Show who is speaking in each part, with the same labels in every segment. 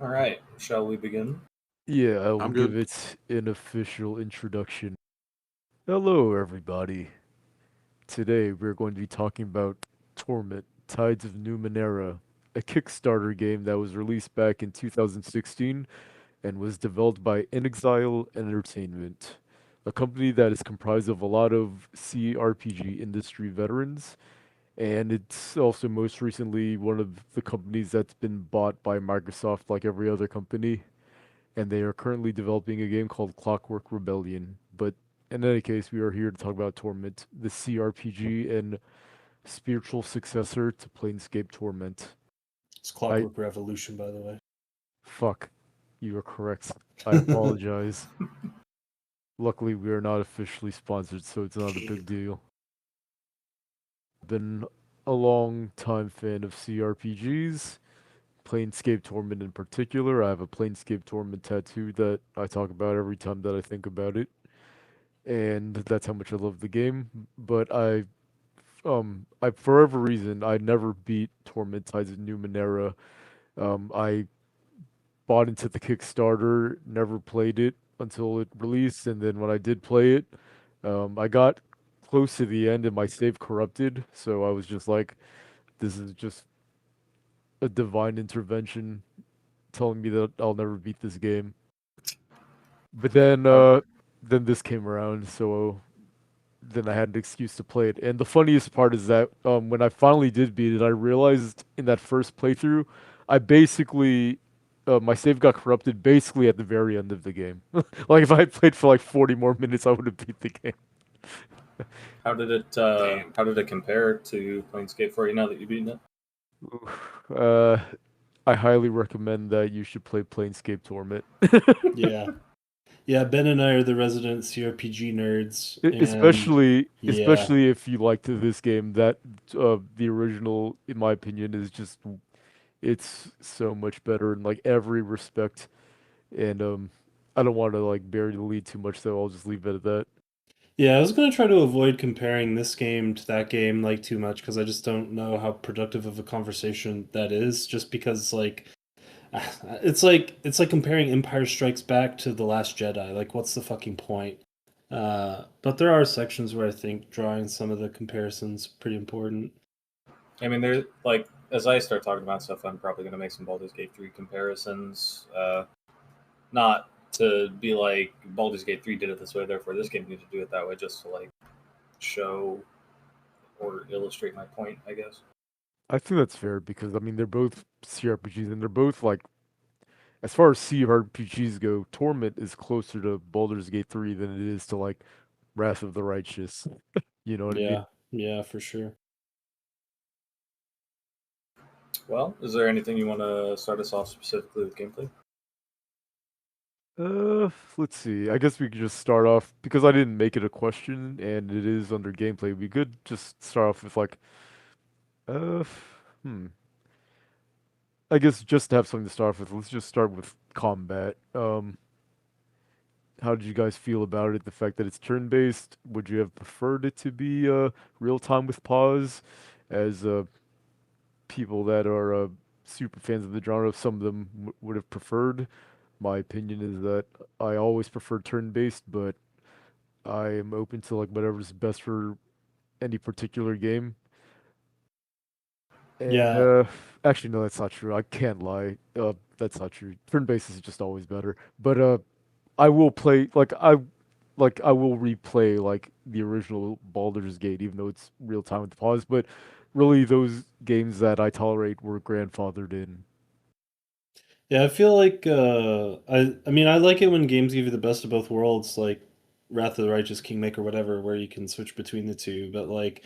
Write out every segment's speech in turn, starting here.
Speaker 1: All right, shall we begin?
Speaker 2: Yeah, I will
Speaker 3: I'm
Speaker 2: give
Speaker 3: good.
Speaker 2: it an official introduction. Hello, everybody. Today we're going to be talking about Torment, Tides of Numenera, a Kickstarter game that was released back in 2016 and was developed by Inexile Entertainment, a company that is comprised of a lot of CRPG industry veterans, and it's also most recently one of the companies that's been bought by Microsoft like every other company, and they are currently developing a game called Clockwork Rebellion. But in any case, we are here to talk about Torment, the CRPG and spiritual successor to Planescape Torment.
Speaker 4: It's
Speaker 2: I
Speaker 4: Clockwork Revolution, by the way.
Speaker 2: fuck, you are correct. I apologize. Luckily, we are not officially sponsored, so it's not a big deal. Been a long time fan of CRPGs, Planescape Torment in particular. I have a Planescape Torment tattoo that I talk about every time that I think about it, and that's how much I love the game. But I for whatever reason, I never beat Torment Tides of Numenera. I bought into the Kickstarter, never played it until it released, and then when I did play it, I got close to the end and my save corrupted, so I was just like, this is just a divine intervention telling me that I'll never beat this game. But
Speaker 1: How,
Speaker 2: then this came around, so then I had an excuse to play it. And the funniest part is that when I finally did beat it, I realized in that first playthrough, I basically my save got corrupted basically at the very end of the game. Like if I had played for like 40 more minutes, I would have beat the game.
Speaker 1: how did it how did it compare to Planescape for you now that you've beaten it?
Speaker 2: Oof. I highly recommend that you should play Planescape Torment.
Speaker 4: Yeah. Yeah, Ben and I are the resident CRPG nerds, and
Speaker 2: Especially
Speaker 4: yeah.
Speaker 2: especially if you liked this game, that the original, in my opinion, is just it's so much better in like every respect. And I don't want to like bury the lead too much, so I'll just leave it at that.
Speaker 4: Yeah, I was gonna try to avoid comparing this game to that game like too much because I just don't know how productive of a conversation that is, just because it's like comparing Empire Strikes Back to The Last Jedi. Like, what's the fucking point? But there are sections where I think drawing some of the comparisons pretty important.
Speaker 1: I mean, there like as I start talking about stuff, I'm probably going to make some Baldur's Gate 3 comparisons. Not to be like Baldur's Gate 3 did it this way, therefore this game needs to do it that way, just to like show or illustrate my point, I guess.
Speaker 2: I think that's fair because I mean they're both CRPGs and they're both like as far as CRPGs go, Torment is closer to Baldur's Gate 3 than it is to like Wrath of the Righteous. You know what I mean?
Speaker 4: Yeah, yeah, for sure.
Speaker 1: Well, is there anything you want to start us off specifically with gameplay?
Speaker 2: Let's see. I guess we could just start off because I didn't make it a question and it is under gameplay. We could just start off with like, uh, hmm. I guess just to have something to start off with, let's just start with combat. How did you guys feel about it? The fact that it's turn-based, would you have preferred it to be real time with pause? As people that are super fans of the genre, some of them would have preferred. My opinion is that I always prefer turn-based, but I am open to like whatever's best for any particular game. And
Speaker 4: Yeah,
Speaker 2: actually, no, that's not true. I can't lie. That's not true. Turn-based is just always better. But I will play like I will replay like the original Baldur's Gate, even though it's real time with pause. But really, those games that I tolerate were grandfathered in.
Speaker 4: yeah. I feel like I mean, I like it when games give you the best of both worlds, like Wrath of the Righteous, Kingmaker, whatever, where you can switch between the two. But like,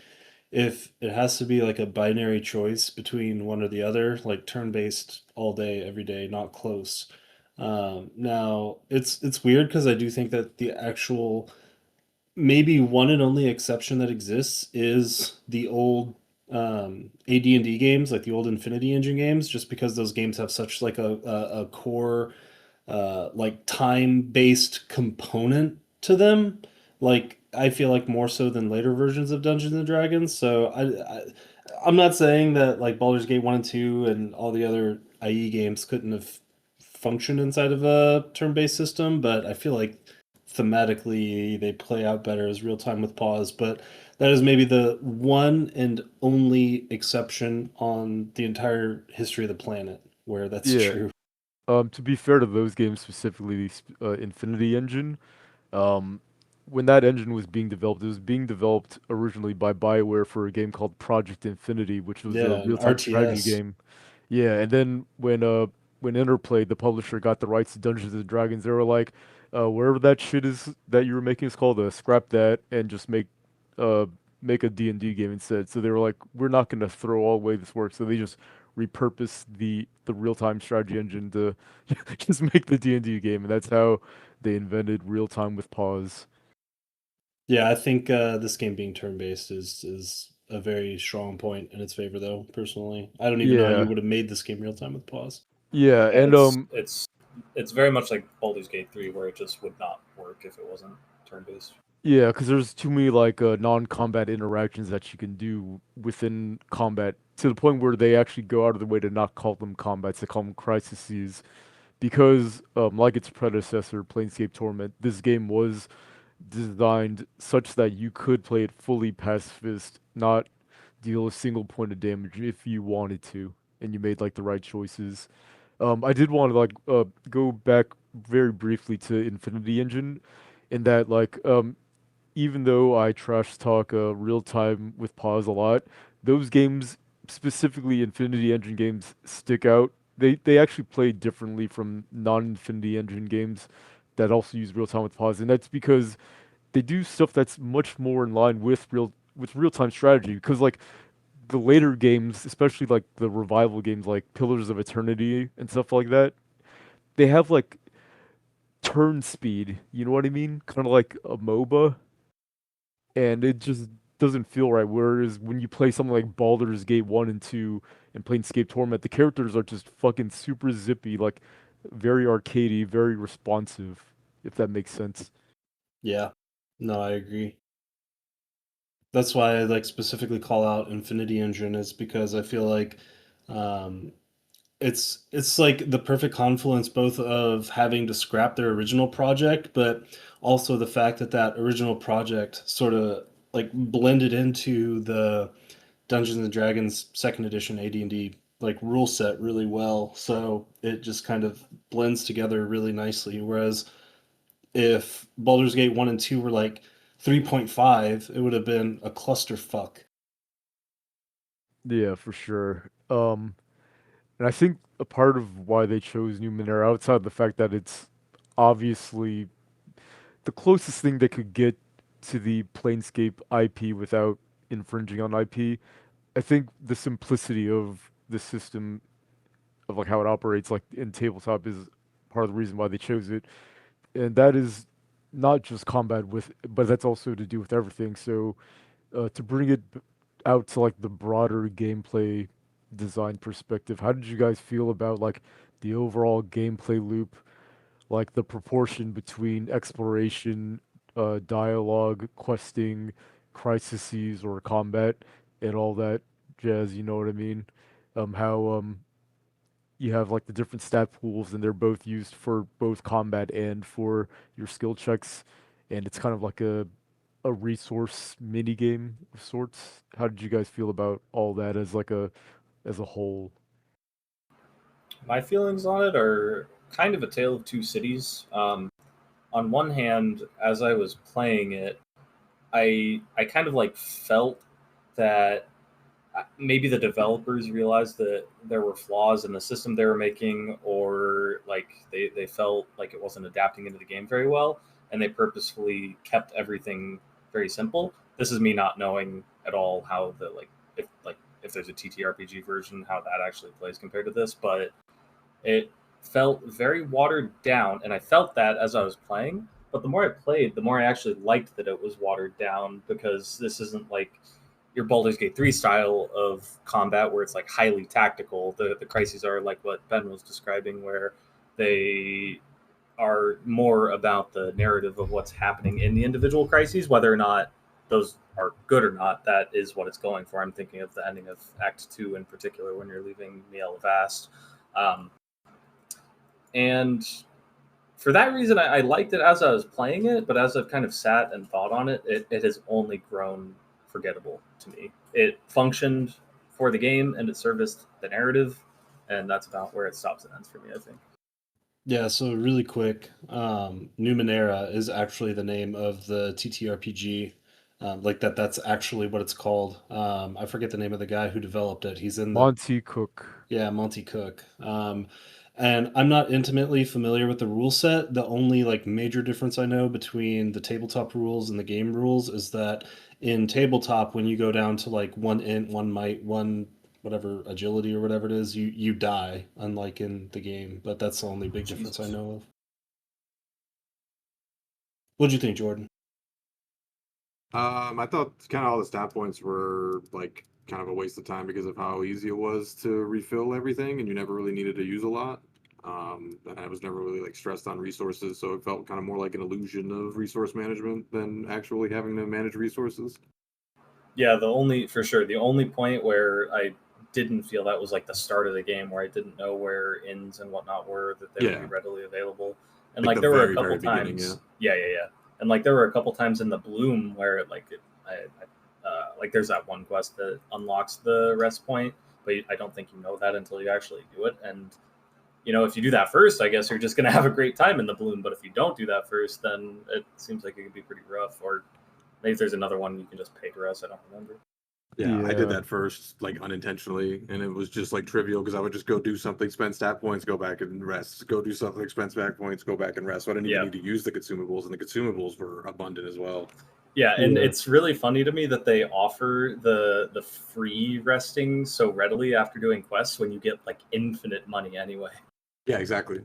Speaker 4: if it has to be like a binary choice between one or the other, like turn-based all day, every day, not close. Now it's weird because I do think that the actual maybe one and only exception that exists is the old AD&D games, like the old Infinity Engine games, just because those games have such like a core like time-based component to them. Like I feel like more so than later versions of Dungeons and Dragons. So I'm not saying that like Baldur's Gate 1 and 2 and all the other IE games couldn't have function inside of a turn-based system, but I feel like thematically they play out better as real time with pause. But that is maybe the one and only exception on the entire history of the planet where that's
Speaker 2: Yeah.
Speaker 4: true.
Speaker 2: To be fair to those games specifically, the Infinity Engine, um, when that engine was being developed, it was being developed originally by BioWare for a game called Project Infinity, which was a
Speaker 4: Yeah, an
Speaker 2: real-time strategy
Speaker 4: RTS.
Speaker 2: game. Yeah, and then when Interplay, the publisher, got the rights to Dungeons and Dragons, they were like, wherever that shit is that you were making is called, scrap that and just uh make a D&D game instead. So they were like, we're not gonna throw all away this work. So they just repurposed the real-time strategy engine to just make the D&D game, and that's how they invented real-time with pause.
Speaker 4: Yeah, I think this game being turn-based is a very strong point in its favor, though. Personally, I don't even know how you
Speaker 2: Yeah,
Speaker 4: would have made this game real time with pause.
Speaker 2: yeah,
Speaker 1: Yeah,
Speaker 2: and
Speaker 1: it's very much like Baldur's Gate 3, where it just would not work if it wasn't turn-based.
Speaker 2: yeah, because there's too many like non-combat interactions that you can do within combat to the point where they actually go out of the way to not call them combats, they call them crises. Because like its predecessor, Planescape Torment, this game was designed such that you could play it fully pacifist, not deal a single point of damage if you wanted to, and you made like the right choices. I did want to like go back very briefly to Infinity Engine, in that like even though I trash talk real time with pause a lot, those games, specifically Infinity Engine games, stick out. They actually play differently from non-Infinity Engine games that also use real time with pause, and that's because they do stuff that's much more in line with real time strategy. Because like the later games, especially like the revival games like Pillars of Eternity and stuff like that, they have like turn speed. You know what I mean? Kind of like a MOBA, and it just doesn't feel right. Whereas when you play something like Baldur's Gate 1 and 2 and Planescape Torment, the characters are just fucking super zippy, like very arcadey, very responsive, if that makes sense.
Speaker 4: Yeah, no, I agree. That's why I like specifically call out Infinity Engine is because I feel like um, it's like the perfect confluence both of having to scrap their original project, but also the fact that that original project sort of like blended into the Dungeons and Dragons second edition AD&D like rule set really well. So it just kind of blends together really nicely. Whereas if Baldur's Gate 1 and 2 were like 3.5, it would have been a clusterfuck.
Speaker 2: Yeah, for sure. And I think a part of why they chose Numenera, outside the fact that it's obviously the closest thing they could get to the Planescape IP without infringing on IP, I think the simplicity of the system, of like how it operates like in tabletop, is part of the reason why they chose it. And that is not just combat with, but that's also to do with everything. So to bring it out to like the broader gameplay design perspective, how did you guys feel about like the overall gameplay loop, like the proportion between exploration, dialogue, questing, crises or combat, and all that jazz? You know what I mean? How you have like the different stat pools, and they're both used for both combat and for your skill checks, and it's kind of like a resource mini game of sorts. How did you guys feel about all that as like as a whole?
Speaker 1: My feelings on it are kind of a tale of two cities. On one hand, as I was playing it, I kind of like felt that maybe the developers realized that there were flaws in the system they were making, or like they felt like it wasn't adapting into the game very well, and they purposefully kept everything very simple. This is me not knowing at all how the if there's a TTRPG version, how that actually plays compared to this, but it felt very watered down, and I felt that as I was playing. But the more I played, the more I actually liked that it was watered down, because this isn't like your Baldur's Gate 3 style of combat where it's like highly tactical. The crises are like what Ben was describing, where they are more about the narrative of what's happening in the individual crises, whether or not those are good or not. That is what it's going for. I'm thinking of the ending of Act 2 in particular when you're leaving Miel Vast. Um, And for that reason, I liked it as I was playing it, but as I've kind of sat and thought on it, it has only grown forgettable to me. It functioned for the game and it serviced the narrative, and that's about where it stops and ends for me, I think.
Speaker 4: Yeah, so really quick, Numenera is actually the name of the TTRPG. Like that's actually what it's called. I forget the name of the guy who developed it. He's in the
Speaker 2: Monty Cook.
Speaker 4: Yeah, Monty Cook. And I'm not intimately familiar with the rule set. The only like major difference I know between the tabletop rules and the game rules is that in tabletop, when you go down to like one int, one might, one whatever agility or whatever it is, you die, unlike in the game. But that's the only big difference I
Speaker 1: Jesus.
Speaker 4: know of. What'd you think, Jordan?
Speaker 3: I thought kind of all the stat points were like kind of a waste of time because of how easy it was to refill everything, and you never really needed to use a lot. And I was never really like stressed on resources, so it felt kind of more like an illusion of resource management than actually having to manage resources.
Speaker 1: Yeah, the only point where I didn't feel that was like the start of the game where I didn't know where inns and whatnot were, that they would be
Speaker 3: Yeah,
Speaker 1: readily available. And
Speaker 3: like
Speaker 1: like
Speaker 3: the
Speaker 1: there were a
Speaker 3: very,
Speaker 1: couple
Speaker 3: very beginning. Yeah,
Speaker 1: times, yeah. And like there were a couple times in the Bloom where like there's that one quest that unlocks the rest point, but I don't think you know that until you actually do it. And if you do that first, I guess you're just gonna have a great time in the Bloom. But if you don't do that first, then it seems like it could be pretty rough. Or maybe there's another one you can just pay to rest. I don't remember.
Speaker 3: yeah. I did
Speaker 2: Yeah.
Speaker 3: that first, like unintentionally, and it was just like trivial because I would just go do something, spend stat points, go back and rest. Go do something, spend stat points, go back and rest. So I didn't even
Speaker 1: Yeah.
Speaker 3: need to use the consumables, and the consumables were abundant as well.
Speaker 1: Yeah, and
Speaker 2: Yeah.
Speaker 1: it's really funny to me that they offer the free resting so readily after doing quests when you get like infinite money anyway.
Speaker 3: Yeah, exactly.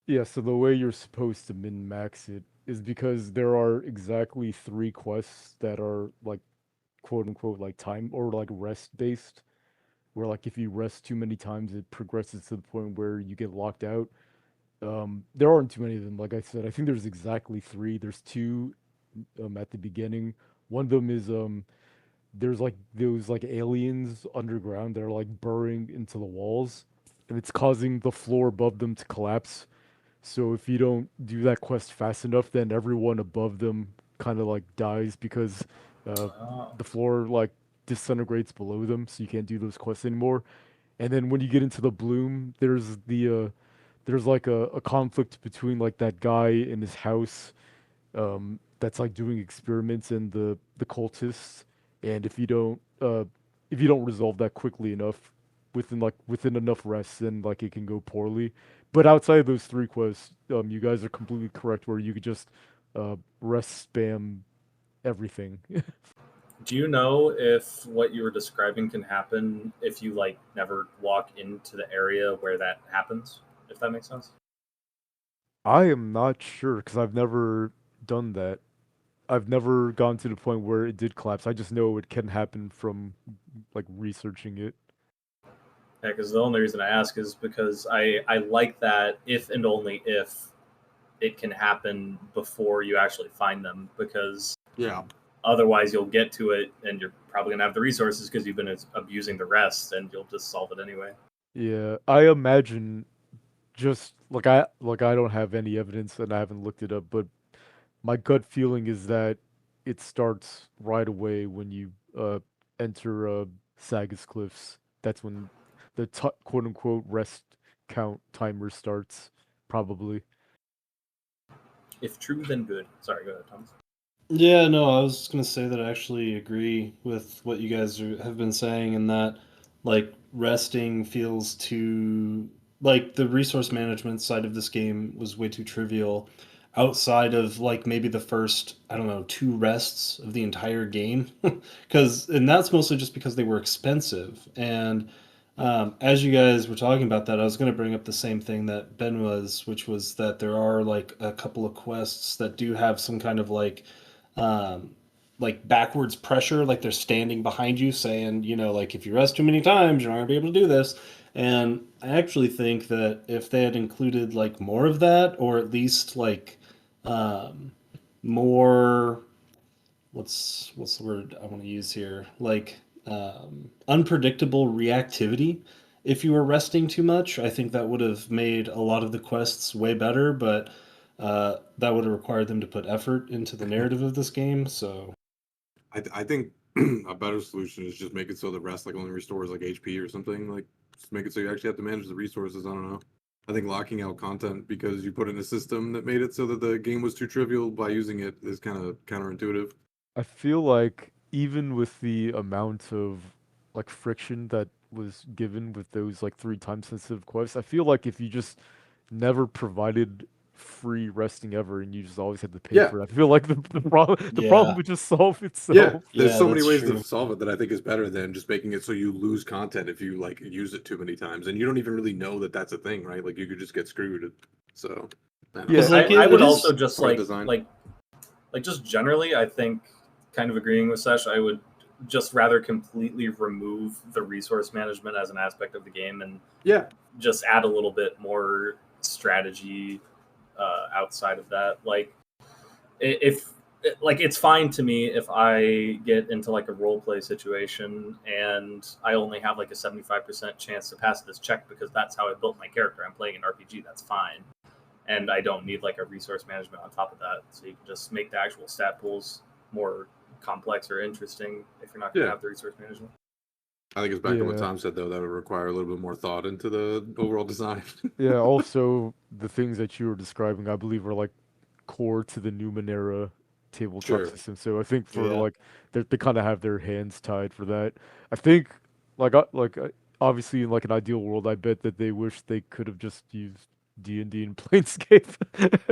Speaker 2: Yeah, so the way you're supposed to min max it is because there are exactly 3 quests that are like quote unquote like time or like rest based, where like if you rest too many times it progresses to the point where you get locked out. There aren't too many of them, like I said. I think there's exactly 3. There's 2 at the beginning. One of them is there's like those like aliens underground that are like burrowing into the walls, and it's causing the floor above them to collapse. So if you don't do that quest fast enough, then everyone above them kind of like dies because uh,
Speaker 1: Oh,
Speaker 2: the floor like disintegrates below them, so you can't do those quests anymore. And then when you get into the bloom, there's like a conflict between like that guy in his house that's like doing experiments and the cultists. And if you don't resolve that quickly enough within enough rest, then like it can go poorly. But outside of those 3 quests, you guys are completely correct where you could just rest spam everything.
Speaker 1: do you know if what you were describing can happen if you like never walk into the area where that happens? If that makes sense.
Speaker 2: I am not sure because I've never done that. I've never gone to the point where it did collapse. I just know it can happen from like researching it.
Speaker 1: Yeah, because the only reason I ask is because I like that if and only if it can happen before you actually find them, because
Speaker 3: Yeah.
Speaker 1: otherwise you'll get to it and you're probably gonna have the resources because you've been abusing the rest and you'll just solve it anyway.
Speaker 2: Yeah, I imagine just like I don't have any evidence and I haven't looked it up, but my gut feeling is that it starts right away when you enter Sagas Cliffs. That's when the quote unquote rest count timer starts, probably.
Speaker 1: If true, then good. Sorry, go ahead, Thomas.
Speaker 4: Yeah, no, I was just gonna say that I actually agree with what you guys have been saying, and that like resting feels too like the resource management side of this game was way too trivial outside of like maybe the first, I don't know, 2 rests of the entire game. Because and that's mostly just because they were expensive. And as you guys were talking about that, I was going to bring up the same thing that Ben was, which was that there are like a couple of quests that do have some kind of um, like backwards pressure, like they're standing behind you saying, like if you rest too many times, you're not gonna be able to do this. And I actually think that if they had included like more of that, or at least like um, more, what's the word I want to use here, like unpredictable reactivity if you were resting too much, I think that would have made a lot of the quests way better, but that would have required them to put effort into the narrative of this game. So
Speaker 3: I think a better solution is just make it so the rest like only restores like HP or something. Like just make it so you actually have to manage the resources. I don't know. I think locking out content because you put in a system that made it so that the game was too trivial by using it is kind of counterintuitive.
Speaker 2: I feel like even with the amount of like friction that was given with those like 3 time sensitive quests, I feel like if you just never provided free resting ever and you just always had to pay
Speaker 3: Yeah.
Speaker 2: for it, I feel like the problem
Speaker 4: yeah,
Speaker 2: would just solve
Speaker 3: Yeah,
Speaker 2: itself.
Speaker 3: there's
Speaker 4: Yeah,
Speaker 3: so many
Speaker 4: that's
Speaker 3: ways
Speaker 4: true.
Speaker 3: to solve it that I think is better than just making it so you lose content if you like use it too many times, and you don't even really know that that's a thing, right? Like you could just get screwed. So, I don't
Speaker 2: Yeah,
Speaker 3: know.
Speaker 4: like,
Speaker 1: I
Speaker 4: it
Speaker 1: would
Speaker 4: is
Speaker 1: also just
Speaker 3: part of design.
Speaker 1: like just generally, I think, kind of agreeing with Sesh, I would just rather completely remove the resource management as an aspect of the game and
Speaker 3: Yeah,
Speaker 1: just add a little bit more strategy outside of that. Like if like it's fine to me if I get into like a role play situation and I only have like a 75% chance to pass this check because that's how I built my character. I'm playing an RPG, that's fine. And I don't need like a resource management on top of that. So you can just make the actual stat pools more complex or interesting if you're not going to
Speaker 3: Yeah.
Speaker 1: have the resource management.
Speaker 3: I think it's back to what
Speaker 2: Yeah.
Speaker 3: Tom said though. That would require a little bit more thought into the overall design.
Speaker 2: Yeah, also the things that you were describing, I believe, are like core to the Numenera tabletop
Speaker 3: Sure.
Speaker 2: system. So I think for
Speaker 4: Yeah.
Speaker 2: like they kind of have their hands tied for that. I think obviously in like an ideal world, I bet that they wish they could have just used D&D and Planescape.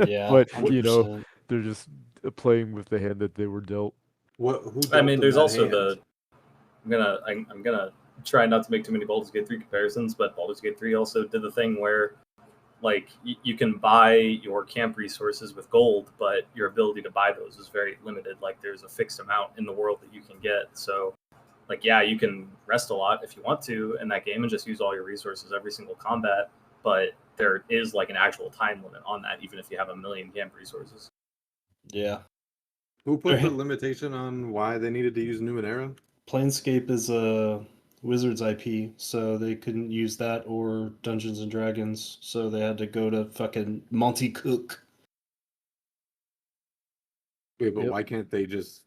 Speaker 4: Yeah,
Speaker 2: But you know,
Speaker 4: 100%.
Speaker 2: they're just playing with the hand that they were dealt.
Speaker 3: Who
Speaker 1: I
Speaker 3: dealt
Speaker 1: mean,
Speaker 3: them
Speaker 1: there's
Speaker 3: that
Speaker 1: also
Speaker 3: hand?
Speaker 1: I'm gonna try not to make too many Baldur's Gate 3 comparisons, but Baldur's Gate 3 also did the thing where like you can buy your camp resources with gold, but your ability to buy those is very limited. Like there's a fixed amount in the world that you can get. So like yeah, you can rest a lot if you want to in that game and just use all your resources every single combat, but there is like an actual time limit on that, even if you have a million camp resources.
Speaker 4: Yeah.
Speaker 3: Who put the
Speaker 4: Right.
Speaker 3: limitation on why they needed to use Numenera?
Speaker 4: Planescape is a Wizards IP, so they couldn't use that or Dungeons and Dragons, so they had to go to fucking Monty Cook.
Speaker 3: Wait, but
Speaker 2: Yep.
Speaker 3: why can't they just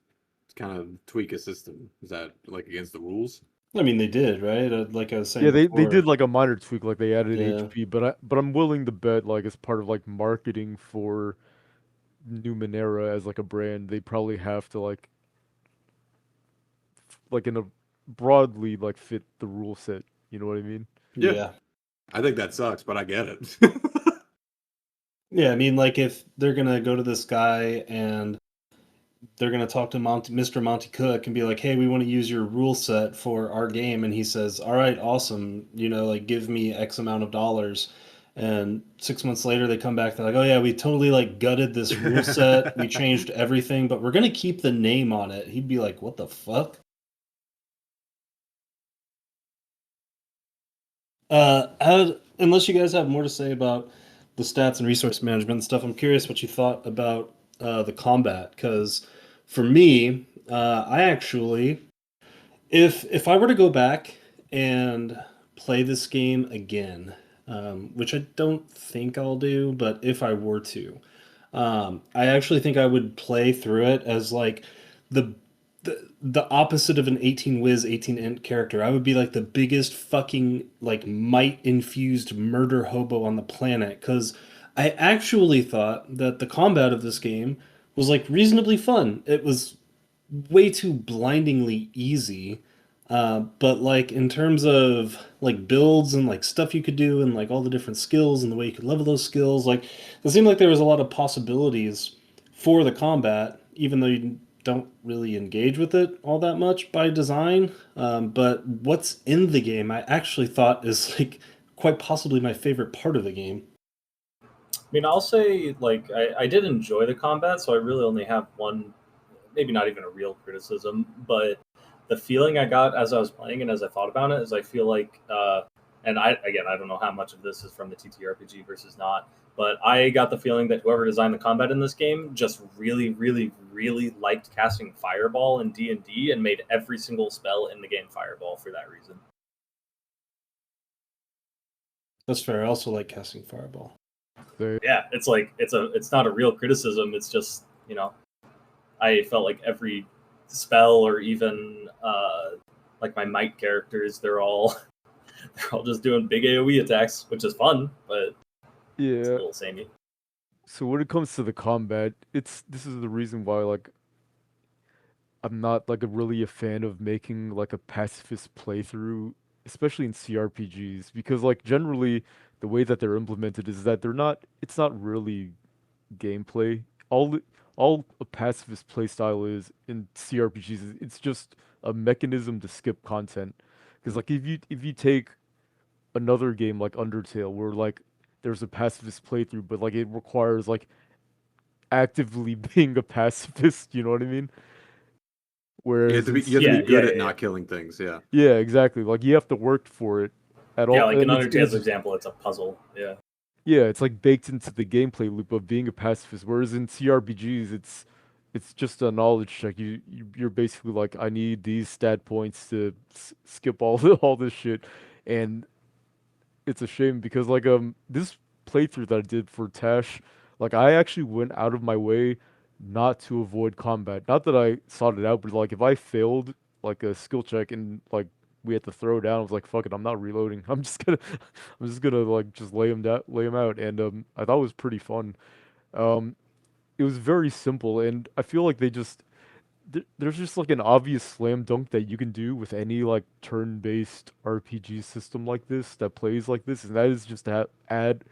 Speaker 3: kind of tweak a system? Is that like against the rules?
Speaker 4: I mean, they did, right? Like I was saying
Speaker 2: Yeah, they
Speaker 4: before.
Speaker 2: did like a minor tweak, like they added
Speaker 4: Yeah.
Speaker 2: HP, but I'm willing to bet like as part of like marketing for Numenera as like a brand, they probably have to like in a broadly like fit the rule set. You know what I mean?
Speaker 3: Yeah.
Speaker 4: Yeah.
Speaker 3: I think that sucks, but I get it.
Speaker 4: Yeah, I mean, like if they're gonna go to this guy and they're gonna talk to Mr. Monty Cook and be like, "Hey, we want to use your rule set for our game," and he says, "All right, awesome. Like give me X amount of dollars." And 6 months later, they come back. They're like, "Oh yeah, we totally like gutted this rule set. We changed everything, but we're gonna keep the name on it." He'd be like, "What the fuck?" Unless you guys have more to say about the stats and resource management and stuff, I'm curious what you thought about the combat. Because for me, I actually, if I were to go back and play this game again, which I don't think I'll do, but if I were to, I actually think I would play through it as like the the opposite of an 18 whiz 18 int character. I would be like the biggest fucking like might infused murder hobo on the planet cuz I actually thought that the combat of this game was like reasonably fun. It was way too blindingly easy. But like in terms of like builds and like stuff you could do and like all the different skills and the way you could level those skills, like it seemed like there was a lot of possibilities for the combat, even though you don't really engage with it all that much by design. But what's in the game, I actually thought is like quite possibly my favorite part of the game.
Speaker 1: I mean, I'll say like I did enjoy the combat, so I really only have one, maybe not even a real criticism, but the feeling I got as I was playing and as I thought about it is I feel like, and I don't know how much of this is from the TTRPG versus not, but I got the feeling that whoever designed the combat in this game just really, really, really liked casting Fireball in D&D and made every single spell in the game Fireball for that reason.
Speaker 4: That's fair. I also like casting Fireball.
Speaker 1: Yeah, it's like it's not a real criticism. It's just, I felt like every spell or even like my might characters, they're all just doing big AoE attacks, which is fun, but it's a
Speaker 2: Yeah.
Speaker 1: little samey.
Speaker 2: So when it comes to the combat, this is the reason why like I'm not like really a fan of making like a pacifist playthrough, especially in CRPGs, because like generally the way that they're implemented is that it's not really gameplay. All a pacifist playstyle is in CRPGs is it's just a mechanism to skip content. Because like if you take another game like Undertale where like there's a pacifist playthrough, but like it requires like actively being a pacifist, you know what I mean? Whereas in
Speaker 3: You have to
Speaker 1: Yeah,
Speaker 3: be good
Speaker 1: yeah,
Speaker 3: at
Speaker 1: yeah, yeah.
Speaker 3: not killing things. Yeah.
Speaker 2: yeah, exactly. Like you have to work for it at
Speaker 1: Yeah,
Speaker 2: all,
Speaker 1: like in
Speaker 2: and
Speaker 1: Undertale's
Speaker 2: it's
Speaker 1: example, it's a puzzle. Yeah.
Speaker 2: yeah, it's like baked into the gameplay loop of being a pacifist. Whereas in CRPGs, it's just a knowledge check. You're basically like, I need these stat points to skip all this shit, and it's a shame because like this playthrough that I did for Tash, like I actually went out of my way not to avoid combat. Not that I sought it out, but like if I failed like a skill check and like we had to throw down, I was like, fuck it, I'm not reloading. I'm just gonna like just lay him out, and I thought it was pretty fun. Um, it was very simple, and I feel like there's just like an obvious slam dunk that you can do with any like turn-based RPG system like this that plays like this, and that is just to add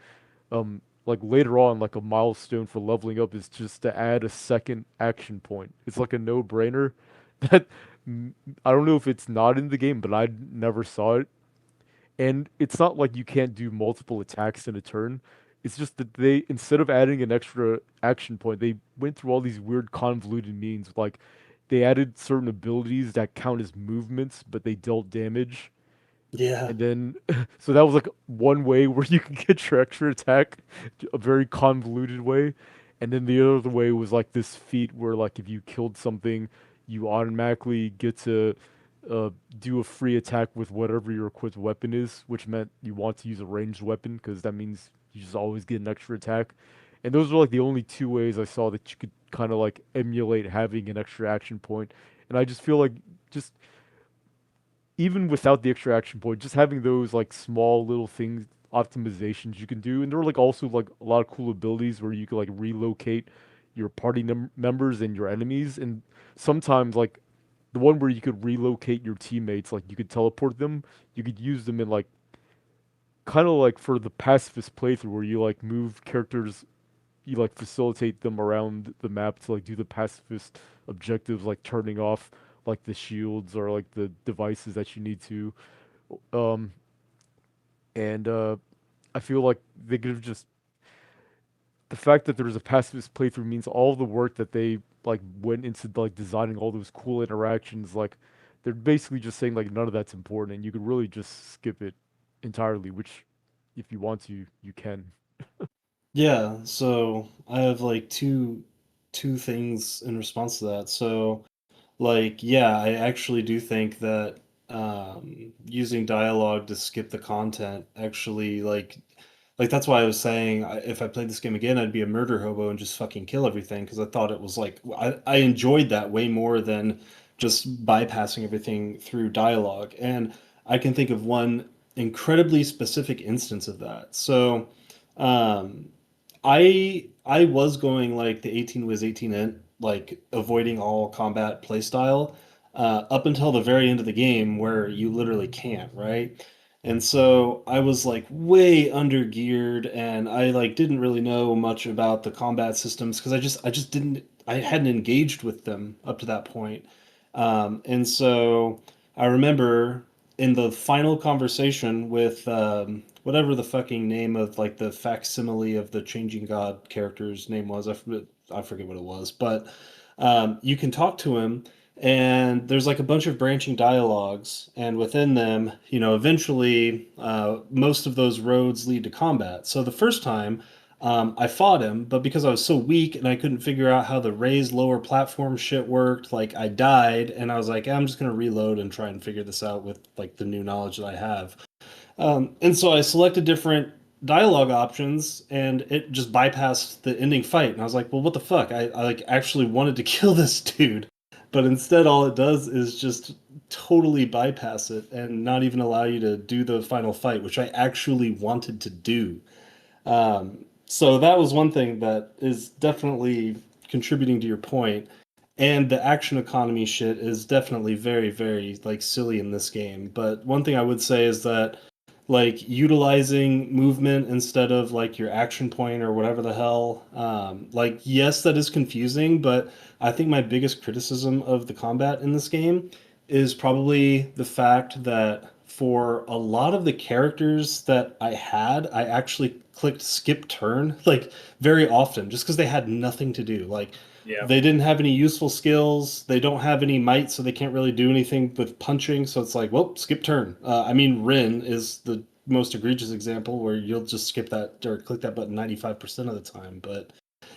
Speaker 2: like later on like a milestone for leveling up is just to add a second action point. It's like a no-brainer that I don't know if it's not in the game, but I never saw it. And it's not like you can't do multiple attacks in a turn. It's just that they, instead of adding an extra action point, they went through all these weird convoluted means. Like they added certain abilities that count as movements, but they dealt damage.
Speaker 4: Yeah.
Speaker 2: And then, so that was like one way where you can get your extra attack, a very convoluted way. And then the other way was like this feat where, like, if you killed something, you automatically get to uh, do a free attack with whatever your equipped weapon is, which meant you want to use a ranged weapon because that means you just always get an extra attack. And those were like the only two ways I saw that you could kind of like emulate having an extra action point. And I just feel like just even without the extra action point, just having those like small little things, optimizations you can do, and there are like also like a lot of cool abilities where you can like relocate your party members and your enemies, and sometimes like the one where you could relocate your teammates, like you could teleport them, you could use them in like kind of like for the pacifist playthrough where you like move characters, you like facilitate them around the map to like do the pacifist objectives, like turning off like the shields or like the devices that you need to. Um, and I feel like they could have just the fact that there's a pacifist playthrough means all the work that they like went into like designing all those cool interactions, like they're basically just saying like none of that's important and you could really just skip it entirely, which if you want to, you can.
Speaker 4: Yeah, so I have like two things in response to that. So like, yeah, I actually do think that using dialogue to skip the content actually like that's why I was saying if I played this game again, I'd be a murder hobo and just fucking kill everything because I thought it was like I enjoyed that way more than just bypassing everything through dialogue. And I can think of one incredibly specific instance of that. So, um, I was going like the 18 was 18 int, like avoiding all combat playstyle, up until the very end of the game where you literally can't, right? And so I was like way under geared and I like didn't really know much about the combat systems because I just didn't I hadn't engaged with them up to that point. And so I remember in the final conversation with whatever the fucking name of like the facsimile of the changing god character's name was, I forget what it was, but you can talk to him and there's like a bunch of branching dialogues and within them, you know, eventually most of those roads lead to combat. So the first time I fought him, but because I was so weak and I couldn't figure out how the raised lower platform shit worked, like I died, and I was like, I'm just gonna reload and try and figure this out with like the new knowledge that I have. And so I selected different dialogue options, and it just bypassed the ending fight. And I was like, well, what the fuck? I like actually wanted to kill this dude, but instead, all it does is just totally bypass it and not even allow you to do the final fight, which I actually wanted to do. So that was one thing that is definitely contributing to your point. And the action economy shit is definitely very, very like silly in this game. But one thing I would say is that like utilizing movement instead of like your action point or whatever the hell, like yes, that is confusing, but I think my biggest criticism of the combat in this game is probably the fact that for a lot of the characters that I had, I actually clicked skip turn like very often just because they had nothing to do. Like
Speaker 1: Yeah.
Speaker 4: they didn't have any useful skills. They don't have any might, so they can't really do anything with punching. So it's like, well, skip turn. I mean, Rin is the most egregious example where you'll just skip that or click that button 95% of the time. But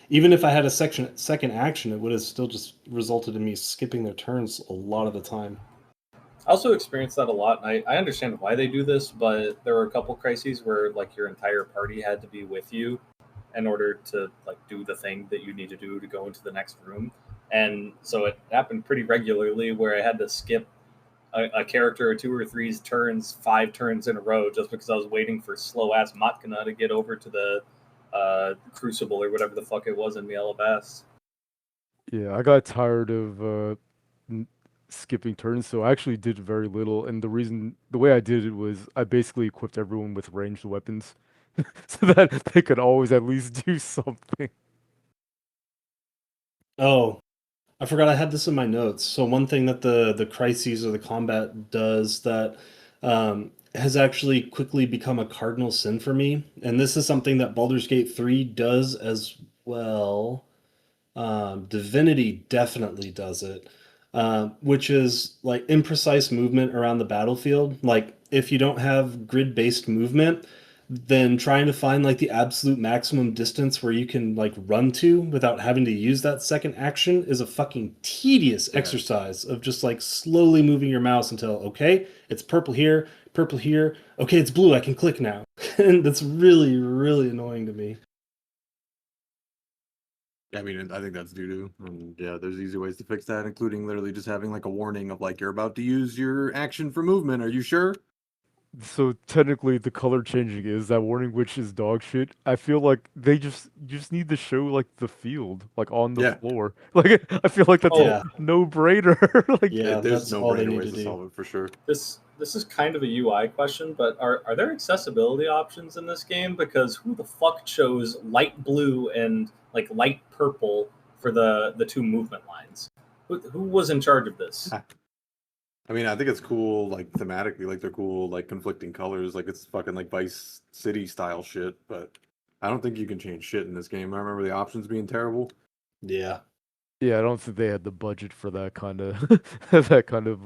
Speaker 4: even if I had a second action, it would have still just resulted in me skipping their turns a lot of the time.
Speaker 1: I also experienced that a lot. And I understand why they do this, but there were a couple crises where like your entire party had to be with you in order to like do the thing that you need to do to go into the next room. And so it happened pretty regularly where I had to skip a character or two or three's turns, 5 turns in a row, just because I was waiting for slow ass Matkana to get over to the Crucible or whatever the fuck it was in Miela.
Speaker 2: Yeah, I got tired of n- skipping turns, so I actually did very little. And the way I did it was I basically equipped everyone with ranged weapons, so that they could always at least do something.
Speaker 4: Oh, I forgot I had this in my notes. So one thing that the crises or the combat does that has actually quickly become a cardinal sin for me, and this is something that Baldur's Gate 3 does as well. Divinity definitely does it, which is like imprecise movement around the battlefield. Like if you don't have grid-based movement, then trying to find like the absolute maximum distance where you can like run to without having to use that second action is a fucking tedious
Speaker 3: Yeah.
Speaker 4: exercise of just like slowly moving your mouse until okay, it's purple here, purple here, okay, it's blue, I can click now. And that's really, really annoying to me.
Speaker 3: I mean, I think that's doo doo. And yeah, there's easy ways to fix that, including literally just having like a warning of like you're about to use your action for movement. Are you sure?
Speaker 2: So technically, the color changing is that warning, which is dog shit. I feel like you just need to show like the field, like on the
Speaker 3: Yeah.
Speaker 2: floor. Like I feel like that's
Speaker 1: Oh,
Speaker 2: a
Speaker 4: Yeah.
Speaker 2: no brainer. Like
Speaker 4: Yeah,
Speaker 3: There's
Speaker 4: that's
Speaker 3: no
Speaker 4: all they
Speaker 3: brainer
Speaker 4: need
Speaker 3: ways
Speaker 4: to
Speaker 3: to
Speaker 4: do.
Speaker 3: solve it for sure.
Speaker 1: this is kind of a UI question, but are there accessibility options in this game? Because who the fuck chose light blue and like light purple for the two movement lines? Who was in charge of this?
Speaker 3: I mean, I think it's cool, like thematically, like they're cool, like conflicting colors, like it's fucking like Vice City style shit. But I don't think you can change shit in this game. I remember the options being terrible.
Speaker 4: Yeah.
Speaker 2: yeah, I don't think they had the budget for that kind of that kind of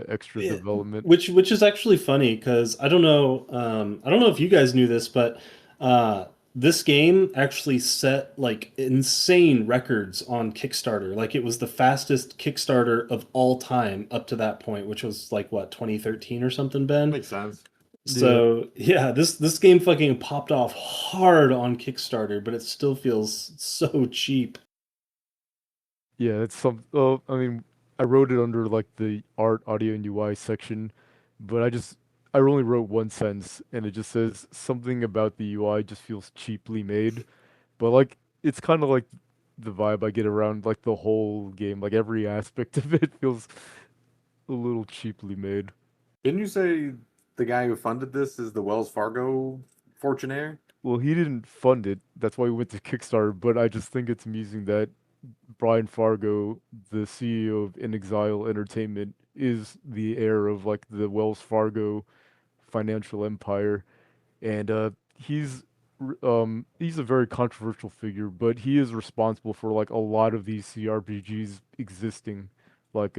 Speaker 2: extra
Speaker 4: Yeah,
Speaker 2: development.
Speaker 4: which is actually funny because I don't know if you guys knew this, but this game actually set like insane records on Kickstarter. Like it was the fastest Kickstarter of all time up to that point, which was like what 2013 or something, Ben.
Speaker 3: Makes sense.
Speaker 2: Yeah,
Speaker 4: So yeah, this game fucking popped off hard on Kickstarter, but it still feels so cheap.
Speaker 2: yeah, it's some. I mean, I wrote it under like the art, audio, and UI section, but I only wrote one sentence, and it just says something about the UI just feels cheaply made. But like, it's kind of like the vibe I get around like the whole game. Like every aspect of it feels a little cheaply made.
Speaker 3: Didn't you say the guy who funded this is the Wells Fargo fortunaire?
Speaker 2: Well, he didn't fund it. That's why we went to Kickstarter. But I just think it's amusing that Brian Fargo, the CEO of In Exile Entertainment, is the heir of like the Wells Fargo financial empire, and he's a very controversial figure, but he is responsible for like a lot of these CRPGs existing. Like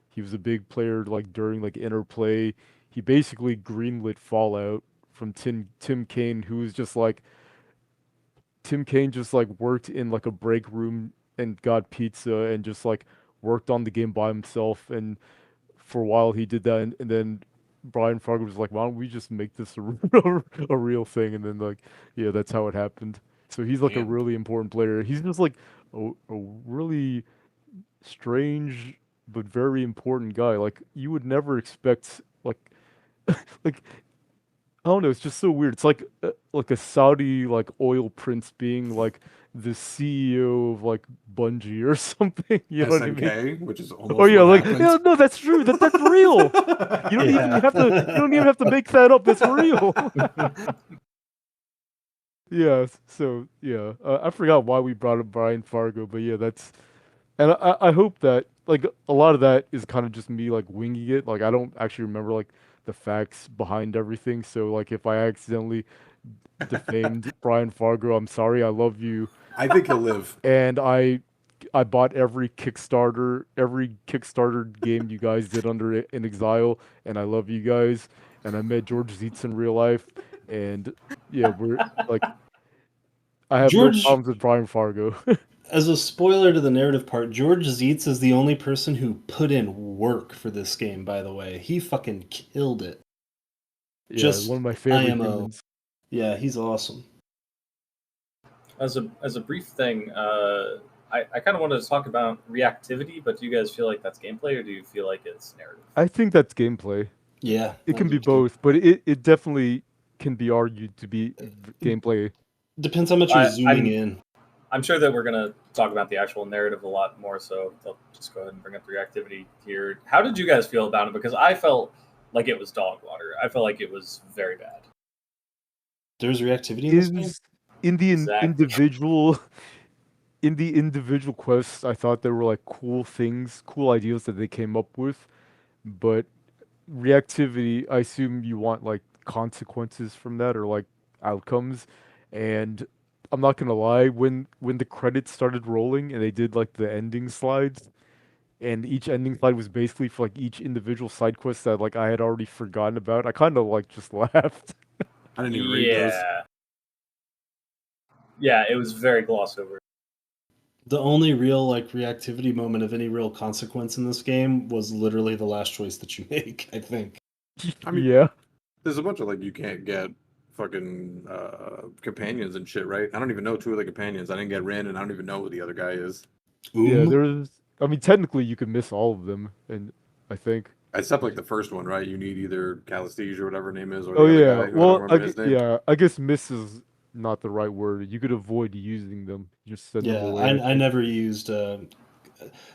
Speaker 2: he was a big player like during like Interplay. He basically greenlit Fallout from Tim Kaine, who was just like Tim Kaine just like worked in like a break room and got pizza and just like worked on the game by himself. And for a while he did that, and then Brian Fargo was like, why don't we just make this a real thing? And then like, yeah, that's how it happened. So he's like a
Speaker 3: Damn.
Speaker 2: really important player. He's just like a really strange but very important guy. Like you would never expect like I don't know. It's just so weird. It's like a Saudi like oil prince being like the CEO of like Bungie or something. You know what I mean?
Speaker 3: SNK, which is
Speaker 2: Oh
Speaker 3: almost
Speaker 2: yeah,
Speaker 3: what
Speaker 2: like
Speaker 3: happened.
Speaker 2: yeah, no, that's true. That's real. You don't even
Speaker 4: Yeah.
Speaker 2: have to. You don't even have to make that up. That's real. Yeah. So yeah, I forgot why we brought up Brian Fargo, but yeah, that's and I hope that like a lot of that is kind of just me like winging it. Like I don't actually remember like the facts behind everything. So like if I accidentally defamed Brian Fargo, I'm sorry. I love you,
Speaker 3: I think he'll live.
Speaker 2: and I bought every Kickstarter game you guys did under in Exile, and I love you guys. And I met George Zietz in real life, and yeah, we're like I have no
Speaker 4: George,
Speaker 2: problems with Brian Fargo.
Speaker 4: as a spoiler to the narrative part, George Zietz is the only person who put in work for this game, by the way. He fucking killed it.
Speaker 2: Yeah, one of
Speaker 4: Just
Speaker 2: my favorite
Speaker 4: IMO.
Speaker 2: humans.
Speaker 4: Yeah, he's awesome.
Speaker 1: As a brief thing, I kind of wanted to talk about reactivity, but do you guys feel like that's gameplay, or do you feel like it's narrative?
Speaker 2: I think that's gameplay.
Speaker 4: Yeah,
Speaker 2: It
Speaker 4: I
Speaker 2: can
Speaker 4: do
Speaker 2: be
Speaker 4: too.
Speaker 2: both, but it definitely can be argued to be gameplay.
Speaker 4: Depends how much you're
Speaker 1: I,
Speaker 4: zooming
Speaker 1: I'm
Speaker 4: in.
Speaker 1: I'm sure that we're gonna talk about the actual narrative a lot more, so I'll just go ahead and bring up the reactivity here. How did you guys feel about it? Because I felt like it was dog water. I felt like it was very bad.
Speaker 4: There's reactivity in this game?
Speaker 2: Is in the
Speaker 1: Exactly.
Speaker 2: individual in the individual quests, I thought there were like cool things, cool ideas that they came up with, but reactivity, I assume you want like consequences from that or like outcomes. And I'm not gonna lie, when the credits started rolling and they did like the ending slides, and each ending slide was basically for like each individual side quest that like I had already forgotten about, I kind of like just laughed.
Speaker 3: I didn't even read those.
Speaker 1: Yeah, it was very glossed over.
Speaker 4: The only real like reactivity moment of any real consequence in this game was literally the last choice that you make, I think.
Speaker 3: I mean,
Speaker 2: Yeah.
Speaker 3: there's a bunch of like you can't get fucking companions and shit, right? I don't even know two of the companions. I didn't get Rin, and I don't even know who the other guy is.
Speaker 2: Yeah, there's I mean technically you could miss all of them, and I think.
Speaker 3: Except like the first one, right? You need either Calistige or whatever her name is, or
Speaker 2: Oh
Speaker 3: the other
Speaker 2: yeah.
Speaker 3: guy who I don't
Speaker 2: Well,
Speaker 3: remember his name.
Speaker 2: yeah, I guess miss is not the right word. You could avoid using them. Just send them
Speaker 4: Yeah,
Speaker 2: away, I
Speaker 4: I
Speaker 2: think.
Speaker 4: never used.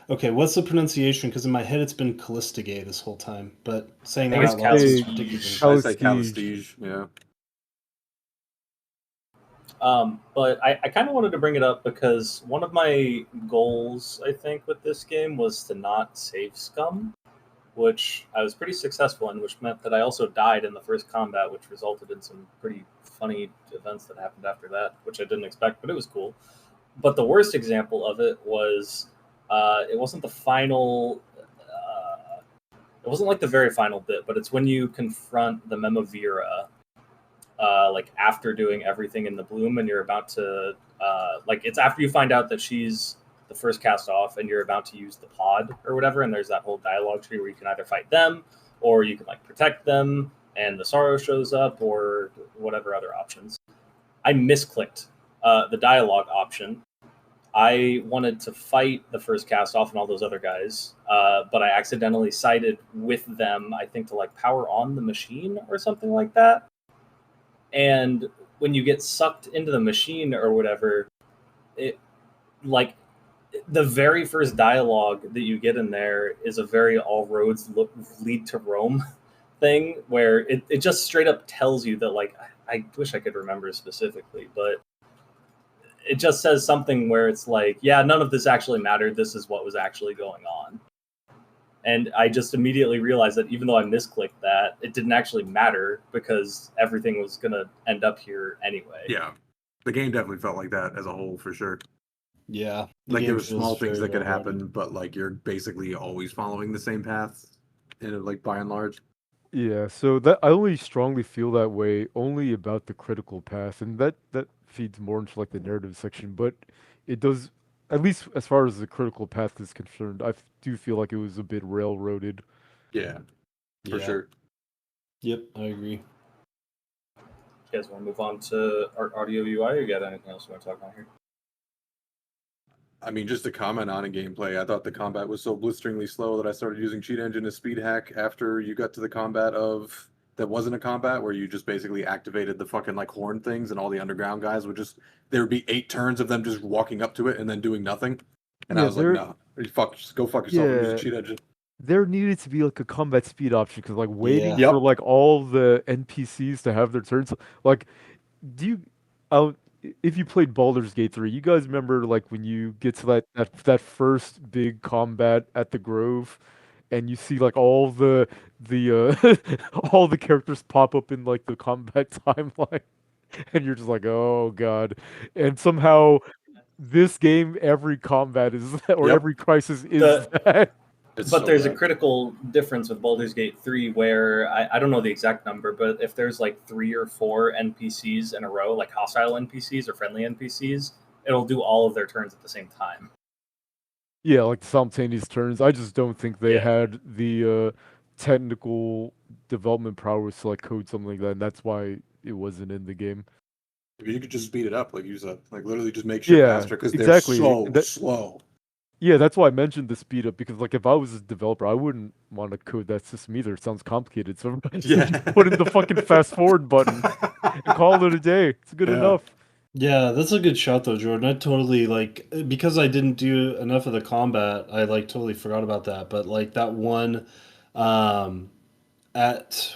Speaker 4: Okay, what's the pronunciation? Because in my head it's been Callistige this whole time, but saying
Speaker 1: I
Speaker 4: that
Speaker 1: think it's
Speaker 4: out loud seems
Speaker 1: Calistige.
Speaker 4: ridiculous.
Speaker 3: I say
Speaker 2: Calistige.
Speaker 3: Calistige, yeah.
Speaker 1: But I kind of wanted to bring it up because one of my goals, I think, with this game was to not save scum, which I was pretty successful in, which meant that I also died in the first combat, which resulted in some pretty funny events that happened after that, which I didn't expect, but it was cool. But the worst example of it was it wasn't the final. It wasn't like the very final bit, but it's when you confront the Memavira like after doing everything in the bloom and you're about to like it's after you find out that she's the first cast off and you're about to use the pod or whatever, and there's that whole dialogue tree where you can either fight them or you can like protect them and the sorrow shows up or whatever other options. I misclicked the dialogue option. I wanted to fight the first cast off and all those other guys, but I accidentally sided with them, I think, to like power on the machine or something like that. And when you get sucked into the machine or whatever, it like the very first dialogue that you get in there is a very all roads lead to Rome thing where it just straight up tells you that like I wish I could remember specifically, but it just says something where it's like, yeah, none of this actually mattered. This is what was actually going on. And I just immediately realized that even though I misclicked that, it didn't actually matter because everything was going to end up here anyway.
Speaker 3: Yeah. The game definitely felt like that as a whole, for sure.
Speaker 4: Yeah,
Speaker 3: Like there
Speaker 4: game
Speaker 3: were
Speaker 4: feels
Speaker 3: small things
Speaker 4: very
Speaker 3: that could
Speaker 4: well-rounded.
Speaker 3: happen, but like you're basically always following the same path, like by and large.
Speaker 2: Yeah, so that I only strongly feel that way only about the critical path, and that feeds more into like the narrative section, but it does, at least as far as the critical path is concerned, do feel like it was a bit railroaded.
Speaker 3: Yeah, for
Speaker 4: Yeah.
Speaker 3: sure.
Speaker 4: Yep, I agree.
Speaker 1: You guys want to move on to art audio UI, or you got anything else you want to talk about here?
Speaker 3: I mean, just to comment on a gameplay, I thought the combat was so blisteringly slow that I started using Cheat Engine as speed hack after you got to the combat of that wasn't a combat where you just basically activated the fucking like horn things and all the underground guys would just there would be 8 turns of them just walking up to it and then doing nothing. And I
Speaker 2: Yeah,
Speaker 3: was like, no, just go fuck yourself. I'm using
Speaker 2: yeah,
Speaker 3: Cheat Engine.
Speaker 2: there needed to be like a combat speed option because like waiting
Speaker 4: Yeah.
Speaker 2: for
Speaker 3: Yep.
Speaker 2: like all the NPCs to have their turns. Like, do you, uh, if you played Baldur's Gate 3, you guys remember like when you get to that first big combat at the Grove, and you see like all the all the characters pop up in like the combat timeline, and you're just like, oh god, and somehow this game every combat is or
Speaker 3: Yep.
Speaker 2: every crisis is
Speaker 1: The
Speaker 2: that.
Speaker 3: It's
Speaker 1: But
Speaker 3: so
Speaker 1: there's a
Speaker 3: bad.
Speaker 1: critical difference with Baldur's Gate 3 where I don't know the exact number, but if there's like 3 or 4 NPCs in a row, like hostile NPCs or friendly NPCs, it'll do all of their turns at the same time.
Speaker 2: Yeah, like the simultaneous turns. I just don't think they
Speaker 1: Yeah.
Speaker 2: had the technical development prowess to like code something like that, and that's why it wasn't in the game.
Speaker 3: You could just speed it up, like use a like literally just make shit
Speaker 2: Yeah,
Speaker 3: faster because they're
Speaker 2: exactly.
Speaker 3: so
Speaker 2: That
Speaker 3: slow.
Speaker 2: yeah, that's why I mentioned the speed up because like if I was a developer, I wouldn't want to code that system either. It sounds complicated. So
Speaker 3: Yeah.
Speaker 2: just put in the fucking fast forward button and call it a day. It's good
Speaker 3: Yeah.
Speaker 2: enough.
Speaker 4: Yeah, that's a good shot though, Jordan. I totally like because I didn't do enough of the combat, I like totally forgot about that. But like that one um at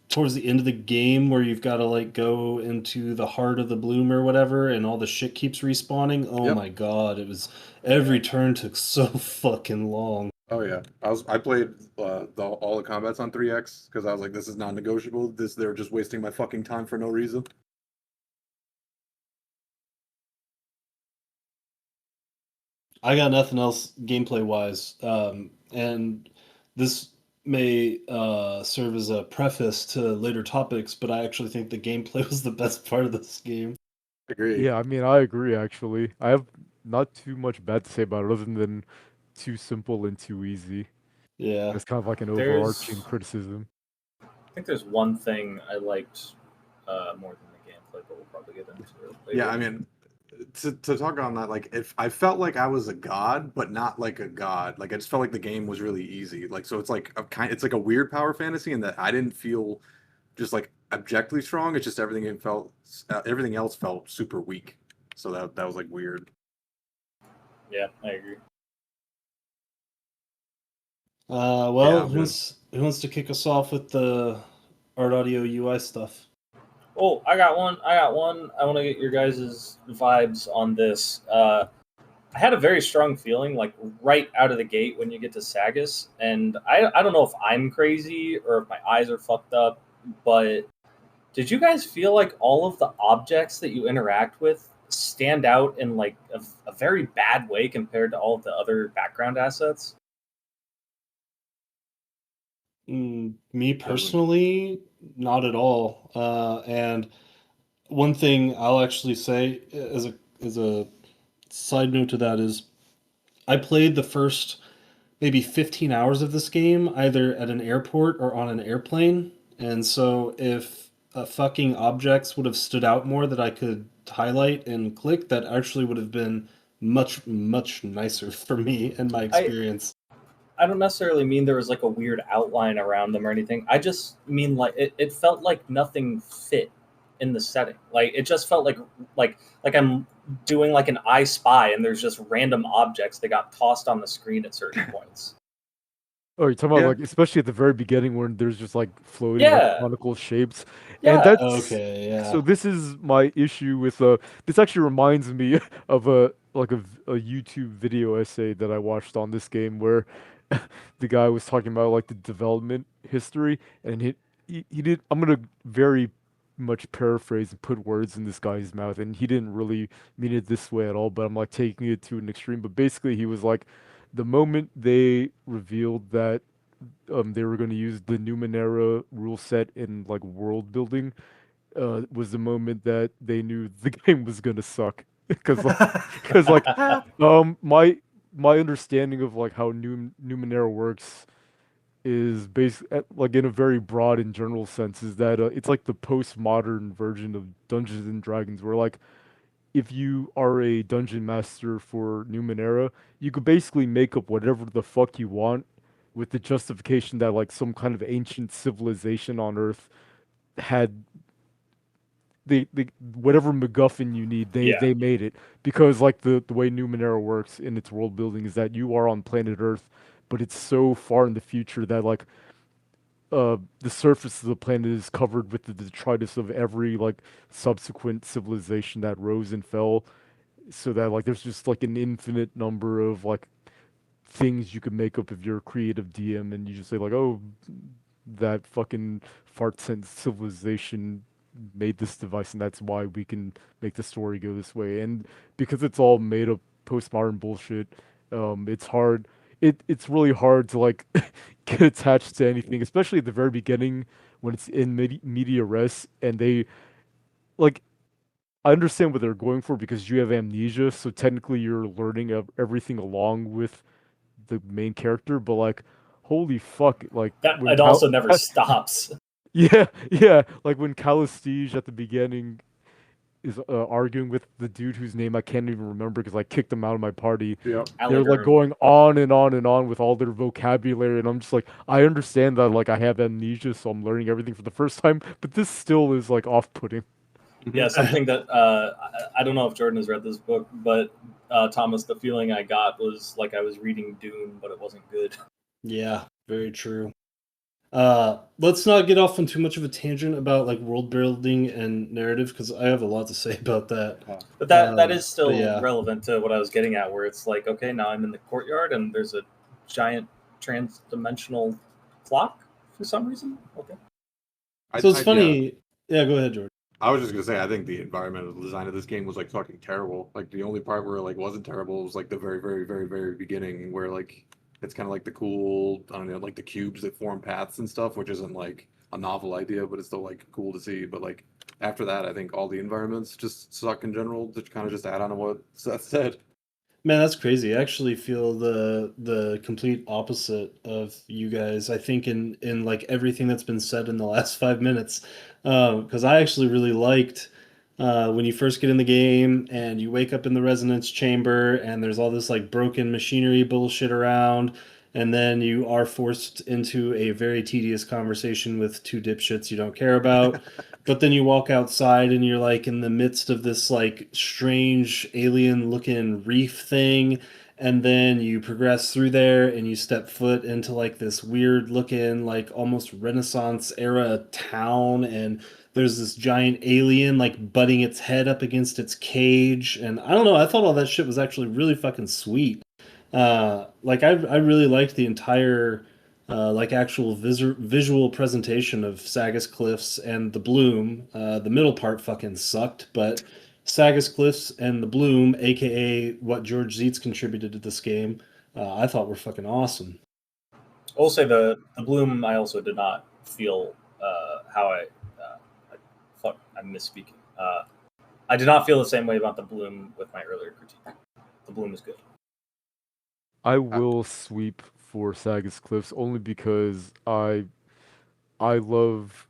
Speaker 4: towards the end of the game where you've got to like go into the heart of the bloom or whatever and all the shit keeps respawning. Oh
Speaker 3: Yep.
Speaker 4: my god, it was every turn took so fucking long.
Speaker 3: Oh yeah, I played all the combats on 3x because I was like, this is non-negotiable. They're just wasting my fucking time for no reason.
Speaker 4: I got nothing else gameplay wise. And this may serve as a preface to later topics, but I actually think the gameplay was the best part of this game.
Speaker 3: Agree.
Speaker 2: Yeah, I mean, I agree actually. I have not too much bad to say about it other than too simple and too easy.
Speaker 4: Yeah.
Speaker 2: That's kind of like an overarching
Speaker 1: There's,
Speaker 2: criticism.
Speaker 1: I think there's one thing I liked more than the gameplay, but we'll probably get into it later.
Speaker 3: Yeah, I mean, to talk on that, like if I felt like I was a god, but not like a god. Like I just felt like the game was really easy. Like so, it's like it's like a weird power fantasy in that I didn't feel just like objectively strong. It's just everything else felt super weak. So that was like weird.
Speaker 1: Yeah, I agree.
Speaker 4: Well,
Speaker 3: Yeah,
Speaker 4: who wants to kick us off with the art audio UI stuff?
Speaker 1: Oh, I got one. I want to get your guys' vibes on this. I had a very strong feeling, like right out of the gate when you get to Sagas, and I don't know if I'm crazy or if my eyes are fucked up, but did you guys feel like all of the objects that you interact with stand out in like a very bad way compared to all of the other background assets?
Speaker 4: Me personally, not at all. And one thing I'll actually say as a side note to that is I played the first maybe 15 hours of this game either at an airport or on an airplane. And so if fucking objects would have stood out more that I could highlight and click, that actually would have been much, much nicer for me and my
Speaker 1: I
Speaker 4: experience.
Speaker 1: I don't necessarily mean there was like a weird outline around them or anything. I just mean like it felt like nothing fit in the setting. Like it just felt like I'm doing like an I Spy and there's just random objects that got tossed on the screen at certain points.
Speaker 2: Oh, you're talking about
Speaker 3: yeah.
Speaker 2: like especially at the very beginning when there's just like floating like
Speaker 1: Yeah,
Speaker 2: conical shapes, and
Speaker 1: yeah.
Speaker 4: Okay,
Speaker 2: so
Speaker 4: yeah.
Speaker 2: this is my issue with this actually reminds me of a YouTube video essay that I watched on this game where the guy was talking about like the development history, and he did. I'm gonna very much paraphrase and put words in this guy's mouth, and he didn't really mean it this way at all, but I'm like taking it to an extreme. But basically, he was like, the moment they revealed that they were going to use the Numenera rule set in like world building, was the moment that they knew the game was going to suck. Because like my understanding of like how Numenera works is like in a very broad and general sense is that it's like the postmodern version of Dungeons and Dragons, where like if you are a dungeon master for Numenera, you could basically make up whatever the fuck you want with the justification that like some kind of ancient civilization on Earth had the whatever MacGuffin you need,
Speaker 1: Yeah.
Speaker 2: they made it. Because like the way Numenera works in its world building is that you are on planet Earth, but it's so far in the future that like the surface of the planet is covered with the detritus of every like subsequent civilization that rose and fell, so that like there's just like an infinite number of like things you can make up if you're a creative DM, and you just say like, oh, that fucking fart sense civilization made this device, and that's why we can make the story go this way. And because it's all made up postmodern bullshit, it's hard. It's really hard to like get attached to anything, especially at the very beginning when it's in media res, and they like. I understand what they're going for because you have amnesia, so technically you're learning everything along with the main character, but like, holy fuck, like
Speaker 1: That
Speaker 2: when
Speaker 1: it also never stops.
Speaker 2: yeah, yeah, like when Calistege at the beginning is arguing with the dude whose name I can't even remember because I kicked him out of my party.
Speaker 3: Yep.
Speaker 2: They're like
Speaker 1: Allegorn.
Speaker 2: going on and on and on with all their vocabulary, and I'm just like, I understand that like I have amnesia, so I'm learning everything for the first time, but this still is like off-putting.
Speaker 1: Yeah, something that I don't know if Jordan has read this book, but Thomas, the feeling I got was like I was reading Dune, but it wasn't good.
Speaker 4: Yeah, very true. Let's not get off on too much of a tangent about like world building and narrative because I have a lot to say about that.
Speaker 1: But that is still
Speaker 4: yeah.
Speaker 1: relevant to what I was getting at, where it's like, okay, now I'm in the courtyard and there's a giant trans-dimensional clock for some reason. Okay.
Speaker 4: So it's funny. Yeah, go ahead, Jordan.
Speaker 3: I was just gonna say, I think the environmental design of this game was like fucking terrible. Like the only part where it like wasn't terrible was like the very, very, very, very beginning, where like it's kind of like the cool, I don't know, like the cubes that form paths and stuff, which isn't like a novel idea, but it's still like cool to see. But like after that, I think all the environments just suck in general. To kind of just add on to what Seth said.
Speaker 4: Man, that's crazy. I actually feel the complete opposite of you guys. I think in like everything that's been said in the last 5 minutes, because I actually really liked when you first get in the game and you wake up in the resonance chamber and there's all this like broken machinery bullshit around, and then you are forced into a very tedious conversation with two dipshits you don't care about. But then you walk outside and you're like in the midst of this like strange alien looking reef thing, and then you progress through there and you step foot into like this weird looking like almost Renaissance era town, and there's this giant alien like butting its head up against its cage, and I don't know, I thought all that shit was actually really fucking sweet. Like I really liked the entire like actual visual presentation of Sagas Cliffs and the Bloom. The middle part fucking sucked, but Sagas Cliffs and the Bloom, aka what George Zeitz contributed to this game, I thought were fucking awesome.
Speaker 1: I will say the Bloom, I also did not feel how I'm misspeaking. I did not feel the same way about the Bloom with my earlier critique. The Bloom is good.
Speaker 2: I will sweep for Sagas Cliffs only because I love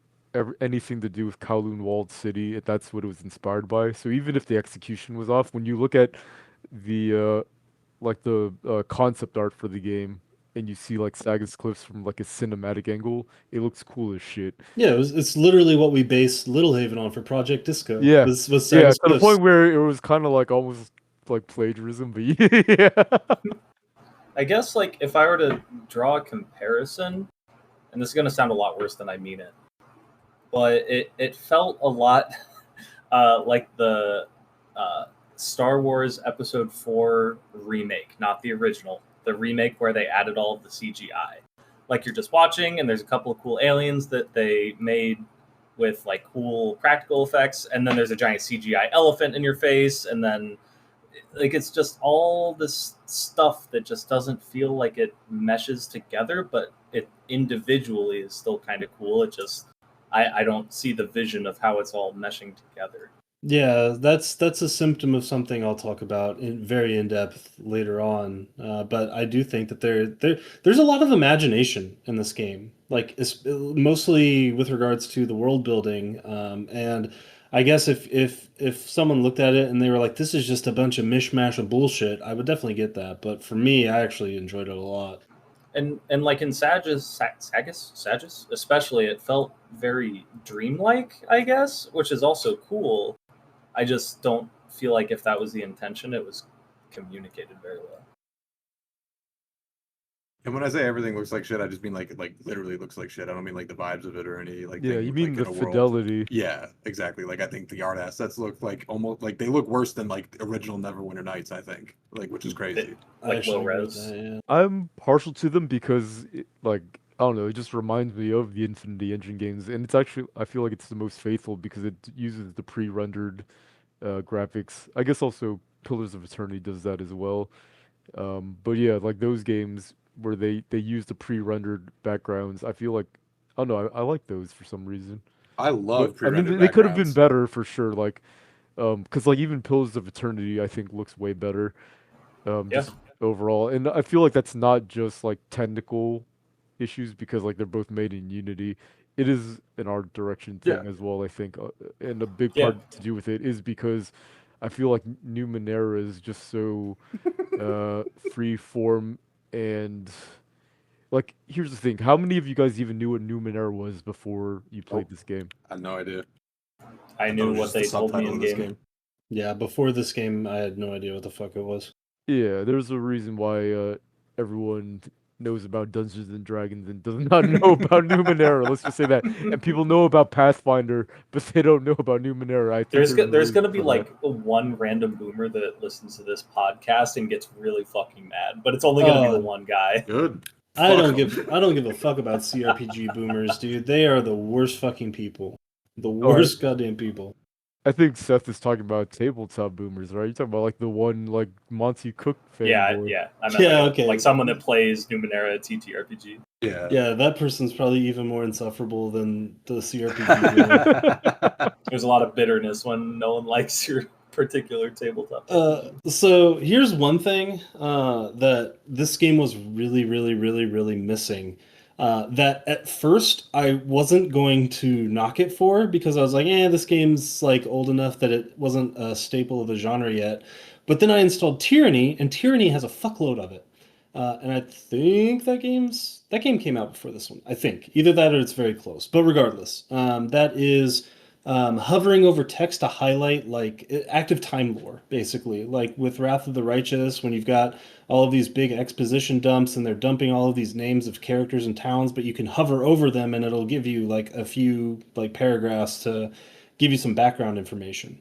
Speaker 2: anything to do with Kowloon Walled City. That's what it was inspired by. So even if the execution was off, when you look at the like the concept art for the game and you see like Sagas Cliffs from like a cinematic angle, it looks cool as shit.
Speaker 4: Yeah, it's literally what we based Little Haven on for Project Disco.
Speaker 2: Yeah,
Speaker 4: was
Speaker 2: yeah,
Speaker 4: Sagas
Speaker 2: to the
Speaker 4: Cliffs.
Speaker 2: point where it was kind of like almost like plagiarism, but yeah.
Speaker 1: I guess like if I were to draw a comparison, and this is going to sound a lot worse than I mean it, but it felt a lot like the Star Wars Episode 4 remake, not the original, the remake where they added all of the CGI. Like you're just watching, and there's a couple of cool aliens that they made with like cool practical effects, and then there's a giant CGI elephant in your face, and then like it's just all this stuff that just doesn't feel like it meshes together, but it individually is still kind of cool. It just I don't see the vision of how it's all meshing together.
Speaker 4: Yeah, that's a symptom of something I'll talk about very in depth later on. But I do think that there's a lot of imagination in this game, like mostly with regards to the world building. And I guess if someone looked at it and they were like, "This is just a bunch of mishmash of bullshit," I would definitely get that. But for me, I actually enjoyed it a lot.
Speaker 1: And like in Sagus, especially, it felt very dreamlike, I guess, which is also cool. I just don't feel like if that was the intention, it was communicated very well.
Speaker 3: And when I say everything looks like shit, I just mean like literally looks like shit. I don't mean like the vibes of it or any like
Speaker 2: Yeah,
Speaker 3: thing
Speaker 2: you
Speaker 3: with,
Speaker 2: mean
Speaker 3: like
Speaker 2: the
Speaker 3: in a world.
Speaker 2: fidelity.
Speaker 3: Yeah, exactly. Like I think the art assets look like almost like they look worse than like original Neverwinter Nights. I think like which is crazy.
Speaker 4: I
Speaker 1: Like
Speaker 4: actually
Speaker 1: low
Speaker 4: agree with
Speaker 1: res.
Speaker 4: that, yeah.
Speaker 2: I'm partial to them because, like, I don't know, it just reminds me of the Infinity Engine games, and it's actually, I feel like it's the most faithful because it uses the pre-rendered graphics. I guess also Pillars of Eternity does that as well. But yeah, like those games where they use the pre-rendered backgrounds, I feel like, I don't know, I like those for some reason.
Speaker 3: I
Speaker 2: But
Speaker 3: love
Speaker 2: I mean,
Speaker 3: pre-rendered
Speaker 2: they could have been
Speaker 3: backgrounds.
Speaker 2: better for sure. Like, because like even Pillars of Eternity, I think looks way better.
Speaker 1: Yeah.
Speaker 2: Just overall, and I feel like that's not just like technical issues because like they're both made in Unity. It is an art direction
Speaker 3: Yeah.
Speaker 2: thing as well, I think, and a big
Speaker 1: Yeah.
Speaker 2: part to do with it is because I feel like Numenera is just so free form and like here's the thing: how many of you guys even knew what Numenera was before you
Speaker 3: Oh,
Speaker 2: played this game?
Speaker 3: I had no idea.
Speaker 1: I
Speaker 3: I thought it
Speaker 1: knew
Speaker 3: was
Speaker 1: what
Speaker 3: just the
Speaker 1: they told me
Speaker 3: subtitle
Speaker 1: in
Speaker 3: of this
Speaker 1: game.
Speaker 3: game.
Speaker 4: Yeah, before this game, I had no idea what the fuck it was.
Speaker 2: Yeah, there's a reason why everyone knows about Dungeons and Dragons and does not know about Numenera. Let's just say that. And people know about Pathfinder, but they don't know about Numenera. I think there's a
Speaker 1: There's
Speaker 2: reason
Speaker 1: gonna be
Speaker 2: for that.
Speaker 1: like one random boomer that listens to this podcast and gets really fucking mad, but it's only gonna be the one guy.
Speaker 3: Good.
Speaker 4: I
Speaker 3: Fuck
Speaker 4: don't
Speaker 3: 'em.
Speaker 4: give a fuck about CRPG boomers, dude. They are the worst fucking people. The
Speaker 2: All right.
Speaker 4: worst goddamn people.
Speaker 2: I think Seth is talking about tabletop boomers, right? You're talking about like the one like Monty Cook
Speaker 1: Yeah,
Speaker 2: fanboy.
Speaker 1: yeah. I meant
Speaker 4: Yeah,
Speaker 1: like,
Speaker 4: okay.
Speaker 1: like someone that plays Numenera TTRPG.
Speaker 3: Yeah.
Speaker 4: Yeah, that person's probably even more insufferable than the CRPG boomer.
Speaker 1: There's a lot of bitterness when no one likes your particular tabletop.
Speaker 4: So here's one thing that this game was really, really, really, really missing. That at first I wasn't going to knock it for because I was like, this game's like old enough that it wasn't a staple of the genre yet. But then I installed Tyranny, and Tyranny has a fuckload of it. And I think that game came out before this one. I think either that or it's very close. But regardless, that is hovering over text to highlight like active time lore, basically. Like with Wrath of the Righteous, when you've got all of these big exposition dumps and they're dumping all of these names of characters and towns, but you can hover over them and it'll give you like a few like paragraphs to give you some background information.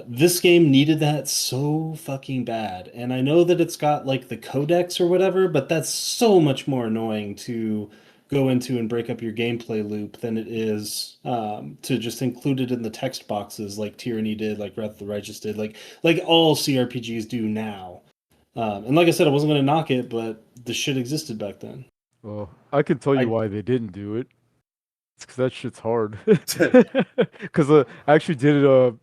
Speaker 4: This game needed that so fucking bad. And I know that it's got like the codex or whatever, but that's so much more annoying to go into and break up your gameplay loop than it is to just include it in the text boxes like Tyranny did, like Wrath of the Righteous did, like all CRPGs do now. And like I said, I wasn't going to knock it, but the shit existed back then.
Speaker 2: Well, I can tell you
Speaker 1: I-
Speaker 2: why they didn't do it. It's because that shit's hard. Because I actually did it.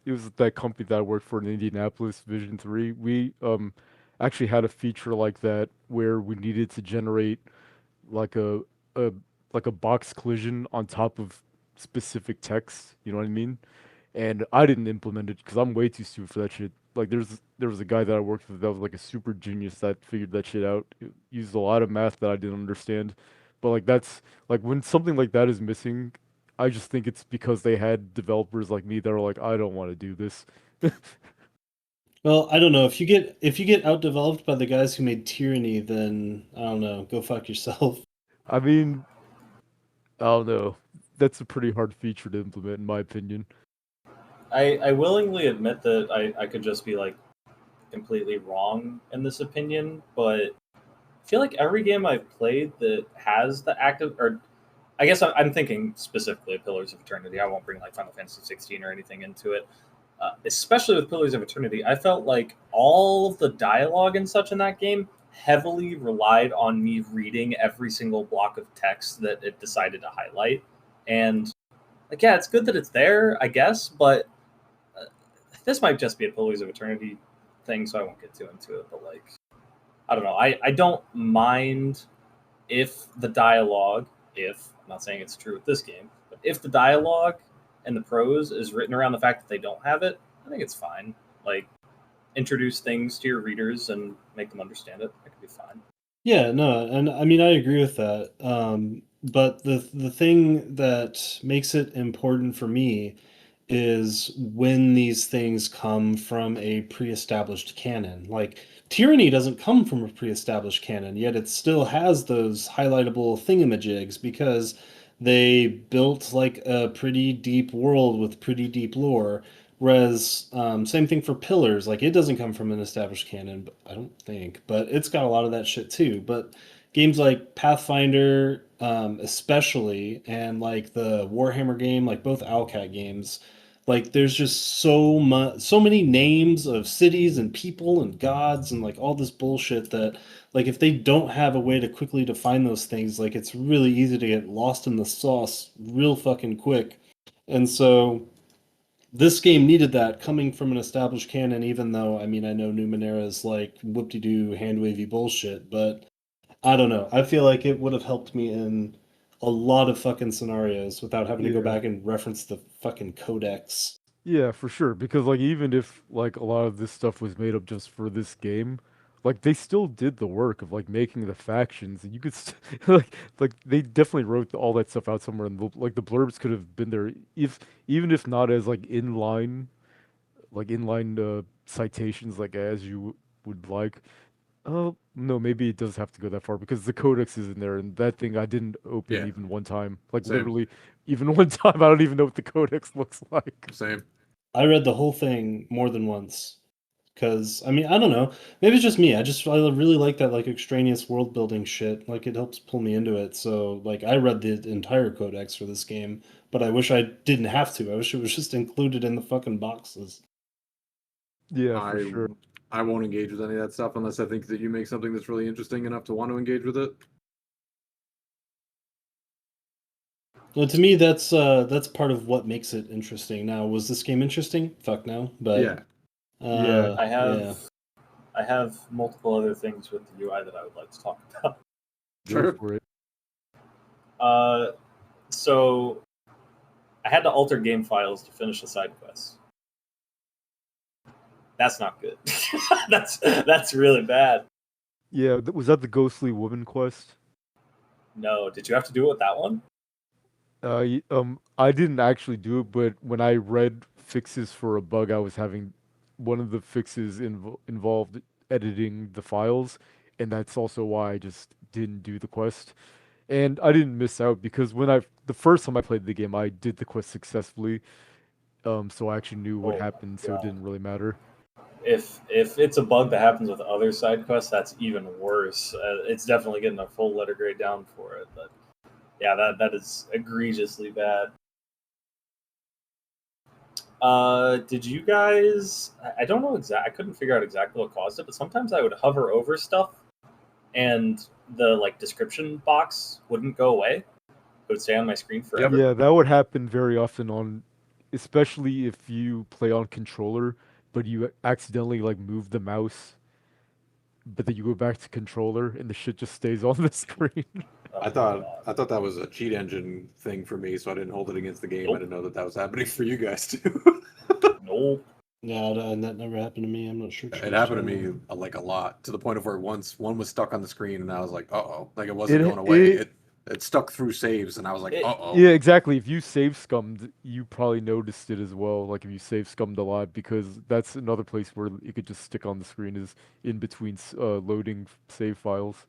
Speaker 2: It was that company that I worked for in Indianapolis, Vision 3. We actually had a feature like that where we needed to generate like a like a box collision on top of specific text. You know what I mean? And I didn't implement it because I'm way too stupid for that shit. Like there was a guy that I worked with that was like a super genius that figured that shit out. It used a lot of math that I didn't understand. But like that's like when something like that is missing, I just think it's because they had developers like me that are like, I don't want to do this.
Speaker 4: Well, I don't know. If you get outdeveloped by the guys who made Tyranny, then I don't know. Go fuck yourself.
Speaker 2: I mean, I don't know. That's a pretty hard feature to implement, in my opinion.
Speaker 1: I willingly admit that I could just be like completely wrong in this opinion, but I feel like every game I've played that has the active, or I guess I'm thinking specifically of Pillars of Eternity. I won't bring like Final Fantasy 16 or anything into it. Especially with Pillars of Eternity, I felt like all of the dialogue and such in that game heavily relied on me reading every single block of text that it decided to highlight. And like, yeah, it's good that it's there, I guess, but this might just be a Pillars of Eternity thing, so I won't get too into it. But like, I don't know. I don't mind if the dialogue, if I'm not saying it's true with this game, but if the dialogue and the prose is written around the fact that they don't have it, I think it's fine. Like, introduce things to your readers and make them understand it. That could be fine.
Speaker 4: Yeah, no, and I mean I agree with that. But the thing that makes it important for me is when these things come from a pre-established canon. Like Tyranny doesn't come from a pre-established canon, yet it still has those highlightable thingamajigs because they built like a pretty deep world with pretty deep lore. Whereas, same thing for Pillars. Like, it doesn't come from an established canon, but I don't think, but it's got a lot of that shit too. But games like Pathfinder, especially, and like the Warhammer game, like both Owlcat games, like there's just so many names of cities and people and gods and like all this bullshit that like if they don't have a way to quickly define those things, like it's really easy to get lost in the sauce real fucking quick. And so this game needed that coming from an established canon, even though, I mean, I know Numenera is like whoop-de-doo, hand-wavy bullshit, but I don't know. I feel like it would have helped me in a lot of fucking scenarios without having to go
Speaker 2: Yeah.
Speaker 4: back and reference the fucking codex.
Speaker 2: Yeah, for sure. Because like even if like a lot of this stuff was made up just for this game, like they still did the work of like making the factions, and you could like they definitely wrote all that stuff out somewhere, and like the blurbs could have been there if even if not as like inline citations like as you would like. Oh no, maybe it does have to go that far because the codex is in there, and that thing I didn't open
Speaker 3: Yeah.
Speaker 2: even one time. Like
Speaker 3: Same.
Speaker 2: literally, even one time, I don't even know what the codex looks like.
Speaker 3: Same.
Speaker 4: I read the whole thing more than once. Because, I mean, I don't know. Maybe it's just me. I really like that, like, extraneous world building shit. Like, it helps pull me into it. So, like, I read the entire codex for this game, but I wish I didn't have to. I wish it was just included in the fucking boxes.
Speaker 2: Yeah, for
Speaker 3: I
Speaker 2: sure.
Speaker 3: I won't engage with any of that stuff unless I think that you make something that's really interesting enough to want to engage with it.
Speaker 4: Well, to me, that's part of what makes it interesting. Now, was this game interesting? Fuck no. But
Speaker 3: Yeah.
Speaker 2: Yeah.
Speaker 1: I have multiple other things with the UI that I would like to talk about.
Speaker 2: Go
Speaker 3: Sure.
Speaker 2: for it.
Speaker 1: So I had to alter game files to finish the side quests. That's not good. that's really bad.
Speaker 2: Yeah, was that the ghostly woman quest?
Speaker 1: No, did you have to do it with that one?
Speaker 2: I didn't actually do it, but when I read fixes for a bug I was having, one of the fixes involved editing the files, and that's also why I just didn't do the quest. And I didn't miss out because the first time I played the game, I did the quest successfully. So I actually knew what
Speaker 1: Oh my
Speaker 2: happened, so it
Speaker 1: God.
Speaker 2: didn't really matter.
Speaker 1: If it's a bug that happens with other side quests, that's even worse. It's definitely getting a full letter grade down for it. But yeah, that is egregiously bad. Did you guys? I don't know exactly. I couldn't figure out exactly what caused it, but sometimes I would hover over stuff, and the like description box wouldn't go away. It would stay on my screen forever.
Speaker 2: Yeah, that would happen very often especially if you play on controller, but you accidentally like move the mouse, but then you go back to controller and the shit just stays on the screen.
Speaker 1: Oh
Speaker 3: I
Speaker 1: my
Speaker 3: thought
Speaker 1: God.
Speaker 3: I thought that was a cheat engine thing for me, so I didn't hold it against the game.
Speaker 1: Nope.
Speaker 3: I didn't know that was happening for you guys too.
Speaker 1: Nope.
Speaker 4: yeah, and that never happened to me. I'm not sure.
Speaker 3: It happened to me like a lot, to the point of where once one was stuck on the screen, and I was like, "Uh oh!" Like it wasn't going away. It stuck through saves, and I was like, "Uh oh!"
Speaker 2: Yeah, exactly. If you save scummed, you probably noticed it as well. Like if you save scummed a lot, because that's another place where it could just stick on the screen is in between loading save files.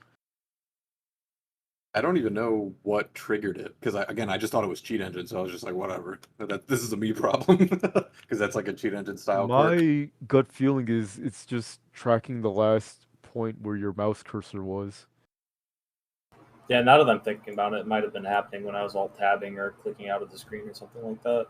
Speaker 3: I don't even know what triggered it because I just thought it was cheat engine, so I was just like, "Whatever." This is a me problem because that's like a cheat engine style quirk.
Speaker 2: My gut feeling is it's just tracking the last point where your mouse cursor was.
Speaker 1: Yeah, now that I'm thinking about it, it might have been happening when I was alt tabbing or clicking out of the screen or something like that.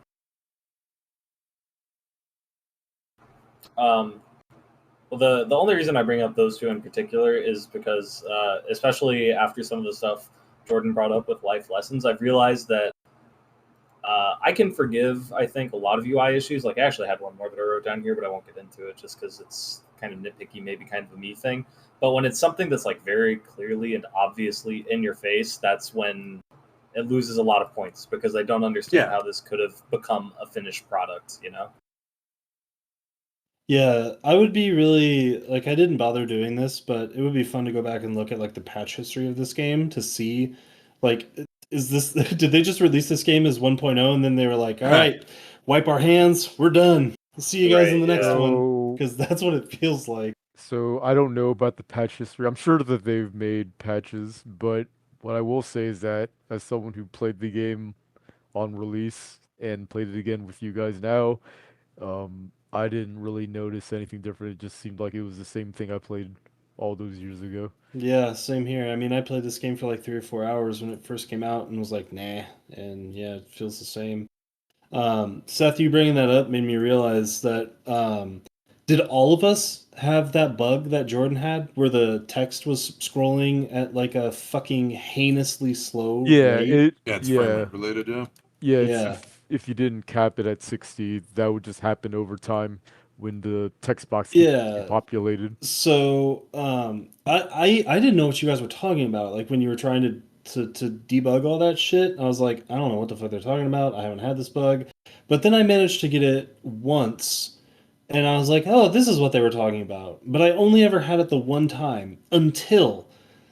Speaker 1: Well, the only reason I bring up those two in particular is because, especially after some of the stuff Jordan brought up with life lessons, I've realized that I can forgive, I think, a lot of UI issues. Like, I actually had one more that I wrote down here, but I won't get into it just because it's kind of nitpicky, maybe kind of a me thing. But when it's something that's like very clearly and obviously in your face, that's when it loses a lot of points because I don't understand
Speaker 3: Yeah.
Speaker 1: how this could have become a finished product, you know?
Speaker 4: Yeah, I would be really like I didn't bother doing this, but it would be fun to go back and look at like the patch history of this game to see like is this did they just release this game as 1.0 and then they were like, "All right, wipe our hands, we're done. We'll see you guys in
Speaker 1: Right,
Speaker 4: the next
Speaker 1: yeah.
Speaker 4: one."
Speaker 2: So,
Speaker 4: Because that's what it feels like.
Speaker 2: so I don't know about the patch history. I'm sure that they've made patches, but what I will say is that as someone who played the game on release and played it again with you guys now, I didn't really notice anything different. It just seemed like it was the same thing I played all those years ago.
Speaker 4: Yeah, same here. I mean, I played this game for like 3 or 4 hours when it first came out and was like, nah. And yeah, it feels the same. Seth, you bringing that up made me realize that did all of us have that bug that Jordan had where the text was scrolling at like a fucking heinously slow
Speaker 2: Yeah,
Speaker 4: rate?
Speaker 3: Yeah, it's frame
Speaker 2: yeah,
Speaker 3: rate related, yeah.
Speaker 2: yeah. It's
Speaker 4: Yeah.
Speaker 2: if you didn't cap it at 60, that would just happen over time when the text box gets
Speaker 4: Yeah.
Speaker 2: depopulated.
Speaker 4: So I didn't know what you guys were talking about. Like when you were trying to debug all that shit, I was like, I don't know what the fuck they're talking about. I haven't had this bug. But then I managed to get it once. And I was like, oh, this is what they were talking about. But I only ever had it the one time until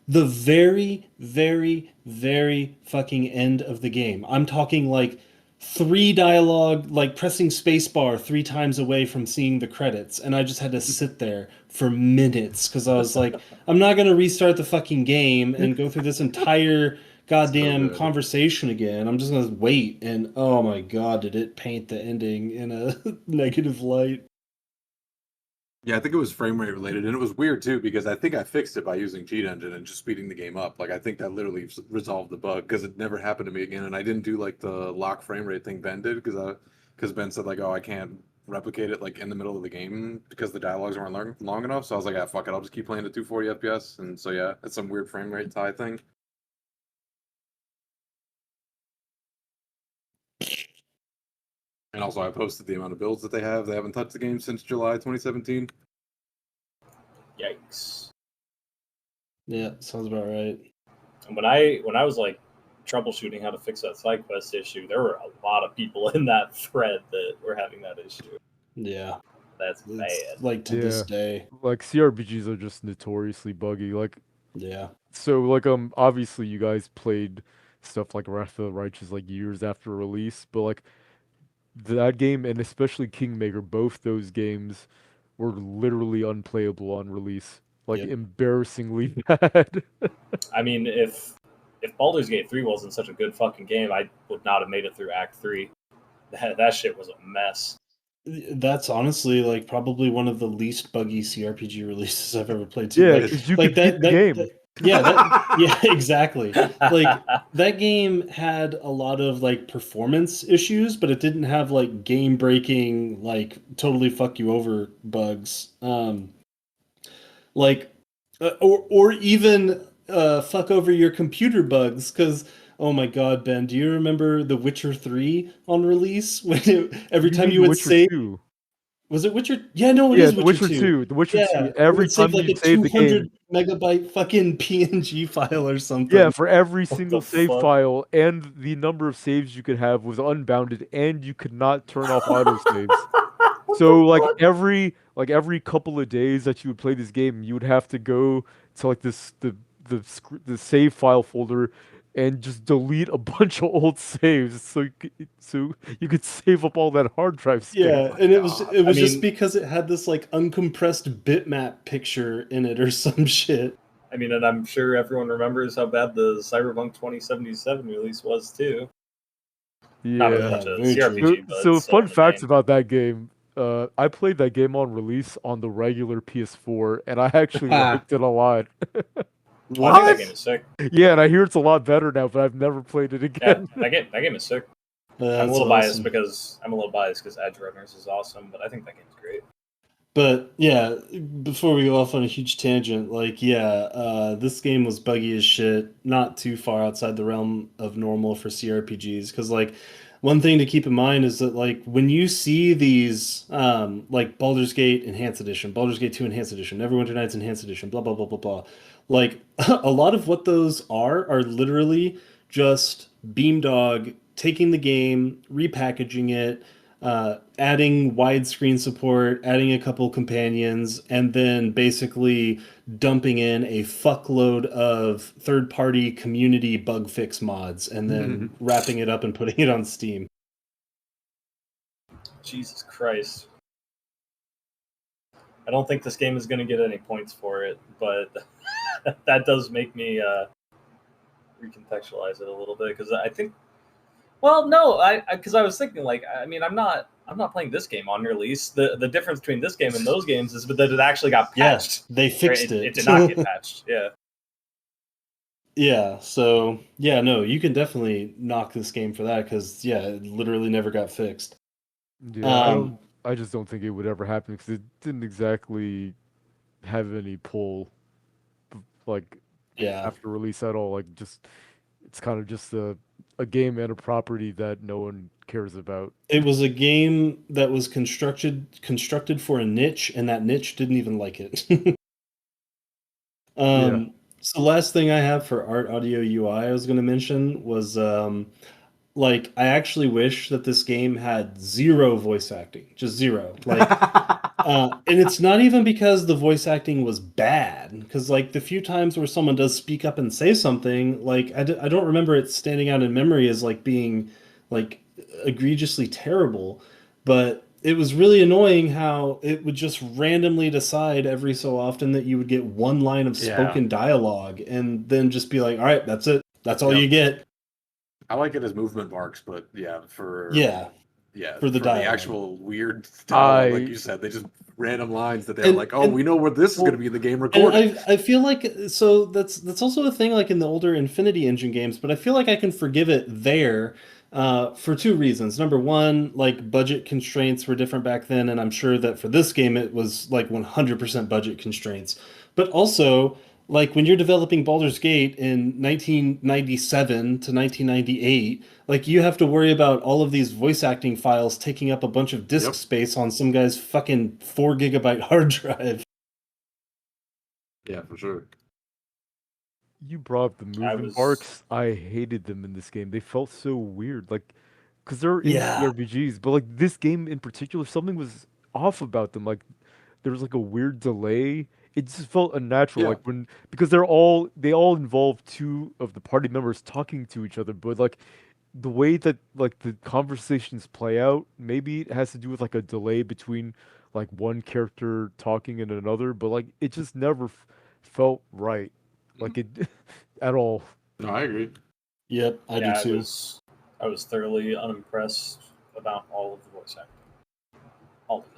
Speaker 4: the very, very, very fucking end of the game. I'm talking like three dialogue, like pressing spacebar 3 times away from seeing the credits. And I just had to sit there for minutes because I was like, I'm not going to restart the fucking game and go through this entire goddamn
Speaker 3: good.
Speaker 4: conversation again. I'm just going to wait. And oh my God, did it paint the ending in a negative light.
Speaker 3: Yeah, I think it was frame rate related, and it was weird too because I think I fixed it by using Cheat Engine and just speeding the game up. Like I think that literally resolved the bug because it never happened to me again, and I didn't do like the lock frame rate thing Ben did because Ben said like, oh, I can't replicate it like in the middle of the game because the dialogues weren't long enough. So I was like, ah, fuck it, I'll just keep playing at 240 FPS, and so yeah, it's some weird frame rate tie thing. And also, I posted the amount of builds that they have. They haven't touched the game since July 2017.
Speaker 1: Yikes.
Speaker 4: Yeah, sounds about right.
Speaker 1: And when I was like troubleshooting how to fix that side quest issue, there were a lot of people in that thread that were having that issue.
Speaker 4: Yeah.
Speaker 1: That's
Speaker 4: It's
Speaker 1: bad.
Speaker 4: like to this
Speaker 2: Yeah.
Speaker 4: day.
Speaker 2: Like CRPGs are just notoriously buggy. Like
Speaker 4: Yeah.
Speaker 2: so, like obviously you guys played stuff like Wrath of the Righteous like years after release, but like that game and especially Kingmaker, both those games were literally unplayable on release. Like
Speaker 4: Yep.
Speaker 2: embarrassingly bad.
Speaker 1: I mean, if Baldur's Gate 3 wasn't such a good fucking game, I would not have made it through Act 3. That shit was a mess.
Speaker 4: That's honestly like probably one of the least buggy CRPG releases I've ever played too.
Speaker 2: Yeah,
Speaker 4: Like
Speaker 2: because you
Speaker 4: like
Speaker 2: could beat the game.
Speaker 4: yeah, exactly. Like that game had a lot of like performance issues, but it didn't have like game breaking like totally fuck you over bugs. Like or even fuck over your computer bugs because oh my god, Ben, do you remember The Witcher 3 on release when every
Speaker 2: You
Speaker 4: time
Speaker 2: mean
Speaker 4: you
Speaker 2: The
Speaker 4: would
Speaker 2: Witcher
Speaker 4: save
Speaker 2: 2?
Speaker 4: was it Witcher? Yeah, no, it
Speaker 2: Yeah,
Speaker 4: is
Speaker 2: The
Speaker 4: Witcher
Speaker 2: Witcher
Speaker 4: 2.
Speaker 2: 2. The Witcher 2.
Speaker 4: Yeah, it
Speaker 2: Every
Speaker 4: would save
Speaker 2: time
Speaker 4: like
Speaker 2: you
Speaker 4: a
Speaker 2: save the game,
Speaker 4: 200 megabyte fucking PNG file or
Speaker 2: yeah,
Speaker 4: something.
Speaker 2: for every
Speaker 1: What
Speaker 2: single
Speaker 1: the
Speaker 2: save
Speaker 1: fuck?
Speaker 2: file and the number of saves you could have was unbounded, and you could not turn off autosaves.
Speaker 1: What
Speaker 2: So
Speaker 1: the fuck?
Speaker 2: every couple of days that you would play this game, you would have to go to like the save file folder and just delete a bunch of old saves so you could save up all that hard drive space.
Speaker 4: Yeah,
Speaker 3: My
Speaker 4: and
Speaker 3: God.
Speaker 4: it
Speaker 1: I
Speaker 4: was just
Speaker 1: mean,
Speaker 4: because it had this like uncompressed bitmap picture in it or some shit.
Speaker 1: and I'm sure everyone remembers how bad the Cyberpunk 2077 release was too. Not as
Speaker 2: Yeah.
Speaker 1: much
Speaker 4: Yeah,
Speaker 1: a
Speaker 4: very true.
Speaker 1: CRPG, but
Speaker 2: So
Speaker 1: still
Speaker 2: fun
Speaker 1: in the
Speaker 2: facts
Speaker 1: game.
Speaker 2: about that game. I played that game on release on the regular PS4, and I actually liked it a lot.
Speaker 1: Oh, I think that
Speaker 3: What?
Speaker 1: game is sick.
Speaker 2: Yeah, and I hear it's a lot better now, but I've never played it
Speaker 1: Yeah,
Speaker 2: again.
Speaker 1: that game is sick. I'm a
Speaker 4: That's
Speaker 1: little biased
Speaker 4: awesome.
Speaker 1: because Edge Runners is awesome, but I think that game's great.
Speaker 4: But yeah, before we go off on a huge tangent, like yeah, this game was buggy as shit, not too far outside the realm of normal for CRPGs. Because like, one thing to keep in mind is that like when you see these like Baldur's Gate Enhanced Edition, Baldur's Gate 2 Enhanced Edition, Neverwinter Nights Enhanced Edition, blah blah blah blah blah, like a lot of what those are literally just Beamdog taking the game, repackaging it, adding widescreen support, adding a couple companions, and then basically dumping in a fuckload of third-party community bug fix mods, and then wrapping it up and putting it on Steam.
Speaker 1: Jesus Christ. I don't think this game is going to get any points for it, but that does make me recontextualize it a little bit, because I think, well, no, because I was thinking, like, I mean, I'm not playing this game on release. The difference between this game and those games is that it actually got patched.
Speaker 4: Yeah, they fixed it.
Speaker 1: It did not get patched. Yeah.
Speaker 4: Yeah. So yeah, no, you can definitely knock this game for that, because yeah, it literally never got fixed.
Speaker 2: Yeah, I just don't think it would ever happen because it didn't exactly have any pull, like
Speaker 4: Yeah.
Speaker 2: after release at all. Like, just it's kind of just a game and a property that no one cares about.
Speaker 4: It was a game that was constructed for a niche, and that niche didn't even like it.
Speaker 2: Yeah.
Speaker 4: So last thing I have for art, audio, UI I was going to mention was like I actually wish that this game had zero voice acting, just zero. Like, and it's not even because the voice acting was bad, because like the few times where someone does speak up and say something, like I don't remember it standing out in memory as like being like egregiously terrible, but it was really annoying how it would just randomly decide every so often that you would get one line of spoken dialogue, and then just be like, all right, that's it. That's all you get.
Speaker 3: I like it as movement marks, but yeah, for
Speaker 4: the dialogue.
Speaker 3: actual weird dialogue, like you said, they just random lines that they're like, oh, we know where this is going to be in the game recorded.
Speaker 4: I feel like, so that's also a thing like in the older Infinity Engine games, but I feel like I can forgive it there for two reasons. Number one, like budget constraints were different back then, and I'm sure that for this game it was like 100% budget constraints. But also, like when you're developing Baldur's Gate in 1997 to 1998, like you have to worry about all of these voice acting files taking up a bunch of disk space on some guy's fucking 4 gigabyte hard drive.
Speaker 3: Yeah, for sure.
Speaker 2: You brought up the movement arcs. I hated them in this game. They felt so weird, like, because they're in CRPGs, but like this game in particular, something was off about them. Like there was like a weird delay. It just felt unnatural, like because they all involve two of the party members talking to each other, but like the way that like the conversations play out, maybe it has to do with like a delay between like one character talking and another, but like it just never felt right, like it at all.
Speaker 3: No, I agree.
Speaker 4: Yep, I do too.
Speaker 1: I was thoroughly unimpressed about all of the voice acting, all of it.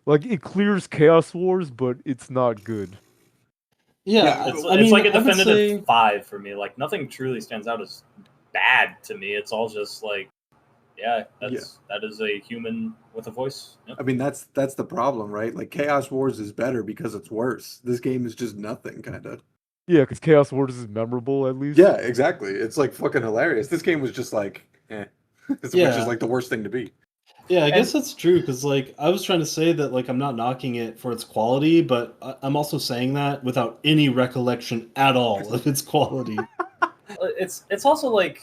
Speaker 2: Like it clears Chaos Wars, but it's not good.
Speaker 4: Yeah,
Speaker 1: it's like a definitive 5 for me. Like nothing truly stands out as bad to me. It's all just like, that is a human with a voice. Yep.
Speaker 3: I mean, that's the problem, right? Like Chaos Wars is better because it's worse. This game is just nothing, kind of.
Speaker 2: Yeah, because Chaos Wars is memorable at least.
Speaker 3: Yeah, exactly. It's like fucking hilarious. This game was just like, which is like the worst thing to be.
Speaker 4: Yeah, I guess that's true, because like I was trying to say that like I'm not knocking it for its quality, but I'm also saying that without any recollection at all of its quality.
Speaker 1: It's also like,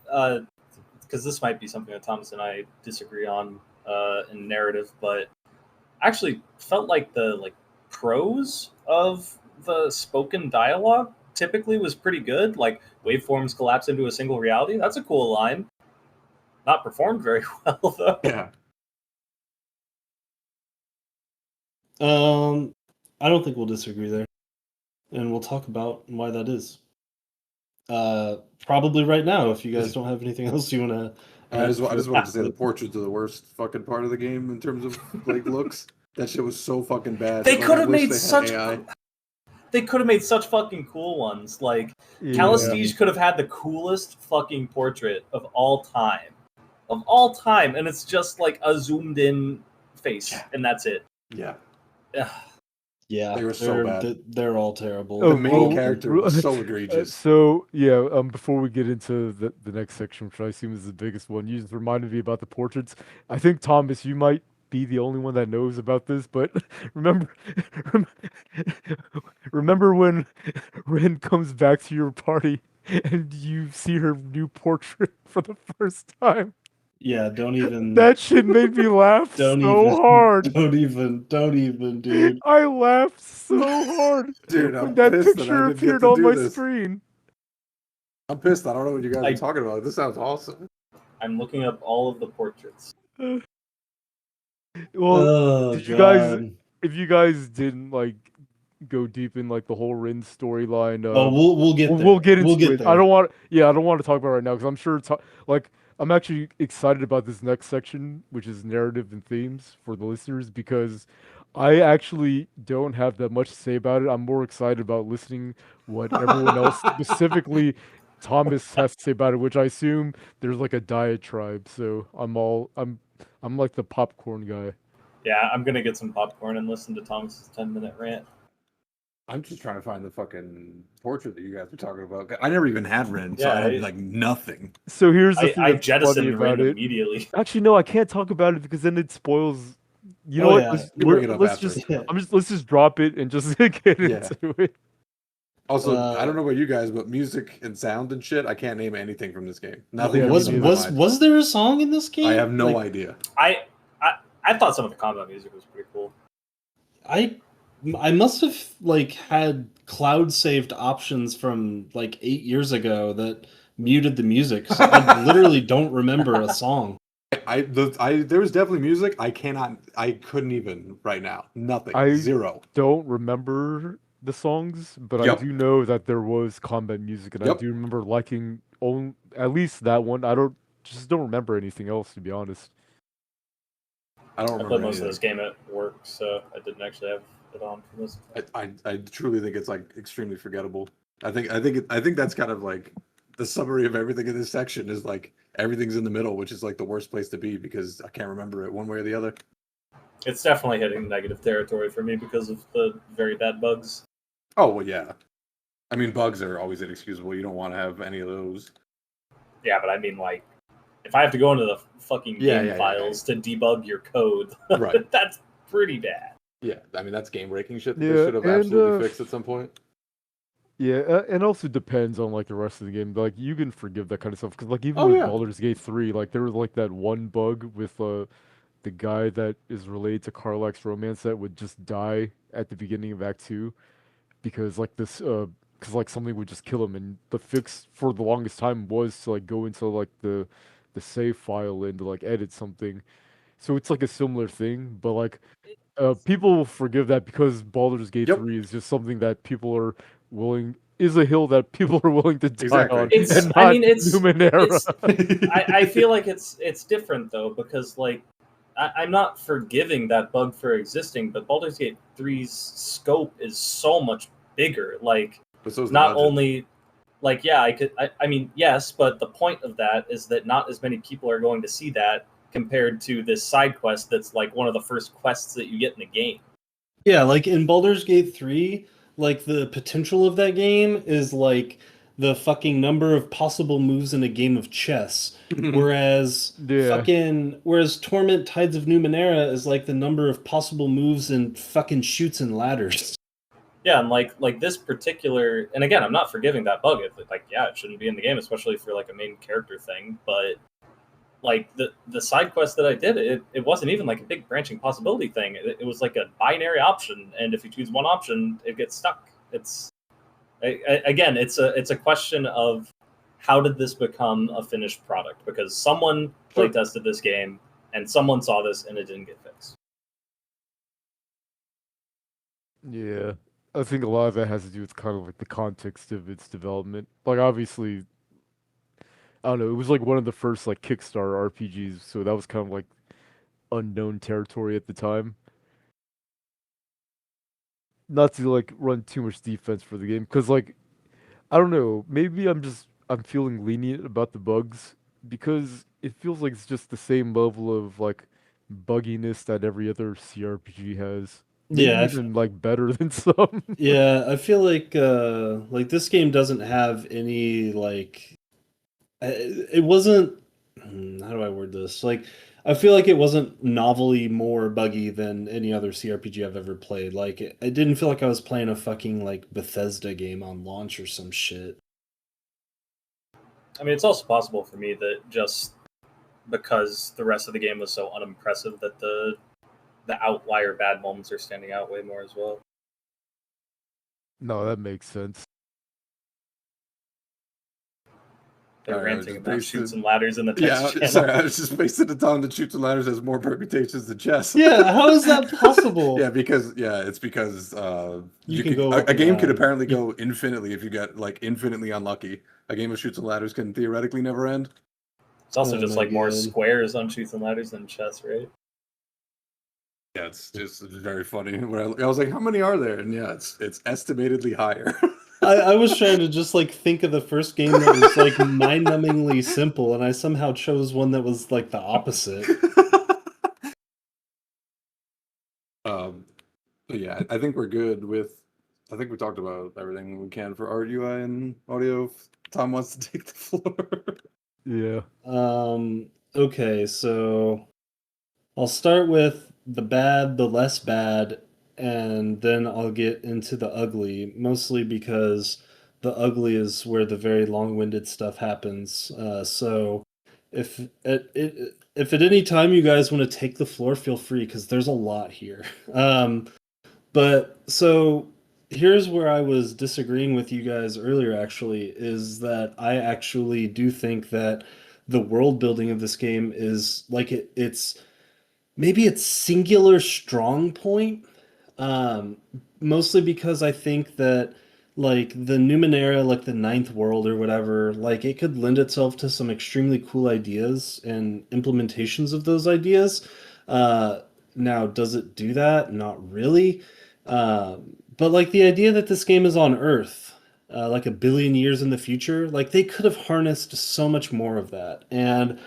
Speaker 1: because this might be something that Thomas and I disagree on in narrative, but I actually felt like the prose of the spoken dialogue typically was pretty good. Like waveforms collapse into a single reality. That's a cool line. Not performed very well though.
Speaker 3: Yeah.
Speaker 4: I don't think we'll disagree there, and we'll talk about why that is. Probably right now, if you guys don't have anything else you want to.
Speaker 3: I just wanted to say the portraits are the worst fucking part of the game in terms of like looks. That shit was so fucking bad.
Speaker 1: They could have made such. They could have made such fucking cool ones. Like Calistige could have had the coolest fucking portrait of all time. Of all time, and it's just like a zoomed in face, and that's it.
Speaker 3: Yeah.
Speaker 4: Yeah,
Speaker 3: They were so bad.
Speaker 4: They're all terrible.
Speaker 3: The
Speaker 2: Oh,
Speaker 3: main
Speaker 2: well,
Speaker 3: character was so egregious.
Speaker 2: so yeah, before we get into the next section, which I assume is the biggest one, you just reminded me about the portraits. I think Thomas, you might be the only one that knows about this, but remember, rem- remember when Ren comes back to your party and you see her new portrait for the first time?
Speaker 4: Yeah, don't even,
Speaker 2: That shit made me laugh
Speaker 4: don't
Speaker 2: so
Speaker 4: even,
Speaker 2: hard.
Speaker 4: don't even, dude.
Speaker 2: I laughed so hard
Speaker 3: Dude,
Speaker 2: when
Speaker 3: I'm
Speaker 2: that
Speaker 3: pissed that I
Speaker 2: picture
Speaker 3: didn't get
Speaker 2: appeared
Speaker 3: to
Speaker 2: on
Speaker 3: do
Speaker 2: my
Speaker 3: this.
Speaker 2: screen.
Speaker 3: I'm pissed. I don't know what you guys
Speaker 1: I-
Speaker 3: are talking about. This sounds awesome.
Speaker 1: I'm looking up all of the portraits.
Speaker 2: Well,
Speaker 4: Oh
Speaker 2: did you guys,
Speaker 4: god.
Speaker 2: if you guys didn't like go deep in like the whole Rin storyline,
Speaker 4: Oh, we'll get there.
Speaker 2: we'll get
Speaker 4: We'll
Speaker 2: into
Speaker 4: get
Speaker 2: it.
Speaker 4: there.
Speaker 2: I don't want, yeah, I don't want to talk about it right now because I'm sure it's like I'm actually excited about this next section, which is narrative and themes for the listeners because I actually don't have that much to say about it. I'm more excited about listening what everyone else, specifically Thomas, has to say about it, which I assume there's like a diatribe. So I'm like the popcorn guy.
Speaker 1: Yeah, I'm gonna get some popcorn and listen to Thomas's 10-minute rant.
Speaker 3: I'm just trying to find the fucking portrait that you guys were talking about. I never even had Ren, so
Speaker 1: Yeah,
Speaker 3: I had
Speaker 1: it-
Speaker 3: like nothing.
Speaker 2: So here's the thing
Speaker 1: I
Speaker 2: that's
Speaker 1: jettisoned
Speaker 2: funny about
Speaker 1: Rin
Speaker 2: it.
Speaker 1: immediately.
Speaker 2: Actually, no, I can't talk about it because then it spoils. You know
Speaker 4: Oh,
Speaker 2: what?
Speaker 4: yeah.
Speaker 3: You bring it up
Speaker 2: Let's
Speaker 3: after.
Speaker 2: just.
Speaker 4: Yeah.
Speaker 2: Let's just drop it and just get
Speaker 3: Yeah.
Speaker 2: into it.
Speaker 3: Also, I
Speaker 4: Uh,
Speaker 3: don't know about you guys, but music and sound and shit, I can't name anything from this game.
Speaker 2: Yeah,
Speaker 3: Nothing
Speaker 2: me
Speaker 3: comes
Speaker 4: was
Speaker 3: to
Speaker 2: neither.
Speaker 3: my mind.
Speaker 4: was there a song in this game?
Speaker 3: I have no
Speaker 4: Like,
Speaker 3: idea.
Speaker 1: I thought some of the combat music was pretty cool.
Speaker 4: I must have like had cloud saved options from like 8 years ago that muted the music. 'Cause I literally don't remember a song.
Speaker 3: There was definitely music. I couldn't even right now. Nothing.
Speaker 2: I
Speaker 3: Zero.
Speaker 2: don't remember the songs, but I
Speaker 3: Yep.
Speaker 2: do know that there was combat music, and I
Speaker 3: Yep.
Speaker 2: do remember liking at least that one. I don't remember anything else, to be honest.
Speaker 3: I don't
Speaker 1: I
Speaker 3: remember
Speaker 1: played most of this
Speaker 3: anything.
Speaker 1: game at work, so I didn't actually have it on for this.
Speaker 3: I truly think it's like extremely forgettable. I think that's kind of like the summary of everything in this section is like everything's in the middle, which is like the worst place to be because I can't remember it one way or the other.
Speaker 1: It's definitely hitting negative territory for me because of the very bad bugs.
Speaker 3: Oh well, yeah. I mean, bugs are always inexcusable. You don't want to have any of those.
Speaker 1: Yeah, but I mean, like, if I have to go into the fucking
Speaker 3: Yeah,
Speaker 1: game
Speaker 3: yeah,
Speaker 1: files to debug your code,
Speaker 3: Right.
Speaker 1: that's pretty bad.
Speaker 3: Yeah, I mean that's game breaking shit that
Speaker 2: Yeah,
Speaker 3: they should have
Speaker 2: and,
Speaker 3: absolutely fixed at some point.
Speaker 2: Yeah, and also depends on like the rest of the game. Like you can forgive that kind of stuff because like even
Speaker 3: Oh,
Speaker 2: with
Speaker 3: yeah.
Speaker 2: Baldur's Gate 3, like there was like that one bug with the guy that is related to Karlach's romance that would just die at the beginning of Act 2 because like this because like something would just kill him, and the fix for the longest time was to like go into like the save file and to like edit something. So it's like a similar thing, but like people will forgive that because Baldur's Gate
Speaker 3: Yep.
Speaker 2: 3 is just something that people are willing is a hill that people are willing to die
Speaker 3: Exactly.
Speaker 2: on,
Speaker 1: It's,
Speaker 2: and
Speaker 1: I
Speaker 2: not
Speaker 1: mean, it's
Speaker 2: Numenera.
Speaker 1: I feel like it's different though because like I'm not forgiving that bug for existing, but Baldur's Gate 3's scope is so much bigger. Like
Speaker 3: But so is the
Speaker 1: not
Speaker 3: budget.
Speaker 1: only like yeah, I mean yes, but the point of that is that not as many people are going to see that compared to this side quest that's like one of the first quests that you get in the game.
Speaker 4: Yeah, like in Baldur's Gate 3, like the potential of that game is like the fucking number of possible moves in a game of chess. Whereas
Speaker 2: Yeah.
Speaker 4: whereas Torment Tides of Numenera is like the number of possible moves in fucking shoots and ladders.
Speaker 1: Yeah, and like this particular, and again, I'm not forgiving that bug. Like, yeah, it shouldn't be in the game, especially for like a main character thing. But like the side quest that I did, it wasn't even like a big branching possibility thing. It was like a binary option, and if you choose one option, it gets stuck. Again, it's a question of how did this become a finished product? Because someone
Speaker 3: Sure.
Speaker 1: play tested this game, and someone saw this, and it didn't get fixed.
Speaker 2: Yeah. I think a lot of that has to do with kind of like the context of its development. Like obviously, I don't know, it was like one of the first like Kickstarter RPGs, so that was kind of like unknown territory at the time. Not to like run too much defense for the game, because like I don't know, maybe I'm feeling lenient about the bugs because it feels like it's just the same level of like bugginess that every other CRPG has. maybe
Speaker 4: Yeah,
Speaker 2: even like better than some.
Speaker 4: yeah, I feel like this game doesn't have any like it wasn't how do I word this? Like I feel like it wasn't novelly more buggy than any other CRPG I've ever played. Like it didn't feel like I was playing a fucking like Bethesda game on launch or some shit.
Speaker 1: I mean, it's also possible for me that just because the rest of the game was so unimpressive that the outlier bad moments are standing out way more as well.
Speaker 2: No, that makes sense.
Speaker 1: They're
Speaker 3: All right, I
Speaker 1: ranting
Speaker 3: just
Speaker 1: about chutes
Speaker 3: pasted.
Speaker 1: and ladders in the
Speaker 3: Yeah,
Speaker 1: text channel.
Speaker 3: sorry, I was just wasted a ton. The Chutes and Ladders has more permutations than chess.
Speaker 4: Yeah, how is that possible?
Speaker 3: Yeah, it's because
Speaker 4: You
Speaker 3: you
Speaker 4: can
Speaker 3: could
Speaker 4: go
Speaker 3: a
Speaker 4: up and
Speaker 3: game could
Speaker 4: down.
Speaker 3: apparently go infinitely if you get like infinitely unlucky. A game of Chutes and Ladders can theoretically never end.
Speaker 1: It's also
Speaker 4: Oh
Speaker 1: just
Speaker 4: my
Speaker 1: like more
Speaker 4: God.
Speaker 1: squares on chutes and ladders than chess, right?
Speaker 3: Yeah, it's just very funny. When I was like, how many are there? And yeah, it's estimatedly higher.
Speaker 4: I was trying to just like think of the first game that was like mind-numbingly simple, and I somehow chose one that was like the opposite.
Speaker 3: But yeah, I think we're good with. I think we talked about everything we can for art, UI, and audio. If Tom wants to take the floor.
Speaker 2: Yeah.
Speaker 4: Okay, so I'll start with the bad, the less bad, and then I'll get into the ugly, mostly because the ugly is where the very long-winded stuff happens. So if at any time you guys want to take the floor, feel free because there's a lot here. But so here's where I was disagreeing with you guys earlier, actually, is that I actually do think that the world building of this game is like it's maybe its singular strong point. Um, Mostly because I think that like the Numenera, like the ninth world or whatever, like it could lend itself to some extremely cool ideas and implementations of those ideas. Uh, Now, does it do that? Not really. But like the idea that this game is on Earth, like a billion years in the future, like they could have harnessed so much more of that. And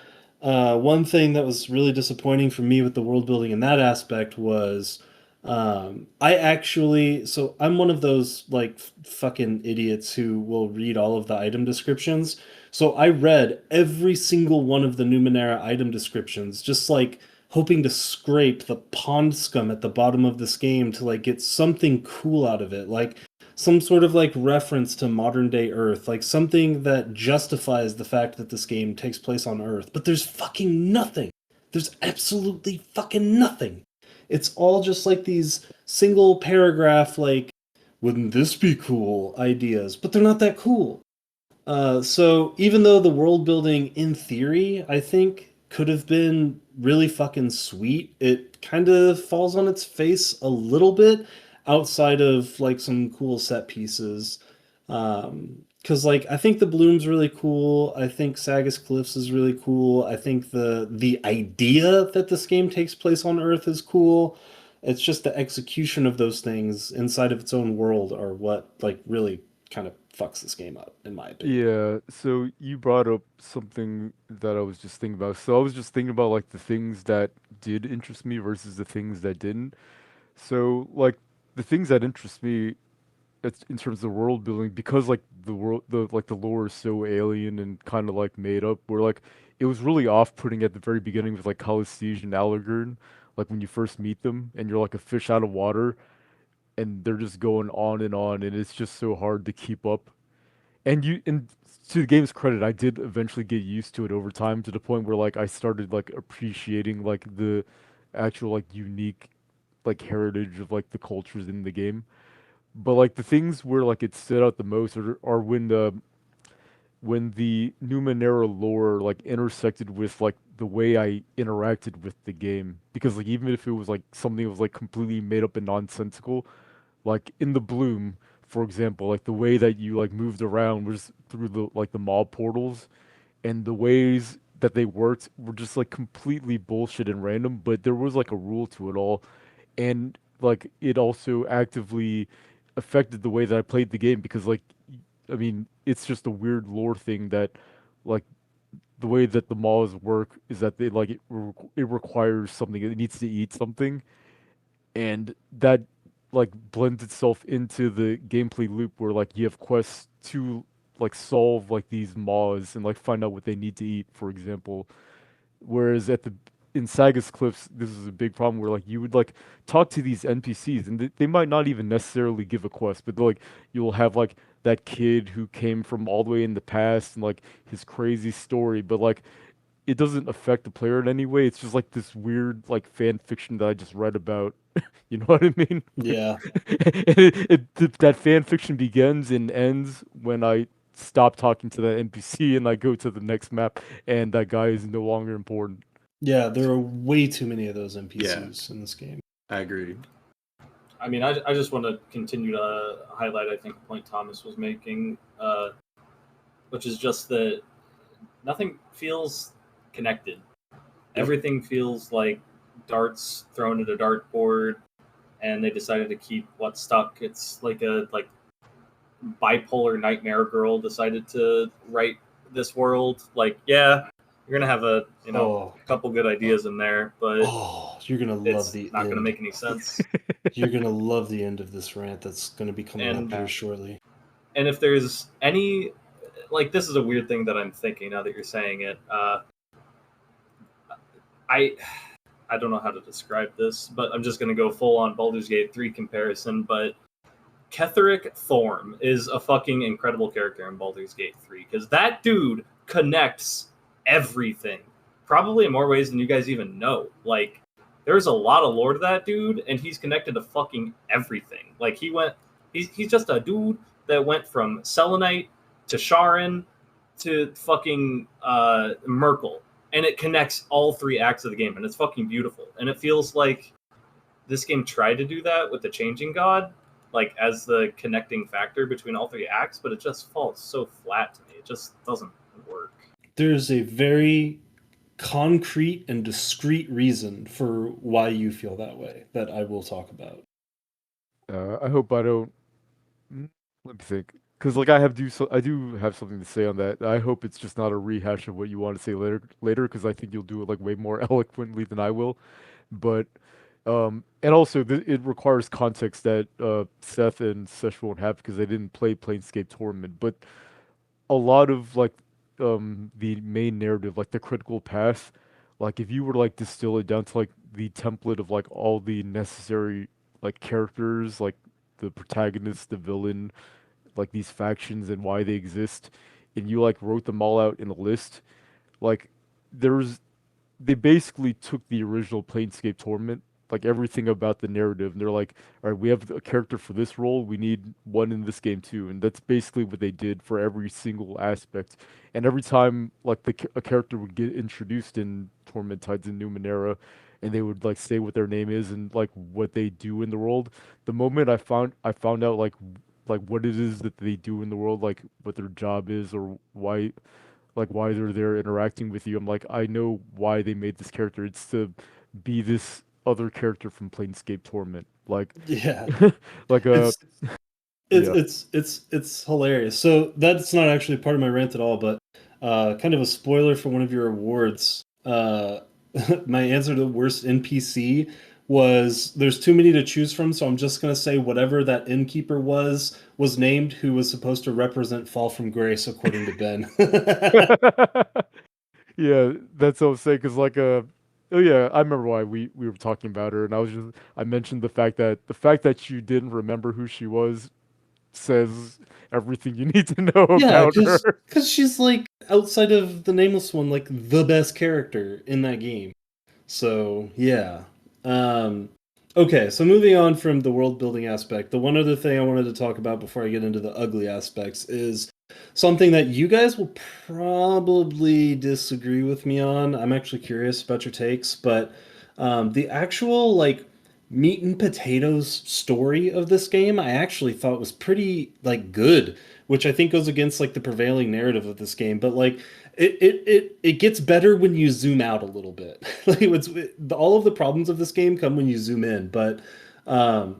Speaker 4: one thing that was really disappointing for me with the world building in that aspect was I actually, so I'm one of those like fucking idiots who will read all of the item descriptions. So I read every single one of the Numenera item descriptions, just like hoping to scrape the pond scum at the bottom of this game to like get something cool out of it, like some sort of like reference to modern day Earth, like something that justifies the fact that this game takes place on Earth. But there's fucking nothing. There's absolutely fucking nothing. It's all just like these single paragraph, like, wouldn't this be cool ideas, but they're not that cool. So even though the world building in theory, I think could have been really fucking sweet, it kind of falls on its face a little bit outside of like some cool set pieces. Cause like I think the Bloom's really cool. I think Sagas Cliffs is really cool. I think the idea that this game takes place on Earth is cool. It's just the execution of those things inside of its own world are what like really kind of fucks this game up, in my opinion.
Speaker 2: Yeah, so you brought up something that I was just thinking about. So I was just thinking about like the things that did interest me versus the things that didn't. So like the things that interest me, it's in terms of world building, because like the world, the lore is so alien and kind of like made up. Where like it was really off-putting at the very beginning with like Khaleesi and Alagern, like when you first meet them and you're like a fish out of water, and they're just going on, and it's just so hard to keep up. And to the game's credit, I did eventually get used to it over time to the point where like I started like appreciating like the actual like unique like heritage of like the cultures in the game. But like the things where like it stood out the most are when the Numenera lore like intersected with like the way I interacted with the game. Because like even if it was like something that was like completely made up and nonsensical, like in the Bloom, for example, like the way that you like moved around was through the like the mob portals, and the ways that they worked were just like completely bullshit and random, but there was like a rule to it all, and like it also actively affected the way that I played the game because like I mean, it's just a weird lore thing that like the way that the malls work is that they like it requires something, it needs to eat something, and that like blends itself into the gameplay loop where like you have quests to like solve like these maws and like find out what they need to eat, for example. Whereas in Saga's Cliffs, this is a big problem where like you would like talk to these NPCs and they might not even necessarily give a quest, but like you'll have like that kid who came from all the way in the past and like his crazy story, but like it doesn't affect the player in any way. It's just like this weird like fan fiction that I just read about. You know what I mean?
Speaker 4: Yeah.
Speaker 2: And that fan fiction begins and ends when I stop talking to that NPC and I go to the next map, and that guy is no longer important.
Speaker 4: Yeah, there are way too many of those NPCs in this game.
Speaker 3: I agree.
Speaker 1: I mean, I just want to continue to highlight, I think, a point Thomas was making, which is just that nothing feels connected. Everything feels like darts thrown at a dartboard, and they decided to keep what stuck. It's like a bipolar nightmare girl decided to write this world. Like, yeah, you're gonna have a couple good ideas in there, but
Speaker 4: you're gonna love
Speaker 1: it's
Speaker 4: the
Speaker 1: not
Speaker 4: end.
Speaker 1: gonna make any sense.
Speaker 4: You're gonna love the end of this rant that's gonna be coming up here shortly.
Speaker 1: And if there's any, like, this is a weird thing that I'm thinking now that you're saying it. I don't know how to describe this, but I'm just gonna go full on Baldur's Gate 3 comparison. But Ketheric Thorm is a fucking incredible character in Baldur's Gate 3 because that dude connects everything, probably in more ways than you guys even know. Like, there's a lot of lore to that dude, and he's connected to fucking everything. Like, he's just a dude that went from Selenite to Sharon to fucking Merkel, and it connects all three acts of the game, and it's fucking beautiful. And it feels like this game tried to do that with the Changing God, like as the connecting factor between all three acts, but it just falls so flat to me. It just doesn't work.
Speaker 4: There's a very concrete and discrete reason for why you feel that way that I will talk about.
Speaker 2: I hope I don't. Let me think, because like I do have something to say on that. I hope it's just not a rehash of what you want to say later, because I think you'll do it like way more eloquently than I will. But and also it requires context that Seth and Sesh won't have because they didn't play Planescape Torment. But a lot of like the main narrative, like the critical path, like if you were to like distill it down to like the template of like all the necessary like characters, like the protagonist, the villain, like these factions and why they exist, and you like wrote them all out in a list, like there's they basically took the original Planescape Torment, like everything about the narrative, and they're like, all right, we have a character for this role, we need one in this game too, and that's basically what they did for every single aspect. And every time like a character would get introduced in Torment Tides in Numenera, and they would like say what their name is and like what they do in the world. The moment I found out like what it is that they do in the world, like what their job is or why they're there interacting with you. I'm like, I know why they made this character. It's to be this other character from Planescape Torment. Like,
Speaker 4: yeah,
Speaker 2: like
Speaker 4: it's hilarious. So that's not actually part of my rant at all, but kind of a spoiler for one of your awards. My answer to the worst NPC was there's too many to choose from, so I'm just gonna say whatever that innkeeper was named, who was supposed to represent Fall from Grace, according to Ben.
Speaker 2: yeah, that's what I was saying. Cause like oh yeah, I remember why we were talking about her, and I mentioned the fact that you didn't remember who she was says everything you need to know
Speaker 4: Yeah,
Speaker 2: about her.
Speaker 4: because she's like, outside of the Nameless One, like the best character in that game. So yeah. Okay, so moving on from the world building aspect, the one other thing I wanted to talk about before I get into the ugly aspects is something that you guys will probably disagree with me on. I'm actually curious about your takes, but the actual like meat and potatoes story of this game I actually thought was pretty like good, which I think goes against like the prevailing narrative of this game. But like it gets better when you zoom out a little bit. Like all of the problems of this game come when you zoom in, but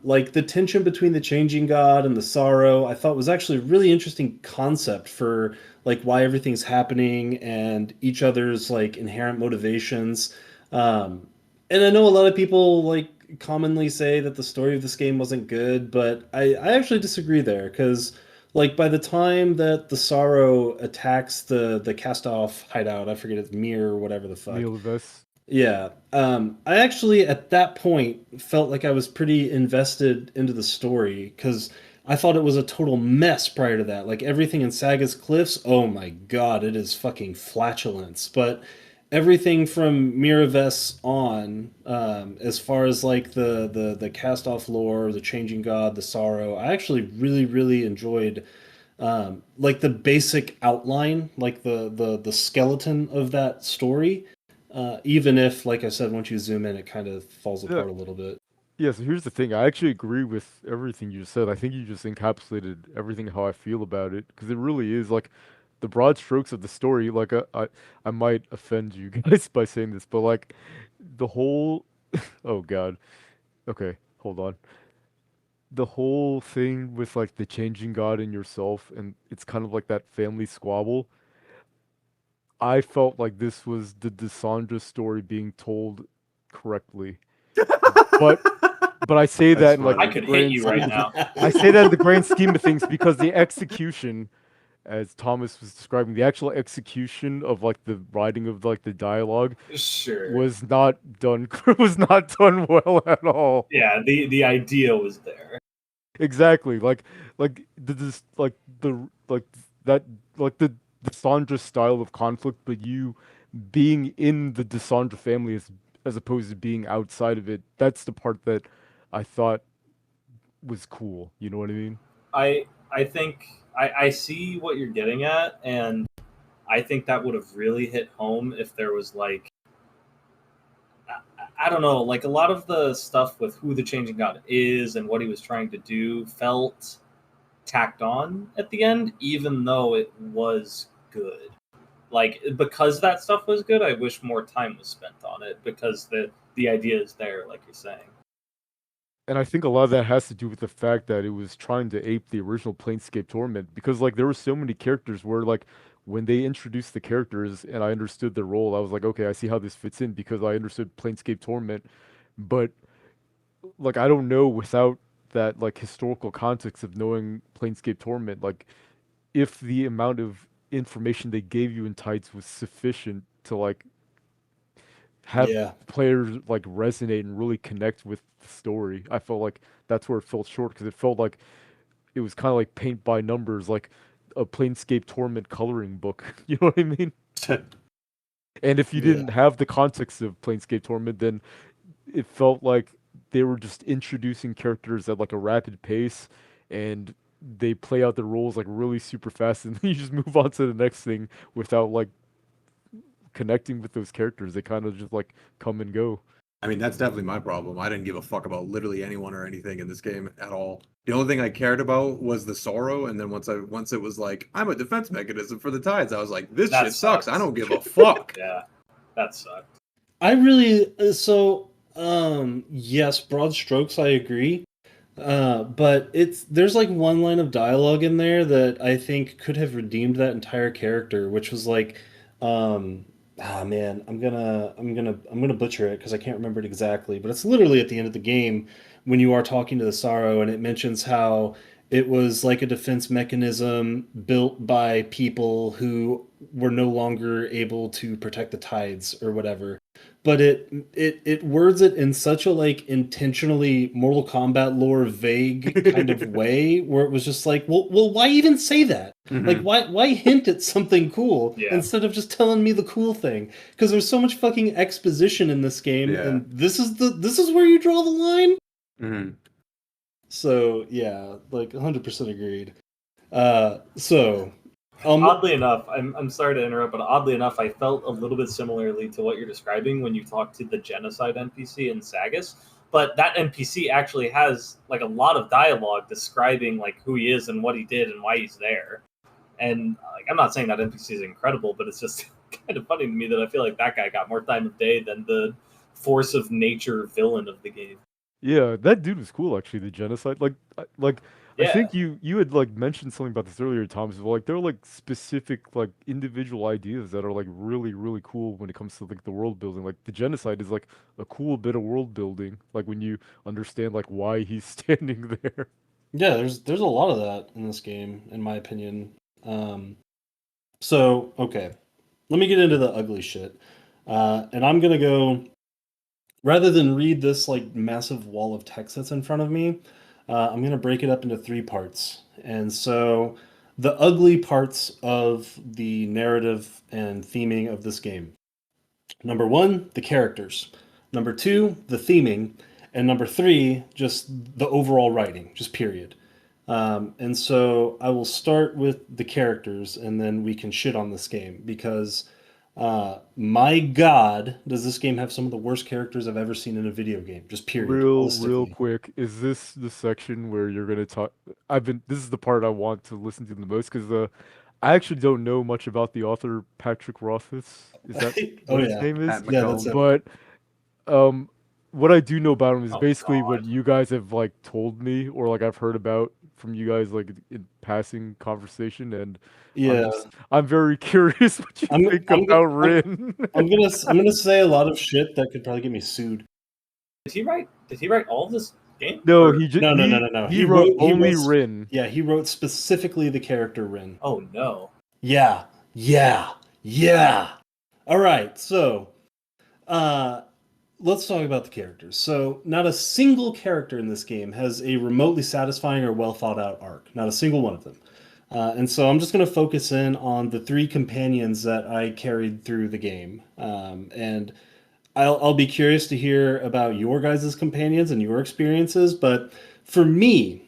Speaker 4: like the tension between the changing god and the sorrow I thought was actually a really interesting concept for like why everything's happening and each other's like inherent motivations. And I know a lot of people like commonly say that the story of this game wasn't good, but I actually disagree there because like by the time that the Sorrow attacks the cast off hideout, I forget it's Mir or whatever the fuck.
Speaker 2: Neilvis.
Speaker 4: Yeah. I actually at that point felt like I was pretty invested into the story because I thought it was a total mess prior to that. Like everything in Saga's Cliffs, oh my god, it is fucking flatulence. But everything from Miraves on, as far as like the cast off lore, the changing god, the sorrow, I actually really enjoyed like the basic outline, like the skeleton of that story. Even if, like I said, once you zoom in, it kind of falls
Speaker 2: Yeah.
Speaker 4: apart a little bit.
Speaker 2: Yeah, so here's the thing. I actually agree with everything you said. I think you just encapsulated everything how I feel about it because it really is like the broad strokes of the story. Like I might offend you guys by saying this, but like the whole oh God. Okay, hold on. The whole thing with like the changing God in yourself and it's kind of like that family squabble. I felt like this was the Dysandra story being told correctly. But but I say
Speaker 3: That's
Speaker 2: that in like
Speaker 1: I
Speaker 3: funny.
Speaker 2: the
Speaker 1: could hit
Speaker 2: grand
Speaker 1: you
Speaker 2: scheme
Speaker 1: right
Speaker 2: of
Speaker 1: now.
Speaker 2: I say that in the grand scheme of things because the execution, as Thomas was describing, the actual execution of like the writing of like the dialogue
Speaker 1: Sure.
Speaker 2: was not done was not done well at all.
Speaker 1: Yeah, the idea was there.
Speaker 2: Exactly. Like the this like the like that like the Sandra style of conflict, but you being in the Dysandra family as opposed to being outside of it. That's the part that I thought was cool. You know what I mean?
Speaker 1: I think I see what you're getting at, and I think that would have really hit home if there was like I don't know, like a lot of the stuff with who the changing god is and what he was trying to do felt tacked on at the end, even though it was good. Like because that stuff was good, I wish more time was spent on it because the idea is there, like you're saying.
Speaker 2: And I think a lot of that has to do with the fact that it was trying to ape the original Planescape Torment because like there were so many characters where like when they introduced the characters and I understood their role, I was like, okay, I see how this fits in because I understood Planescape Torment. But like I don't know without that like historical context of knowing Planescape Torment, like if the amount of information they gave you in Tides was sufficient to like have
Speaker 4: Yeah.
Speaker 2: players like resonate and really connect with the story. I felt like that's where it fell short because it felt like it was kind of like paint by numbers, like a Planescape Torment coloring book. You know what I mean? And if you
Speaker 4: Yeah.
Speaker 2: didn't have the context of Planescape Torment, then it felt like they were just introducing characters at like a rapid pace and they play out their roles like really super fast and then you just move on to the next thing without like connecting with those characters. They kind of just like come and go.
Speaker 3: I mean, that's definitely my problem. I didn't give a fuck about literally anyone or anything in this game at all. The only thing I cared about was the sorrow, and then once it was like, I'm a defense mechanism for the tides, I was like, this
Speaker 1: That
Speaker 3: shit sucks. I
Speaker 1: sucks.
Speaker 3: don't give a fuck.
Speaker 1: Yeah, that sucked.
Speaker 4: I really so yes, broad strokes I agree. But there's like one line of dialogue in there that I think could have redeemed that entire character, which was like, man, I'm gonna butcher it because I can't remember it exactly, but it's literally at the end of the game when you are talking to the Sorrow, and it mentions how it was like a defense mechanism built by people who were no longer able to protect the tides or whatever, but it words it in such a like intentionally Mortal Kombat lore vague kind of way where it was just like, well, why even say that? Like,
Speaker 3: Mhm.
Speaker 4: why hint at something cool
Speaker 1: Yeah.
Speaker 4: instead of just telling me the cool thing? Because there's so much fucking exposition in this game,
Speaker 3: Yeah.
Speaker 4: and this is where you draw the line.
Speaker 3: Mhm.
Speaker 4: So yeah, like 100% agreed. So
Speaker 1: Oddly enough, I'm sorry to interrupt, but oddly enough, I felt a little bit similarly to what you're describing when you talk to the genocide NPC in Sagas. But that NPC actually has like a lot of dialogue describing like who he is and what he did and why he's there. And like, I'm not saying that NPC is incredible, but it's just kind of funny to me that I feel like that guy got more time of day than the force of nature villain of the game.
Speaker 2: Yeah, that dude was cool actually, the genocide. Like I
Speaker 1: Yeah.
Speaker 2: think you had like mentioned something about this earlier, Thomas. But like there are like specific like individual ideas that are like really cool when it comes to like the world building. Like the genocide is like a cool bit of world building. Like when you understand like why he's standing there.
Speaker 4: Yeah, there's a lot of that in this game, in my opinion. So okay, let me get into the ugly shit, and I'm gonna go rather than read this like massive wall of text that's in front of me. I'm gonna break it up into three parts, and so the ugly parts of the narrative and theming of this game. Number one, the characters. Number two, the theming. And number three, just the overall writing, just period. And so I will start with the characters and then we can shit on this game because my God, does this game have some of the worst characters I've ever seen in a video game, just period,
Speaker 2: Real
Speaker 4: holistically.
Speaker 2: quick, is this the section where you're gonna talk? This is the part I want to listen to the most because I actually don't know much about the author Patrick Rothfuss. Is that
Speaker 4: Oh,
Speaker 2: what his
Speaker 4: yeah.
Speaker 2: name is?
Speaker 3: Pat
Speaker 4: Yeah, that's
Speaker 3: McComb.
Speaker 4: it.
Speaker 2: But um, what I do know about him is
Speaker 1: Oh
Speaker 2: basically what
Speaker 1: God.
Speaker 2: you guys have like told me or like I've heard about from you guys like in passing conversation, and
Speaker 4: Yeah.
Speaker 2: I'm very curious what you
Speaker 4: I'm,
Speaker 2: think
Speaker 4: I'm,
Speaker 2: about
Speaker 4: go-
Speaker 2: Rin.
Speaker 4: I'm gonna say a lot of shit that could probably get me sued.
Speaker 1: Did he write all this game?
Speaker 2: No,
Speaker 1: Or
Speaker 4: No, no, no, no, no.
Speaker 2: he wrote
Speaker 4: He
Speaker 2: only
Speaker 4: wrote
Speaker 2: Rin.
Speaker 4: Yeah, he wrote specifically the character Rin.
Speaker 1: oh no.
Speaker 4: Yeah, yeah, yeah. All right, so uh, let's talk about the characters. So, not a single character in this game has a remotely satisfying or well thought out arc. Not a single one of them. And so I'm just going to focus in on the three companions that I carried through the game. And I'll be curious to hear about your guys' companions and your experiences. But for me,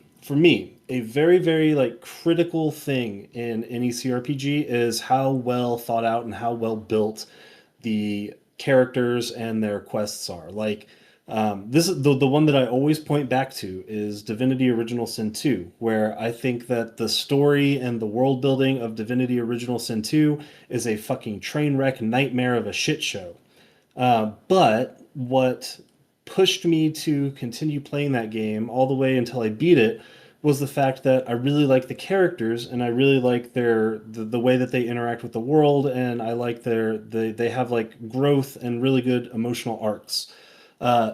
Speaker 4: a very like critical thing in any CRPG is how well thought out and how well built the characters and their quests are. Like this is the one that I always point back to is Divinity Original Sin 2, where I think that the story and the world building of Divinity Original Sin 2 is a fucking train wreck nightmare of a shit show. But what pushed me to continue playing that game all the way until I beat it was the fact that I really like the characters and I really like the way that they interact with the world, and I like they have like growth and really good emotional arcs.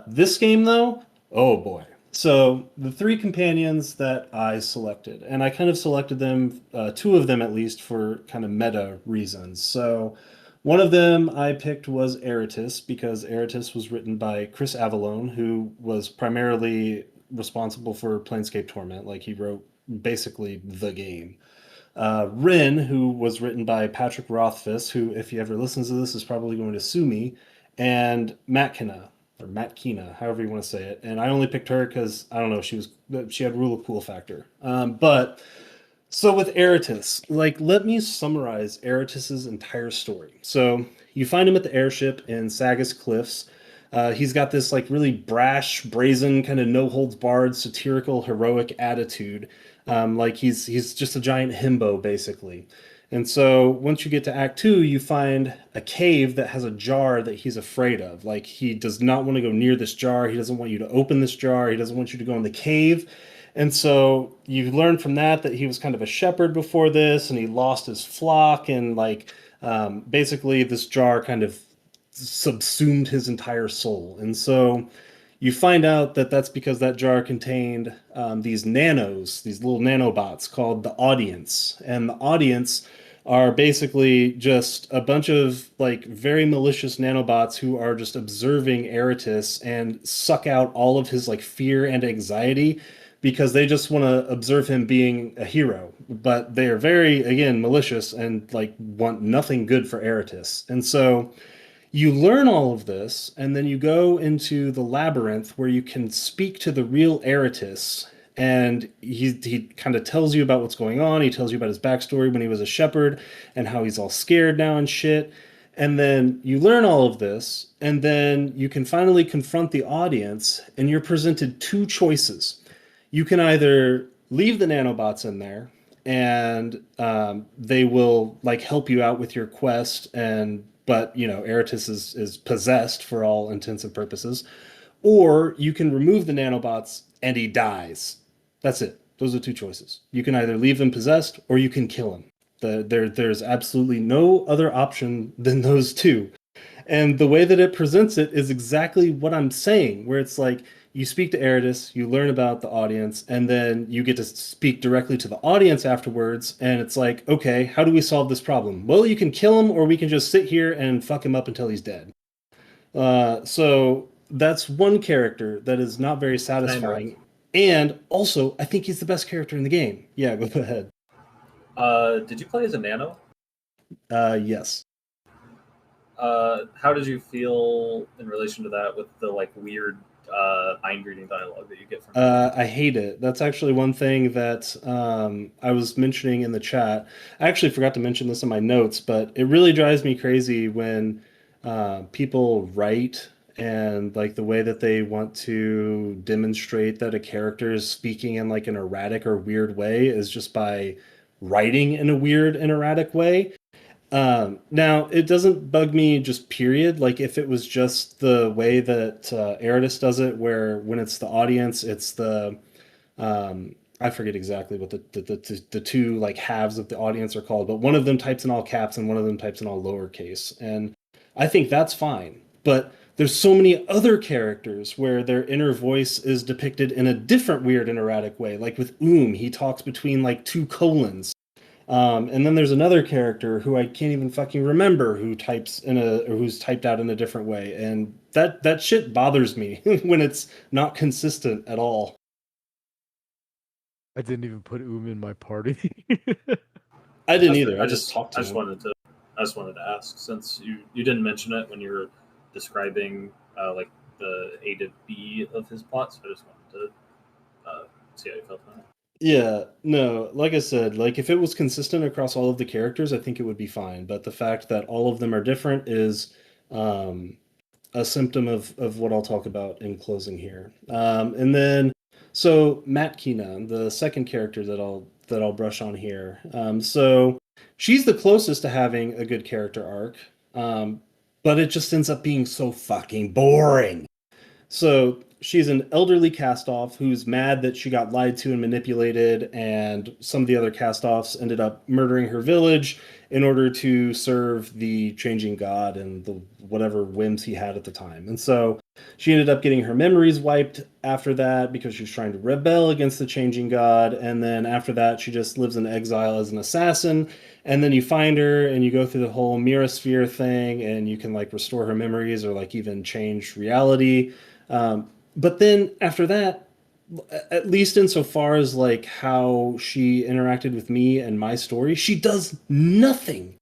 Speaker 4: This game though, oh boy. So the three companions that I selected, and I kind of selected them, two of them at least, for kind of meta reasons. So one of them I picked was Eratis because Eratis was written by Chris Avallone, who was primarily responsible for Planescape Torment. Like he wrote basically the game. Rin, who was written by Patrick Rothfuss, who, if he ever listens to this, is probably going to sue me, and Matkina, or Matkina, however you want to say it. And I only picked her because I don't know, she had rule of cool factor. But so with Eratis, like let me summarize Eratis's entire story. So you find him at the airship in Sagas Cliffs. He's got this like really brash, brazen, kind of no holds barred, satirical, heroic attitude. Like he's just a giant himbo basically. And so once you get to Act Two, you find a cave that has a jar that he's afraid of. Like he does not want to go near this jar. He doesn't want you to open this jar. He doesn't want you to go in the cave. And so you learn from that he was kind of a shepherd before this, and he lost his flock, and like basically this jar kind of subsumed his entire soul. And so you find out that that's because that jar contained these nanos, these little nanobots called the Audience, and the Audience are basically just a bunch of like very malicious nanobots who are just observing Eratis and suck out all of his like fear and anxiety because they just want to observe him being a hero. But they are very, again, malicious and like want nothing good for Eratis. And so you learn all of this, and then you go into the labyrinth where you can speak to the real Eratis. And he kind of tells you about what's going on. He tells you about his backstory when he was a shepherd and how he's all scared now and shit. And then you learn all of this, and then you can finally confront the audience, and you're presented two choices. You can either leave the nanobots in there, and they will like help you out with your quest, and but you know Eratis is possessed for all intents and purposes, or you can remove the nanobots and he dies. That's it. Those are two choices. You can either leave him possessed or you can kill him. There's absolutely no other option than those two. And the way that it presents it is exactly what I'm saying, where it's like you speak to Eridus, you learn about the audience, and then you get to speak directly to the audience afterwards. And it's like, okay, how do we solve this problem? Well, you can kill him, or we can just sit here and fuck him up until he's dead. So that's one character that is not very satisfying. And also, I think he's the best character in the game. Yeah, go ahead.
Speaker 1: Did you play as a nano?
Speaker 4: Yes.
Speaker 1: How did you feel in relation to that with the like weird mind reading dialogue that you get from him?
Speaker 4: I hate it. That's actually one thing that I was mentioning in the chat. I actually forgot to mention this in my notes, but it really drives me crazy when people write and like the way that they want to demonstrate that a character is speaking in like an erratic or weird way is just by writing in a weird and erratic way. Now, it doesn't bug me just period. Like if it was just the way that Eridus does it, where when it's the audience, it's the I forget exactly what the two like halves of the audience are called, but one of them types in all caps and one of them types in all lowercase, and I think that's fine. But there's so many other characters where their inner voice is depicted in a different weird and erratic way. Like with he talks between like two colons. And then there's another character who I can't even fucking remember who types in or who's typed out in a different way, and that shit bothers me when it's not consistent at all.
Speaker 2: I didn't even put in my party.
Speaker 4: I didn't either. I just talked to
Speaker 1: I just
Speaker 4: him.
Speaker 1: wanted to ask, since you didn't mention it when you were describing like the A to B of his plot, so I just wanted to see how you felt on it.
Speaker 4: Yeah, no, like I said, like if it was consistent across all of the characters, I think it would be fine. But the fact that all of them are different is um, a symptom of what I'll talk about in closing here. And then, so Matt Keenan, the second character that I'll brush on here. So she's the closest to having a good character arc, but it just ends up being so fucking boring. So she's an elderly castoff who's mad that she got lied to and manipulated, and some of the other castoffs ended up murdering her village in order to serve the changing god and the whatever whims he had at the time. And so she ended up getting her memories wiped after that because she was trying to rebel against the changing god. And then after that, she just lives in exile as an assassin. And then you find her and you go through the whole mirror sphere thing, and you can like restore her memories or like even change reality. But then after that, at least insofar as like how she interacted with me and my story, she does nothing.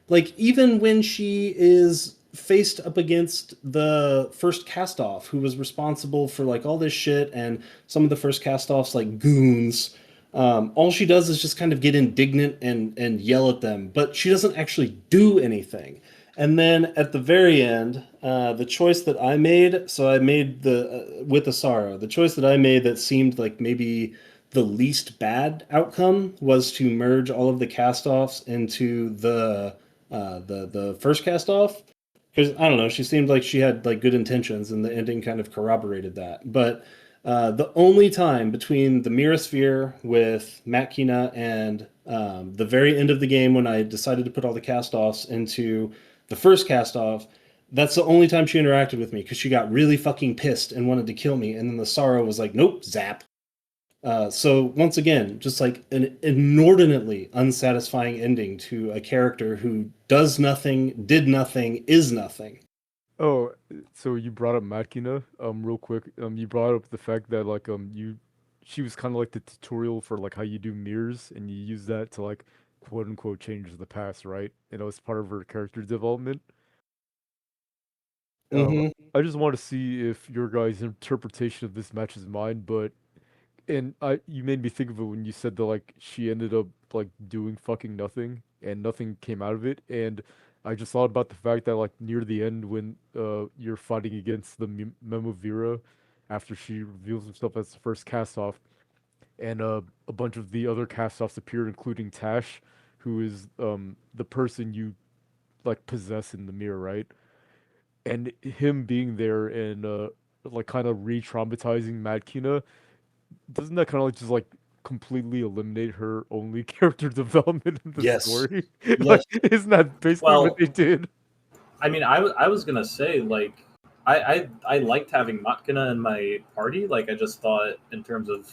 Speaker 4: Like even when she is faced up against the first castoff who was responsible for like all this shit and some of the first castoffs like goons, all she does is just kind of get indignant and yell at them, but she doesn't actually do anything. And then at the very end, the choice that I made, so I made with Asara, the choice that I made that seemed like maybe the least bad outcome was to merge all of the castoffs into the first castoff. Because I don't know, she seemed like she had like good intentions, and the ending kind of corroborated that. But the only time between the Mirror Sphere with Matt Kina and the very end of the game when I decided to put all the castoffs into the first castoff, that's the only time she interacted with me because she got really fucking pissed and wanted to kill me. And then the sorrow was like, nope, zap. So once again, just like an inordinately unsatisfying ending to a character who does nothing, did nothing, is nothing.
Speaker 2: Oh, so you brought up Makina, real quick. You brought up the fact that like she was kind of like the tutorial for like how you do mirrors, and you use that to like quote unquote change the past, right? And it was part of her character development.
Speaker 4: Mm-hmm.
Speaker 2: I just want to see if your guys' interpretation of this matches mine, but you made me think of it when you said that like she ended up like doing fucking nothing and nothing came out of it, and I just thought about the fact that like near the end when you're fighting against the Memovira after she reveals herself as the first cast off, and a bunch of the other cast offs appear, including Tash, who is the person you like possess in the mirror, right? And him being there and like kind of re-traumatizing Mad Kina, doesn't that kind of like just like completely eliminate her only character development in the
Speaker 4: Yes.
Speaker 2: story?
Speaker 4: Yes.
Speaker 2: Isn't that basically
Speaker 1: Well,
Speaker 2: what they did?
Speaker 1: I mean, I was gonna say like I liked having Matkina in my party. Like I just thought in terms of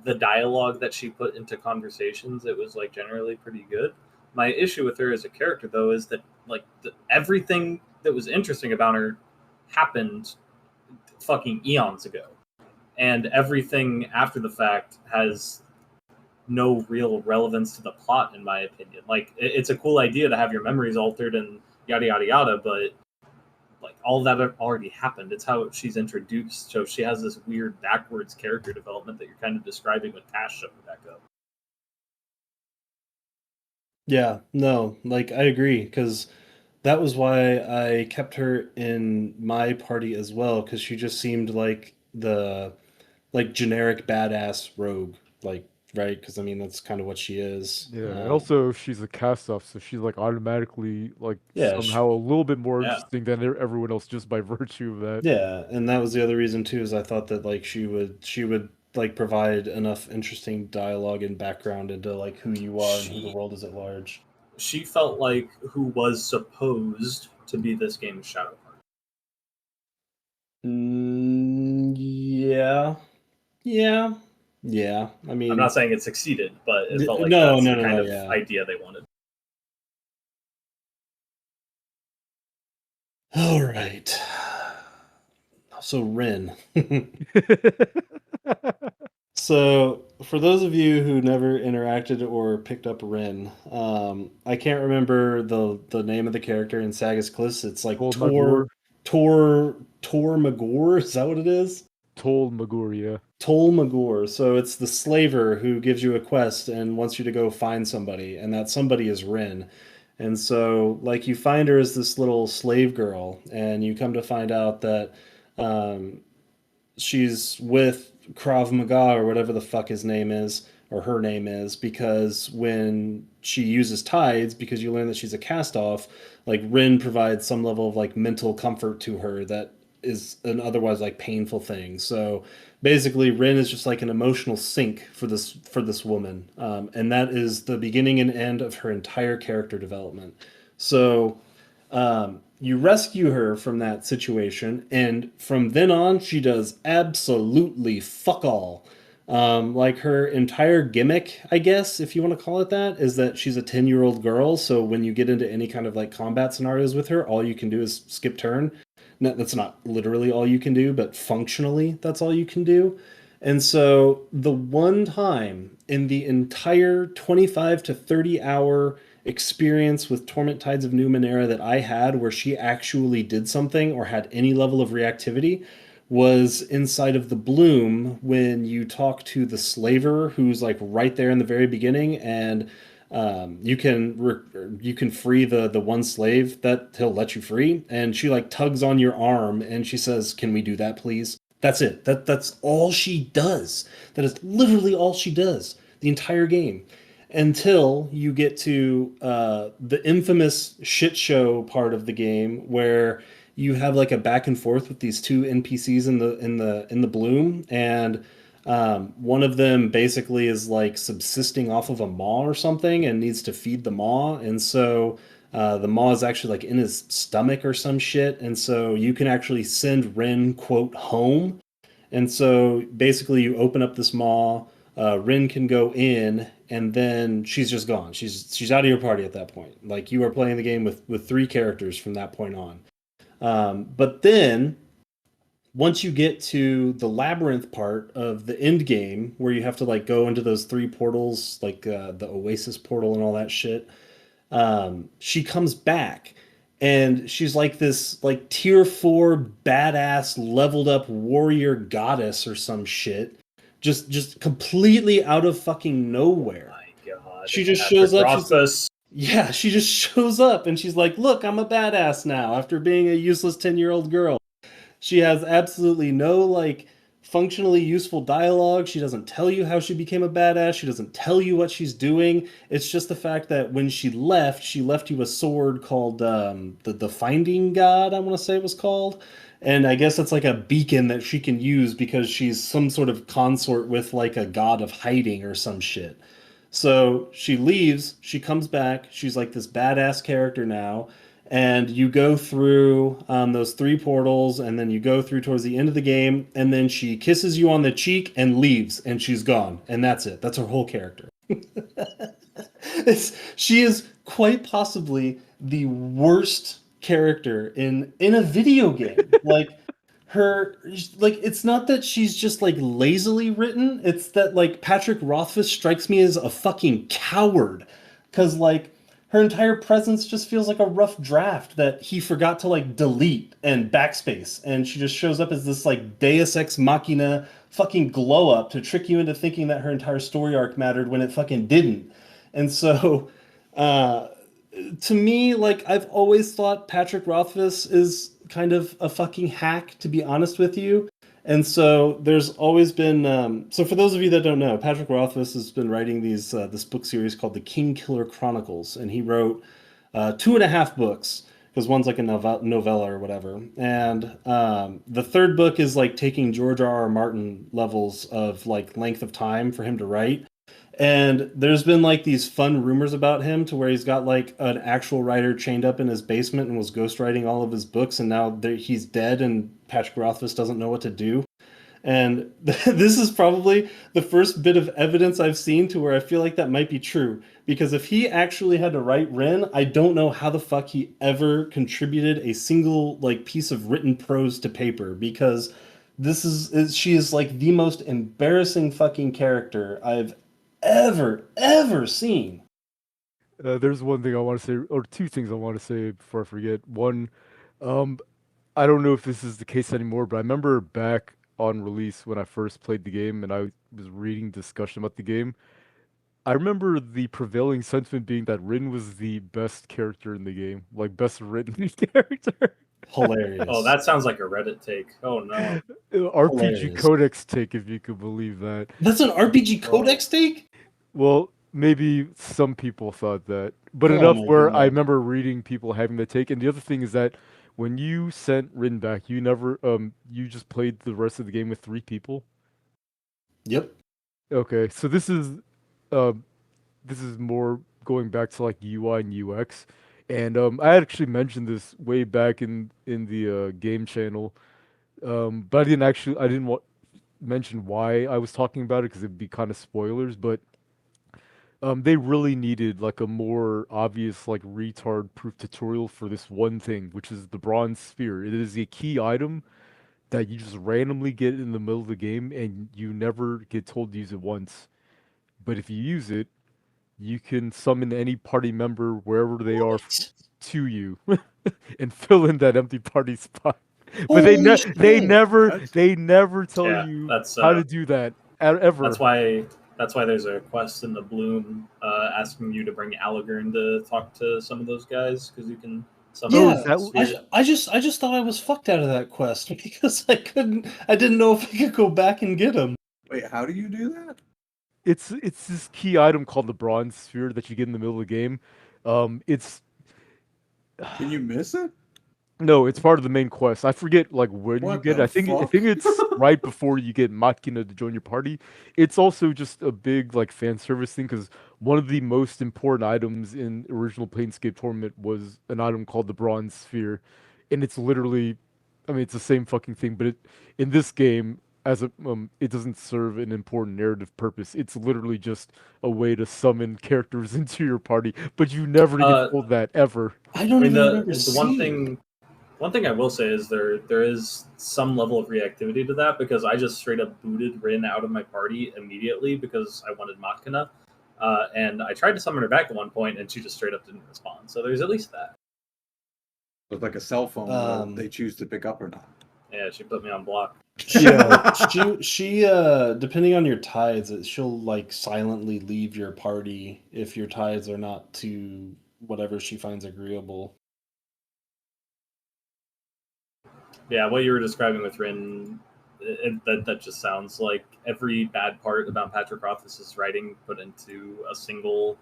Speaker 1: the dialogue that she put into conversations, it was like generally pretty good. My issue with her as a character though is that like everything that was interesting about her happened fucking eons ago, and everything after the fact has no real relevance to the plot, in my opinion. Like it's a cool idea to have your memories altered and yada yada yada, but like all that already happened. It's how she's introduced. So she has this weird backwards character development that you're kind of describing with Tash showing back up.
Speaker 4: Yeah, no, like I agree because that was why I kept her in my party as well because she just seemed like the like generic badass rogue, like right? Because I mean that's kind of what she is.
Speaker 2: Yeah, and also she's a cast-off, so she's like automatically like
Speaker 4: Yeah,
Speaker 2: somehow a little bit more
Speaker 1: Yeah.
Speaker 2: interesting than everyone else just by virtue of that.
Speaker 4: yeah, and that was the other reason too is I thought that like she would like provide enough interesting dialogue and background into like who you are and who the world is at large.
Speaker 1: She felt like who was supposed to be this game's Shadowheart.
Speaker 4: Yeah, yeah, yeah. I mean,
Speaker 1: I'm not saying it succeeded, but it felt like
Speaker 4: no,
Speaker 1: that's
Speaker 4: no,
Speaker 1: the
Speaker 4: no,
Speaker 1: kind
Speaker 4: no,
Speaker 1: of
Speaker 4: yeah.
Speaker 1: idea they wanted.
Speaker 4: All right. So Rin. So for those of you who never interacted or picked up Rin, I can't remember the name of the character in Sagas Cliffs. It's like
Speaker 2: Tol Magor.
Speaker 4: Tor Magor. Is that what it is?
Speaker 2: Tol Magor, yeah.
Speaker 4: Tol Magor. So it's the slaver who gives you a quest and wants you to go find somebody, and that somebody is Rin. And so, like, you find her as this little slave girl, and you come to find out that um, she's with Krav Maga or whatever the fuck his name is or her name is because when she uses tides, because you learn that she's a cast off, like Rin provides some level of like mental comfort to her that is an otherwise like painful thing. So basically Rin is just like an emotional sink for this woman, and that is the beginning and end of her entire character development. So you rescue her from that situation, and from then on, she does absolutely fuck all. Like her entire gimmick, I guess, if you want to call it that, is that she's a 10-year-old girl. So when you get into any kind of like combat scenarios with her, all you can do is skip turn. No, that's not literally all you can do, but functionally, that's all you can do. And so the one time in the entire 25 to 30 hour experience with Torment Tides of Numenera that I had where she actually did something or had any level of reactivity was inside of the Bloom when you talk to the slaver who's like right there in the very beginning, and you can free the one slave that he'll let you free, and she like tugs on your arm and she says, "Can we do that, please?" That's it. That's all she does. That is literally all she does the entire game until you get to the infamous shit show part of the game where you have like a back and forth with these two NPCs in the Bloom, and one of them basically is like subsisting off of a maw or something and needs to feed the maw, and so the maw is actually like in his stomach or some shit, and so you can actually send Ren quote home, and so basically you open up this maw. Rin can go in, and then she's just gone. She's out of your party at that point. Like you are playing the game with three characters from that point on. But then once you get to the labyrinth part of the end game, where you have to like go into those three portals, like the Oasis portal and all that shit, she comes back. And she's like this like tier 4 badass leveled up warrior goddess or some shit, just completely out of fucking nowhere.
Speaker 1: My God.
Speaker 4: She just shows up.
Speaker 1: Crossbus.
Speaker 4: Yeah, she just shows up and she's like, "Look, I'm a badass now." After being a useless 10-year-old girl, she has absolutely no like functionally useful dialogue. She doesn't tell you how she became a badass. She doesn't tell you what she's doing. It's just the fact that when she left you a sword called the Finding God, I want to say it was called. and I guess it's like a beacon that she can use because she's some sort of consort with like a god of hiding or some shit. So she leaves, she comes back, she's like this badass character now, and you go through those three portals, and then you go through towards the end of the game, and then she kisses you on the cheek and leaves, and she's gone, and that's it. That's her whole character. She is quite possibly the worst character in a video game. Like her, like it's not that she's just like lazily written. It's that like Patrick Rothfuss strikes me as a fucking coward, because like her entire presence just feels like a rough draft that he forgot to like delete and backspace, and she just shows up as this like Deus Ex Machina fucking glow up to trick you into thinking that her entire story arc mattered when it fucking didn't. And so, uh, to me, like I've always thought Patrick Rothfuss is kind of a fucking hack, to be honest with you. And so there's always been. So for those of you that don't know, Patrick Rothfuss has been writing this book series called the King Killer Chronicles, and he wrote two and a half books because one's like a novella or whatever, and the third book is like taking George R. R. Martin levels of like length of time for him to write. And there's been like these fun rumors about him to where he's got like an actual writer chained up in his basement and was ghostwriting all of his books, and now he's dead, and Patrick Rothfuss doesn't know what to do. And this is probably the first bit of evidence I've seen to where I feel like that might be true. Because if he actually had to write Rin, I don't know how the fuck he ever contributed a single like piece of written prose to paper. Because she is like the most embarrassing fucking character I've ever seen.
Speaker 2: There's one thing I want to say, or two things I want to say before I forget. One, um, I don't know if this is the case anymore, but I remember back on release when I first played the game and I was reading discussion about the game. I remember the prevailing sentiment being that Rin was the best character in the game, like best written character.
Speaker 4: Hilarious.
Speaker 1: Oh, that sounds like a Reddit take. Oh no.
Speaker 2: RPG
Speaker 4: Hilarious.
Speaker 2: Codex take, if you could believe that.
Speaker 4: That's an RPG Codex take?
Speaker 2: Well, maybe some people thought that, but
Speaker 4: Oh
Speaker 2: enough
Speaker 4: my
Speaker 2: where I
Speaker 4: God.
Speaker 2: remember reading people having the take. And the other thing is that when you sent Rin back, you never you just played the rest of the game with three people.
Speaker 4: Yep.
Speaker 2: Okay, so um this is more going back to like UI and UX. And I actually mentioned this way back in the game channel. But I didn't mention why I was talking about it because it'd be kind of spoilers, but they really needed like a more obvious like retard proof tutorial for this one thing, which is the bronze sphere. It is a key item that you just randomly get in the middle of the game and you never get told to use it once. But if you use it, you can summon any party member wherever they are
Speaker 4: What?
Speaker 2: to you and fill in that empty party spot. But
Speaker 4: Holy shit.
Speaker 3: That's
Speaker 2: they never tell
Speaker 1: Yeah,
Speaker 2: you
Speaker 1: that's
Speaker 2: how to do that ever.
Speaker 1: that's why there's a quest in the Bloom asking you to bring Allegern to talk to some of those guys because you can summon.
Speaker 2: Oh,
Speaker 4: Yeah,
Speaker 2: is that
Speaker 1: sphere.
Speaker 4: I just thought I was fucked out of that quest because I didn't know if I could go back and get him.
Speaker 3: Wait, how do you do that?
Speaker 2: it's this key item called the bronze sphere that you get in the middle of the game. It's
Speaker 3: Can you miss it?
Speaker 2: No, it's part of the main quest. I forget like when you
Speaker 3: What
Speaker 2: get it.
Speaker 3: the
Speaker 2: I
Speaker 3: fuck?
Speaker 2: think it's right before you get Matkina to join your party. It's also just a big like fan service thing because one of the most important items in original Planescape Torment was an item called the Bronze Sphere, and it's literally, I mean, it's the same fucking thing, but in this game, it doesn't serve an important narrative purpose. It's literally just a way to summon characters into your party, but you never get
Speaker 1: Uh,
Speaker 2: told that ever.
Speaker 4: I
Speaker 1: I
Speaker 4: don't
Speaker 1: mean,
Speaker 4: even remember
Speaker 1: the
Speaker 4: seeing.
Speaker 1: one thing I will say is there is some level of reactivity to that because I just straight up booted Rin out of my party immediately because I wanted Matkina, and I tried to summon her back at one point and she just straight up didn't respond. So there's at least that.
Speaker 3: It's like a cell phone
Speaker 4: Um,
Speaker 3: they choose to pick up or not.
Speaker 1: Yeah, she put me on block.
Speaker 4: Yeah, she depending on your tides, she'll like silently leave your party if your tides are not to whatever she finds agreeable.
Speaker 1: Yeah, what you were describing with Rin, that just sounds like every bad part about Patrick Rothfuss's writing put into a single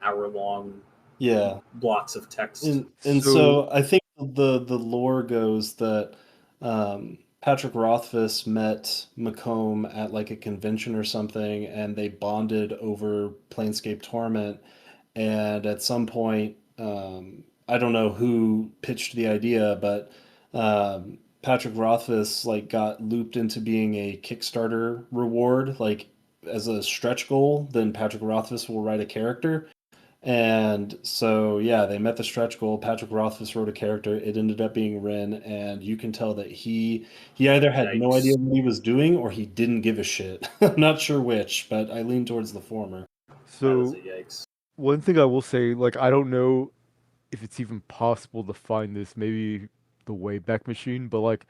Speaker 1: hour-long
Speaker 4: Yeah.
Speaker 1: blocks of text.
Speaker 4: And
Speaker 2: So
Speaker 4: so I think the lore goes that Patrick Rothfuss met Macomb at like a convention or something, and they bonded over Planescape Torment. And at some point, I don't know who pitched the idea, but Patrick Rothfuss like got looped into being a Kickstarter reward, like as a stretch goal. Then Patrick Rothfuss will write a character, and so, yeah, they met the stretch goal. Patrick Rothfuss wrote a character. It ended up being Ren, and you can tell that he either had no idea
Speaker 1: Yikes.
Speaker 4: what he was doing or he didn't give a shit. I'm not sure which, but I lean towards the former.
Speaker 1: That is a
Speaker 2: So
Speaker 1: yikes.
Speaker 2: one thing I will say, like I don't know if it's even possible to find this, maybe the Wayback Machine, but like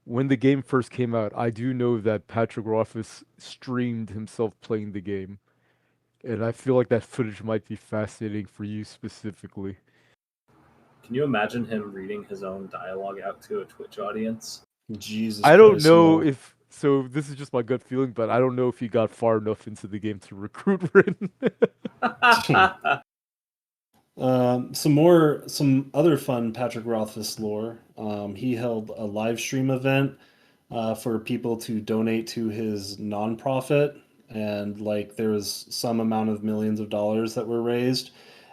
Speaker 2: when the game first came out, I do know that Patrick Rothfuss streamed himself playing the game. And I feel like that footage might be fascinating for you specifically.
Speaker 1: Can you imagine him reading his own dialogue out to a Twitch audience?
Speaker 4: Jesus
Speaker 2: I don't
Speaker 4: Christ,
Speaker 2: know
Speaker 4: no.
Speaker 2: if so. This is just my gut feeling, but I don't know if he got far enough into the game to recruit Rin.
Speaker 4: Some other fun Patrick Rothfuss lore. He held a live stream event for people to donate to his nonprofit, and like there was some amount of millions of dollars that were raised,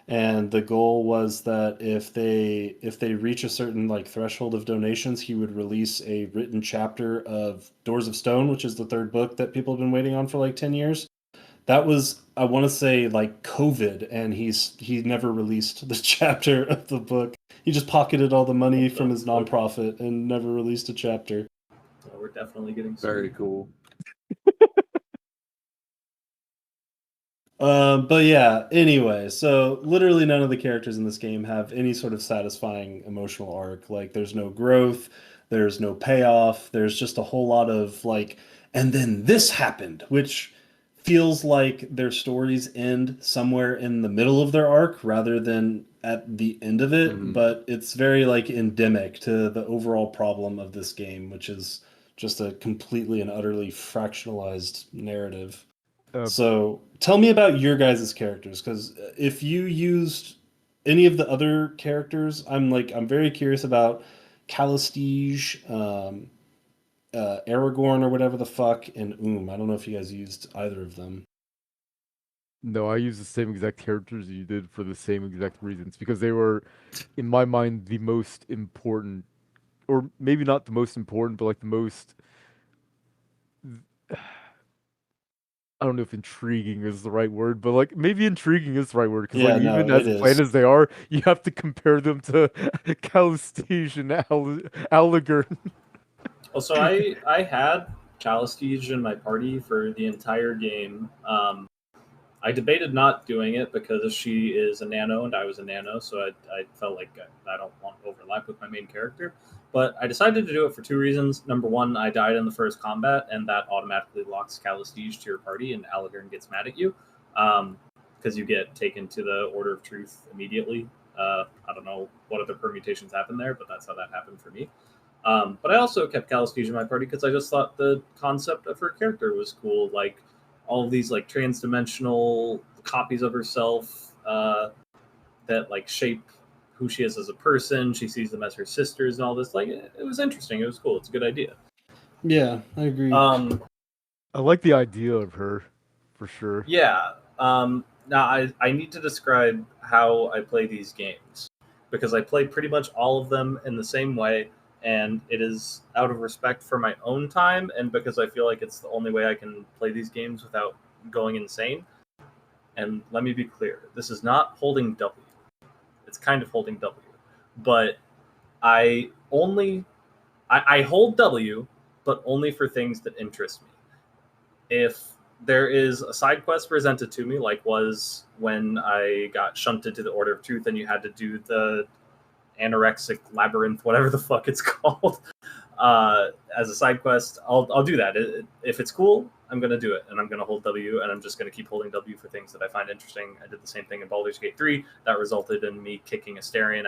Speaker 4: and the goal was that if they reach a certain like threshold of donations, he would release a written chapter of Doors of Stone, which is the third book that people have been waiting on for like 10 years. That was, I want to say, like COVID, and he never released the chapter of the book. He just pocketed all the money from his nonprofit and never released a chapter.
Speaker 1: Well, we're definitely getting
Speaker 3: Very
Speaker 1: sued.
Speaker 3: cool.
Speaker 4: But yeah, anyway, so literally none of the characters in this game have any sort of satisfying emotional arc. Like, there's no growth, there's no payoff, there's just a whole lot of like, and then this happened, which feels like their stories end somewhere in the middle of their arc rather than at the end of it.
Speaker 3: Mhm.
Speaker 4: But it's very like endemic to the overall problem of this game, which is just a completely and utterly fractionalized narrative.
Speaker 2: Uh,
Speaker 4: So tell me about your guys' characters, because if you used any of the other characters, I'm very curious about Calistige, Aragorn or whatever the fuck, and I don't know if you guys used either of them.
Speaker 2: no, I use the same exact characters you did for the same exact reasons because they were, in my mind, the most important, or maybe not the most important, but like the most. I don't know if intriguing is the right word, but like maybe intriguing is the right word because like
Speaker 4: Yeah, no,
Speaker 2: even
Speaker 4: it
Speaker 2: as
Speaker 4: is.
Speaker 2: plain as they are, you have to compare them to Calistige and Allegern.
Speaker 1: Also, I had Calistige in my party for the entire game. I debated not doing it because she is a nano and I was a nano, so I felt like I don't want overlap with my main character. But I decided to do it for two reasons. Number one, I died in the first combat, and that automatically locks Calistige to your party, and Allegern gets mad at you because you get taken to the Order of Truth immediately. I don't know what other permutations happen there, but that's how that happened for me. But I also kept Calistige in my party because I just thought the concept of her character was cool. Like all of these like trans-dimensional copies of herself that like shape who she is as a person. She sees them as her sisters and all this. Like it was interesting. It was cool. It's a good idea.
Speaker 4: Yeah, I agree.
Speaker 2: I like the idea of her, for sure.
Speaker 1: Yeah. Now I need to describe how I play these games because I play pretty much all of them in the same way, and it is out of respect for my own time and because I feel like it's the only way I can play these games without going insane. And let me be clear, this is not holding W. It's kind of holding W, but I only I hold W, but only for things that interest me. If there is a side quest presented to me, like was when I got shunted to the Order of Truth and you had to do the anorexic labyrinth, whatever the fuck it's called, as a side quest, I'll do that. If it's cool, I'm gonna do it, and I'm gonna hold W, and I'm just gonna keep holding W for things that I find interesting. I did the same thing in Baldur's Gate 3. That resulted in me kicking Astarion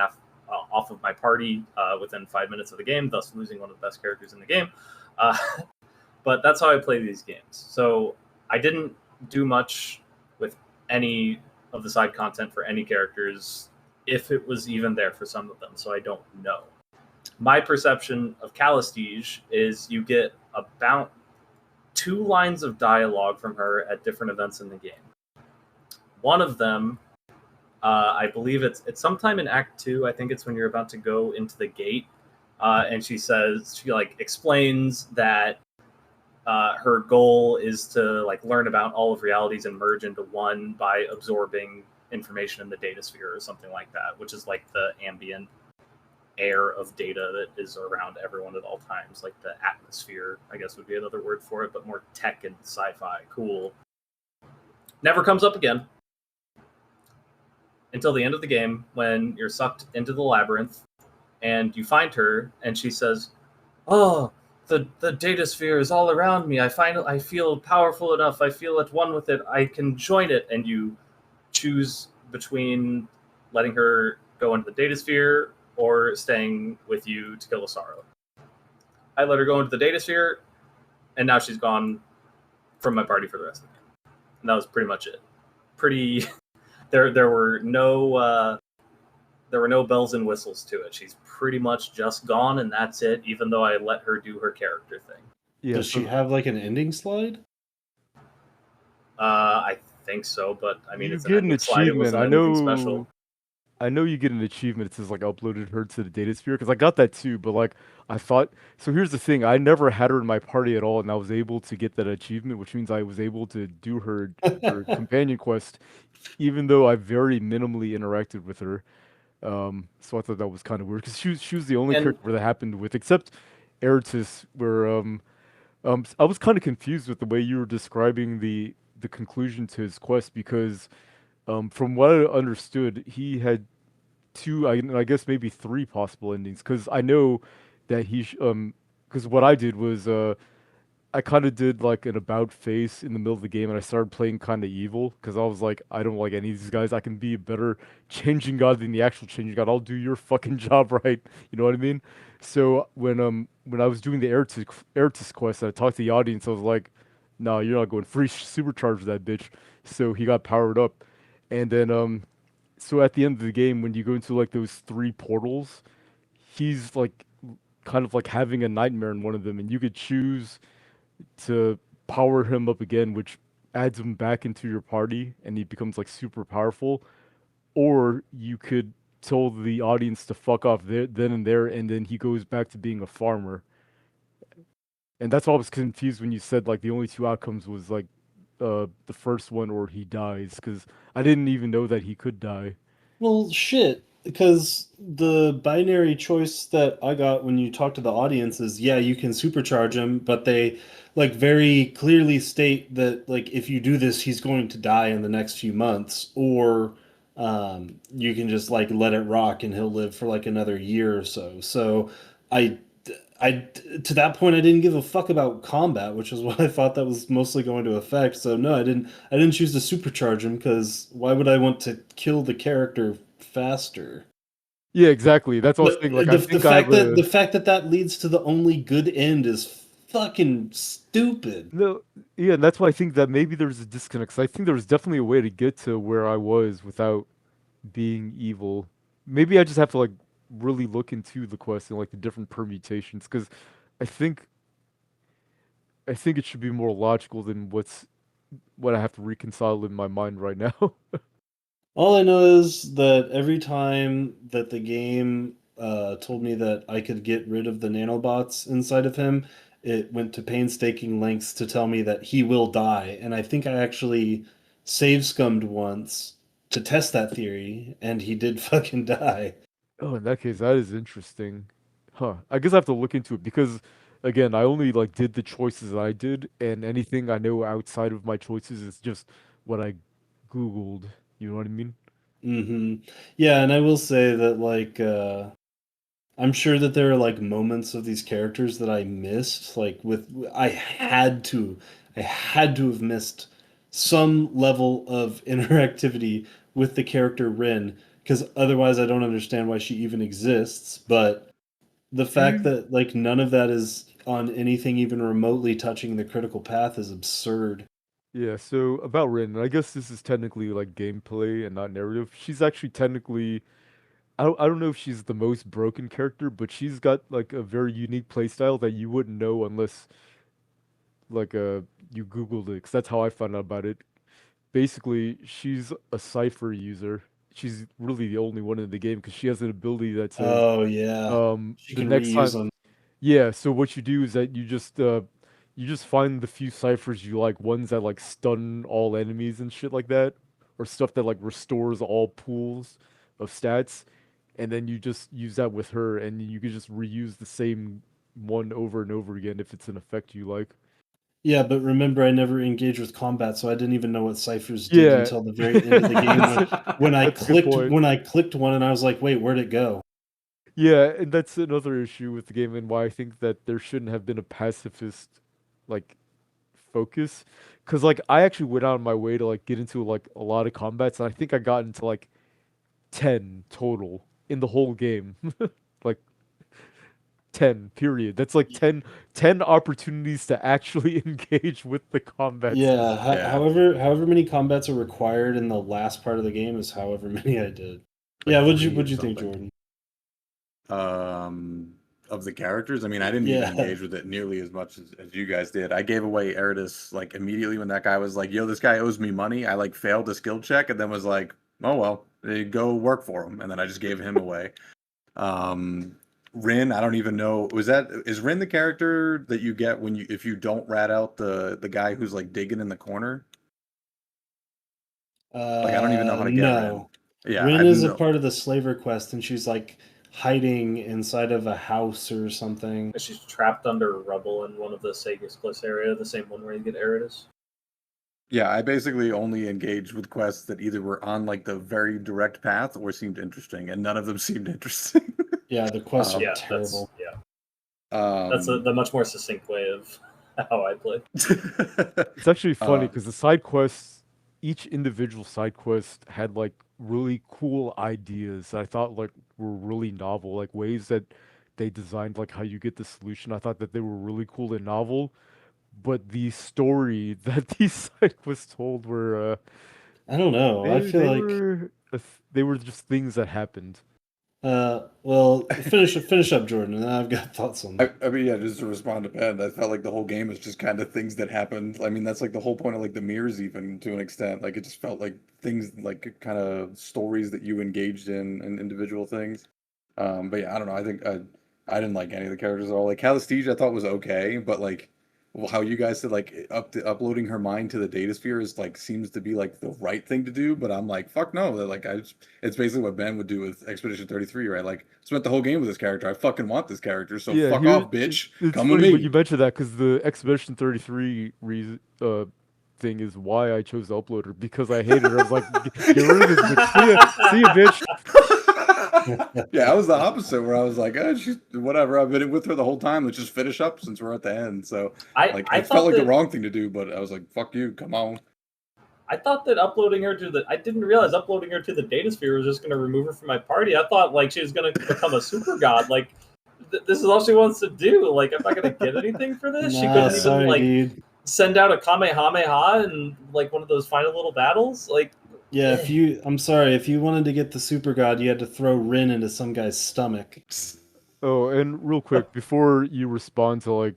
Speaker 1: off of my party within 5 minutes of the game, thus losing one of the best characters in the game. Uh, but that's how I play these games. So I didn't do much with any of the side content for any characters, if it was even there for some of them. So I don't know. My perception of Calistige is you get about 2 lines of dialogue from her at different events in the game. One of them, I believe it's sometime in Act 2. I think it's when you're about to go into the gate, and she explains that her goal is to like learn about all of realities and merge into one by absorbing information in the data sphere or something like that, which is like the ambient air of data that is around everyone at all times. Like the atmosphere, I guess would be another word for it, but more tech and sci-fi. Cool. Never comes up again until the end of the game when you're sucked into the labyrinth and you find her and she says, "Oh, the data sphere is all around me. I feel powerful enough. I feel at one with it. I can join it." And you choose between letting her go into the data sphere or staying with you to kill the sorrow. I let her go into the data sphere, and now she's gone from my party for the rest of the game. And that was pretty much it. Pretty. There were no bells and whistles to it. She's pretty much just gone, and that's it. Even though I let her do her character thing.
Speaker 2: Yeah,
Speaker 4: Does she have like an ending slide?
Speaker 1: I think so, but I mean,
Speaker 2: you
Speaker 1: it's
Speaker 2: get
Speaker 1: an
Speaker 2: an
Speaker 1: ending slide. It
Speaker 2: achievement.
Speaker 1: wasn't anything special.
Speaker 2: I know you get an achievement. It says like uploaded her to the data sphere because I got that too. But like I thought, so here's the thing: I never had her in my party at all, and I was able to get that achievement, which means I was able to do her companion quest, even though I very minimally interacted with her. So I thought that was kind of weird because she was the only
Speaker 1: And
Speaker 2: character where that happened with, except Eratis, where I was kind of confused with the way you were describing the conclusion to his quest because from what I understood, he had two, I guess maybe three possible endings. Because I know that because what I did was I kind of did like an about face in the middle of the game, and I started playing kind of evil because I was like, I don't like any of these guys. I can be a better changing god than the actual changing god. I'll do your fucking job right. You know what I mean? So when I was doing the Eratis quest, I talked to the audience. I was like, no, you're not going free supercharge that bitch. So he got powered up, and then so at the end of the game, when you go into like those three portals, he's like kind of like having a nightmare in one of them, and you could choose to power him up again, which adds him back into your party, and he becomes like super powerful. Or you could tell the audience to fuck off then and there, and then he goes back to being a farmer. And that's why I was confused when you said like the only two outcomes was like the first one or he dies, because I didn't even know that he could die.
Speaker 4: Well, shit, because the binary choice that I got when you talk to the audience is, yeah, you can supercharge him, but they like very clearly state that like if you do this, he's going to die in the next few months, or you can just like let it rock and he'll live for like another year or so. So I I to that point I didn't give a fuck about combat, which is what I thought that was mostly going to affect. So no, I didn't choose to supercharge him because why would I want to kill the character faster?
Speaker 2: Yeah, exactly. That's what I was saying. Like, I think I have a
Speaker 4: The fact that that leads to the only good end is fucking stupid.
Speaker 2: no, yeah, and that's why I think that maybe there's a disconnect. 'Cause I think there was definitely a way to get to where I was without being evil. Maybe I just have to like really look into the quest and like the different permutations, because I think I think it should be more logical than what I have to reconcile in my mind right now.
Speaker 4: All I know is that every time that the game told me that I could get rid of the nanobots inside of him, it went to painstaking lengths to tell me that he will die. And I think I actually save scummed once to test that theory, and he did fucking die.
Speaker 2: Oh, in that case, that is interesting. Huh. I guess I have to look into it because again, I only like did the choices I did, and anything I know outside of my choices is just what I Googled. You know what I mean?
Speaker 4: Yeah, and I will say that like I'm sure that there are like moments of these characters that I missed. Like with I had to have missed some level of interactivity with the character Rin, because otherwise I don't understand why she even exists. But the
Speaker 2: Do
Speaker 4: fact
Speaker 2: you?
Speaker 4: that like none of that is on anything even remotely touching the critical path is absurd.
Speaker 2: Yeah, so about Rin, I guess this is technically like gameplay and not narrative. She's actually technically I don't know if she's the most broken character, but she's got like a very unique playstyle that you wouldn't know unless like you Googled it, 'cause that's how I found out about it. Basically, she's a cipher user. She's really the only one in the game because she has an ability that says,
Speaker 4: Oh yeah, she
Speaker 2: the
Speaker 4: can
Speaker 2: next
Speaker 4: reuse
Speaker 2: time,
Speaker 4: them.
Speaker 2: yeah. So what you do is that you just find the few ciphers you like, ones that like stun all enemies and shit like that, or stuff that like restores all pools of stats, and then you just use that with her, and you can just reuse the same one over and over again if it's an effect you like.
Speaker 4: Yeah, but remember, I never engaged with combat, so I didn't even know what ciphers did
Speaker 2: Yeah,
Speaker 4: until the very end of the game
Speaker 2: that's a good point.
Speaker 4: when I clicked one and I was like, wait, where'd it go?
Speaker 2: Yeah, and that's another issue with the game and why I think that there shouldn't have been a pacifist like focus. Cause like I actually went out of my way to like get into like a lot of combats and I think I got into like 10 total in the whole game. Like 10, period. That's like 10 opportunities to actually engage with the combat
Speaker 4: Yeah,
Speaker 2: system.
Speaker 3: Yeah.
Speaker 4: however many combats are required in the last part of the game is however many I did.
Speaker 3: Like
Speaker 4: Yeah,
Speaker 3: three
Speaker 4: what'd
Speaker 3: or
Speaker 4: you think,
Speaker 3: something.
Speaker 4: Jordan?
Speaker 3: Of the characters. I mean, I didn't even
Speaker 4: Yeah.
Speaker 3: engage with it nearly as much as you guys did. I gave away Eridus like immediately when that guy was like, "Yo, this guy owes me money." I like failed a skill check and then was like, "Oh well, go work for him." And then I just gave him away. Um, Rin, I don't even know. Is Rin the character that you get when you if you don't rat out the guy who's like digging in the corner? Like I don't even know how to get Rin.
Speaker 4: No.
Speaker 3: Yeah,
Speaker 4: Rin
Speaker 3: I've
Speaker 4: is a
Speaker 3: no.
Speaker 4: part of the slaver quest, and she's like hiding inside of a house or something.
Speaker 1: She's trapped under rubble in one of the Sagus Cliffs area, the same one where you get Eridus.
Speaker 3: Yeah, I basically only engaged with quests that either were on like the very direct path or seemed interesting, and none of them seemed interesting.
Speaker 4: Yeah, the quests are
Speaker 1: Yeah,
Speaker 4: terrible.
Speaker 1: that's
Speaker 3: Um,
Speaker 1: the much more succinct way of how I play.
Speaker 2: It's actually funny
Speaker 3: uh,
Speaker 2: because the side quests, each individual side quest had like really cool ideas that I thought like were really novel, like ways that they designed like how you get the solution. I thought that they were really cool and novel, but the story that these side quests told were
Speaker 4: I don't know. I feel
Speaker 2: they
Speaker 4: like
Speaker 2: were they were just things that happened.
Speaker 4: well, finish up, Jordan, and then I've got thoughts on that.
Speaker 3: I mean, yeah, just to respond to Ben, I felt like the whole game is just kind of things that happened. I mean, that's like the whole point of like the mirrors, even to an extent. Like it just felt like things, like kind of stories that you engaged in and individual things. But yeah, I don't know. I think I didn't like any of the characters at all. Like Calistige, I thought was okay, but like well, how you guys said like uploading her mind to the data sphere is like seems to be like the right thing to do. But I'm like, fuck no. Like it's basically what Ben would do with Expedition 33, right? Like spent the whole game with this character. I fucking want this character, so
Speaker 2: Yeah,
Speaker 3: fuck
Speaker 2: here
Speaker 3: off, bitch.
Speaker 2: it's
Speaker 3: Come with
Speaker 2: funny when you
Speaker 3: me.
Speaker 2: mention that because the Expedition 33 reason thing is why I chose the uploader because I hated her. I was like, Get rid of this bitch. See ya, bitch."
Speaker 3: Yeah, I was the opposite where I was like, she's whatever. I've been with her the whole time. Let's just finish up since we're at the end. So like
Speaker 1: I
Speaker 3: it felt
Speaker 1: thought
Speaker 3: like the
Speaker 1: that
Speaker 3: wrong thing to do, but I was like, fuck you, come on.
Speaker 1: uploading her to the I didn't realize uploading her to the data sphere was just going to remove her from my party. I thought like she was going to become a super god. Like this is all she wants to do. Like I'm not going to get anything for this. She
Speaker 4: Nah,
Speaker 1: couldn't even
Speaker 4: sorry,
Speaker 1: like
Speaker 4: dude.
Speaker 1: send out a kamehameha in like one of those final little battles. Like
Speaker 4: Yeah, I'm sorry, if you wanted to get the super god, you had to throw Rin into some guy's stomach.
Speaker 2: Oh, and real quick, before you respond to like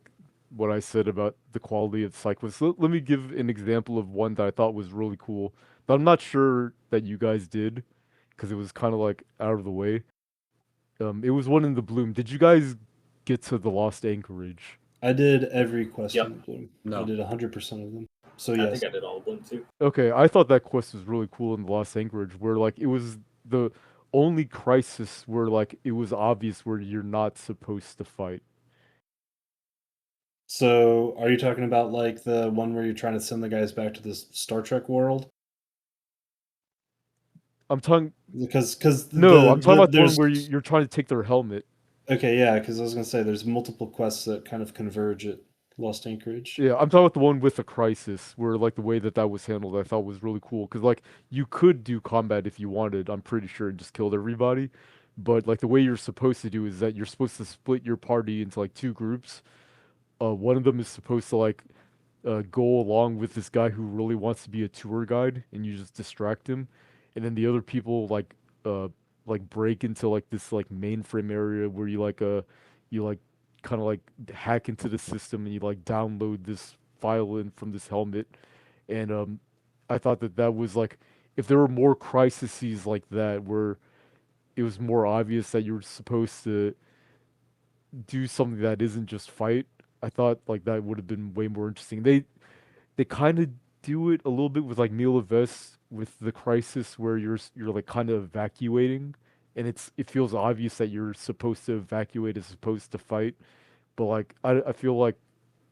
Speaker 2: what I said about the quality of cyclists, let me give an example of one that I thought was really cool, but I'm not sure that you guys did because it was kind of like out of the way. It was one in the Bloom. Did you guys get to the Lost Anchorage?
Speaker 4: I did every quest
Speaker 1: Yep.
Speaker 4: in the Bloom.
Speaker 3: No.
Speaker 4: I did 100% of them. So
Speaker 1: I
Speaker 4: yes.
Speaker 1: think I did all of them too.
Speaker 2: Okay, I thought that quest was really cool in the Lost Anchorage, where like it was the only crisis where like it was obvious where you're not supposed to fight.
Speaker 4: So are you talking about like the one where you're trying to send the guys back to this Star Trek world?
Speaker 2: I'm talking
Speaker 4: Because
Speaker 2: No, I'm talking about the one
Speaker 4: there's
Speaker 2: where you're trying to take their helmet.
Speaker 4: okay, yeah, because I was gonna say there's multiple quests that kind of converge at Lost Anchorage.
Speaker 2: Yeah, I'm talking about the one with the crisis, where like the way that that was handled, I thought was really cool. Because like you could do combat if you wanted, I'm pretty sure, and just killed everybody. But like the way you're supposed to do is that you're supposed to split your party into like two groups. One of them is supposed to like go along with this guy who really wants to be a tour guide, and you just distract him. And then the other people uh like break into like this like mainframe area where you like kind of like hack into the system and you like download this file in from this helmet. And I thought that that was like if there were more crises like that where it was more obvious that you were supposed to do something that isn't just fight. I thought like that would have been way more interesting. They kind of do it a little bit with like Mila Vest with the crisis where you're like kind of evacuating, and it feels obvious that you're supposed to evacuate as opposed to fight. But like I feel like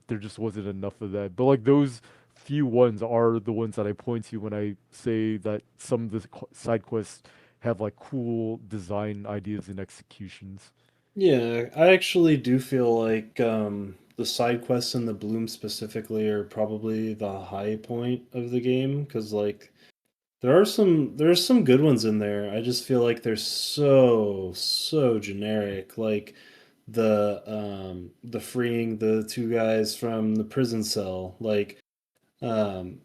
Speaker 2: there just wasn't enough of that. But like those few ones are the ones that I point to when I say that some of the side quests have like cool design ideas and executions.
Speaker 4: Yeah, I actually do feel like the side quests and the Bloom specifically are probably the high point of the game because like there's some good ones in there. I just feel like they're so generic. Like the freeing the two guys from the prison cell. Like um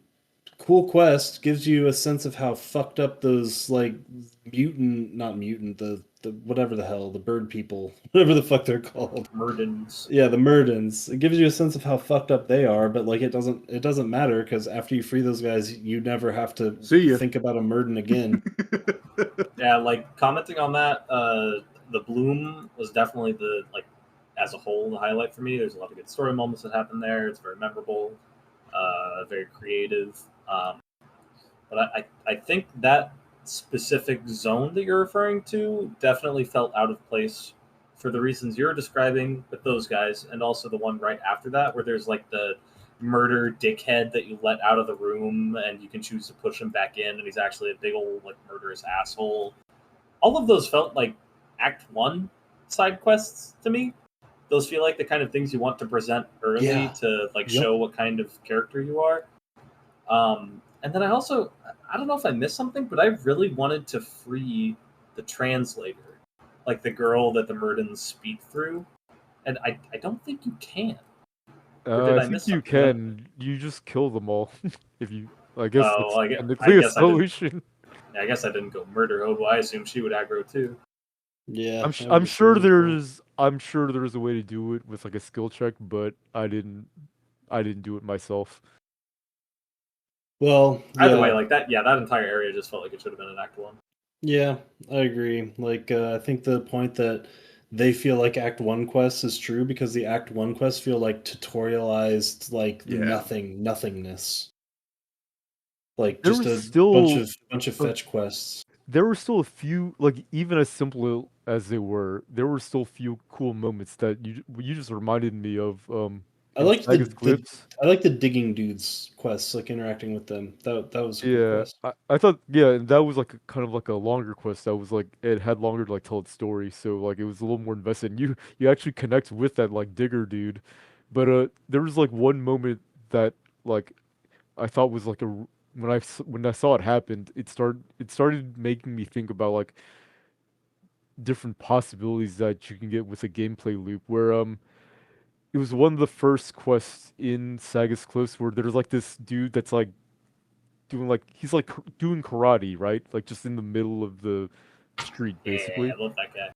Speaker 4: cool quest gives you a sense of how fucked up those like mutant not mutant the whatever the hell the bird people whatever the fuck they're called.
Speaker 1: Murdens.
Speaker 4: Yeah, the Murdens. It gives you a sense of how fucked up they are, but like it doesn't matter because after you free those guys, you never have to
Speaker 3: See ya.
Speaker 4: think about a Murden again.
Speaker 1: Yeah, like commenting on that, the Bloom was definitely the like as a whole the highlight for me. There's a lot of good story moments that happen there. It's very memorable, very creative. But I think that specific zone that you're referring to definitely felt out of place for the reasons you're describing with those guys, and also the one right after that where there's like the murder dickhead that you let out of the room and you can choose to push him back in and he's actually a big old like murderous asshole. All of those felt like Act 1 side quests to me. Those feel like the kind of things you want to present early
Speaker 4: Yeah.
Speaker 1: to like
Speaker 4: Yep.
Speaker 1: show what kind of character you are. And then I don't know if I missed something, but I really wanted to free the translator, like the girl that the Murdens speak through. And I don't think you can. Or did
Speaker 2: I
Speaker 1: I
Speaker 2: think
Speaker 1: miss
Speaker 2: you
Speaker 1: something?
Speaker 2: can. You just kill them all. If you, I guess
Speaker 1: Oh,
Speaker 2: that's
Speaker 1: I
Speaker 2: technically a
Speaker 1: guess I didn't.
Speaker 2: solution.
Speaker 1: I guess I didn't go murder hobo. I assume she would aggro too.
Speaker 4: Yeah, I
Speaker 2: I'm
Speaker 4: would
Speaker 2: sure
Speaker 4: assume as well.
Speaker 2: I'm sure there's a way to do it with like a skill check, but I didn't do it myself.
Speaker 4: Well,
Speaker 1: Either way,
Speaker 4: yeah,
Speaker 1: like that, yeah, that entire area just felt like it should have been an Act 1.
Speaker 4: yeah, I agree. Like, I think the point that they feel like Act One quests is true because the Act One quests feel like tutorialized, like
Speaker 3: Yeah.
Speaker 4: nothingness, like
Speaker 2: There
Speaker 4: just
Speaker 2: was
Speaker 4: a
Speaker 2: still
Speaker 4: bunch of
Speaker 2: uh,
Speaker 4: fetch quests.
Speaker 2: there were still a few like even as simple as they were, there were still few cool moments that you just reminded me of
Speaker 4: I
Speaker 2: in
Speaker 4: liked
Speaker 2: Sagas
Speaker 4: the
Speaker 2: Clips.
Speaker 4: I like the digging dudes quests, like interacting with them. That was a cool
Speaker 2: Yeah,
Speaker 4: quest.
Speaker 2: I thought yeah, and that was like a, kind of like a longer quest that was like it had longer to like tell its story, so like it was a little more invested. And you actually connect with that like digger dude, but there was like one moment that like I thought was like when when I saw it happen, it started making me think about like different possibilities that you can get with a gameplay loop where it was one of the first quests in Sagas Cliffs where there's like this dude that's like doing like he's like doing karate, right? Like just in the middle of the street,
Speaker 1: Yeah,
Speaker 2: basically.
Speaker 1: I love that guy.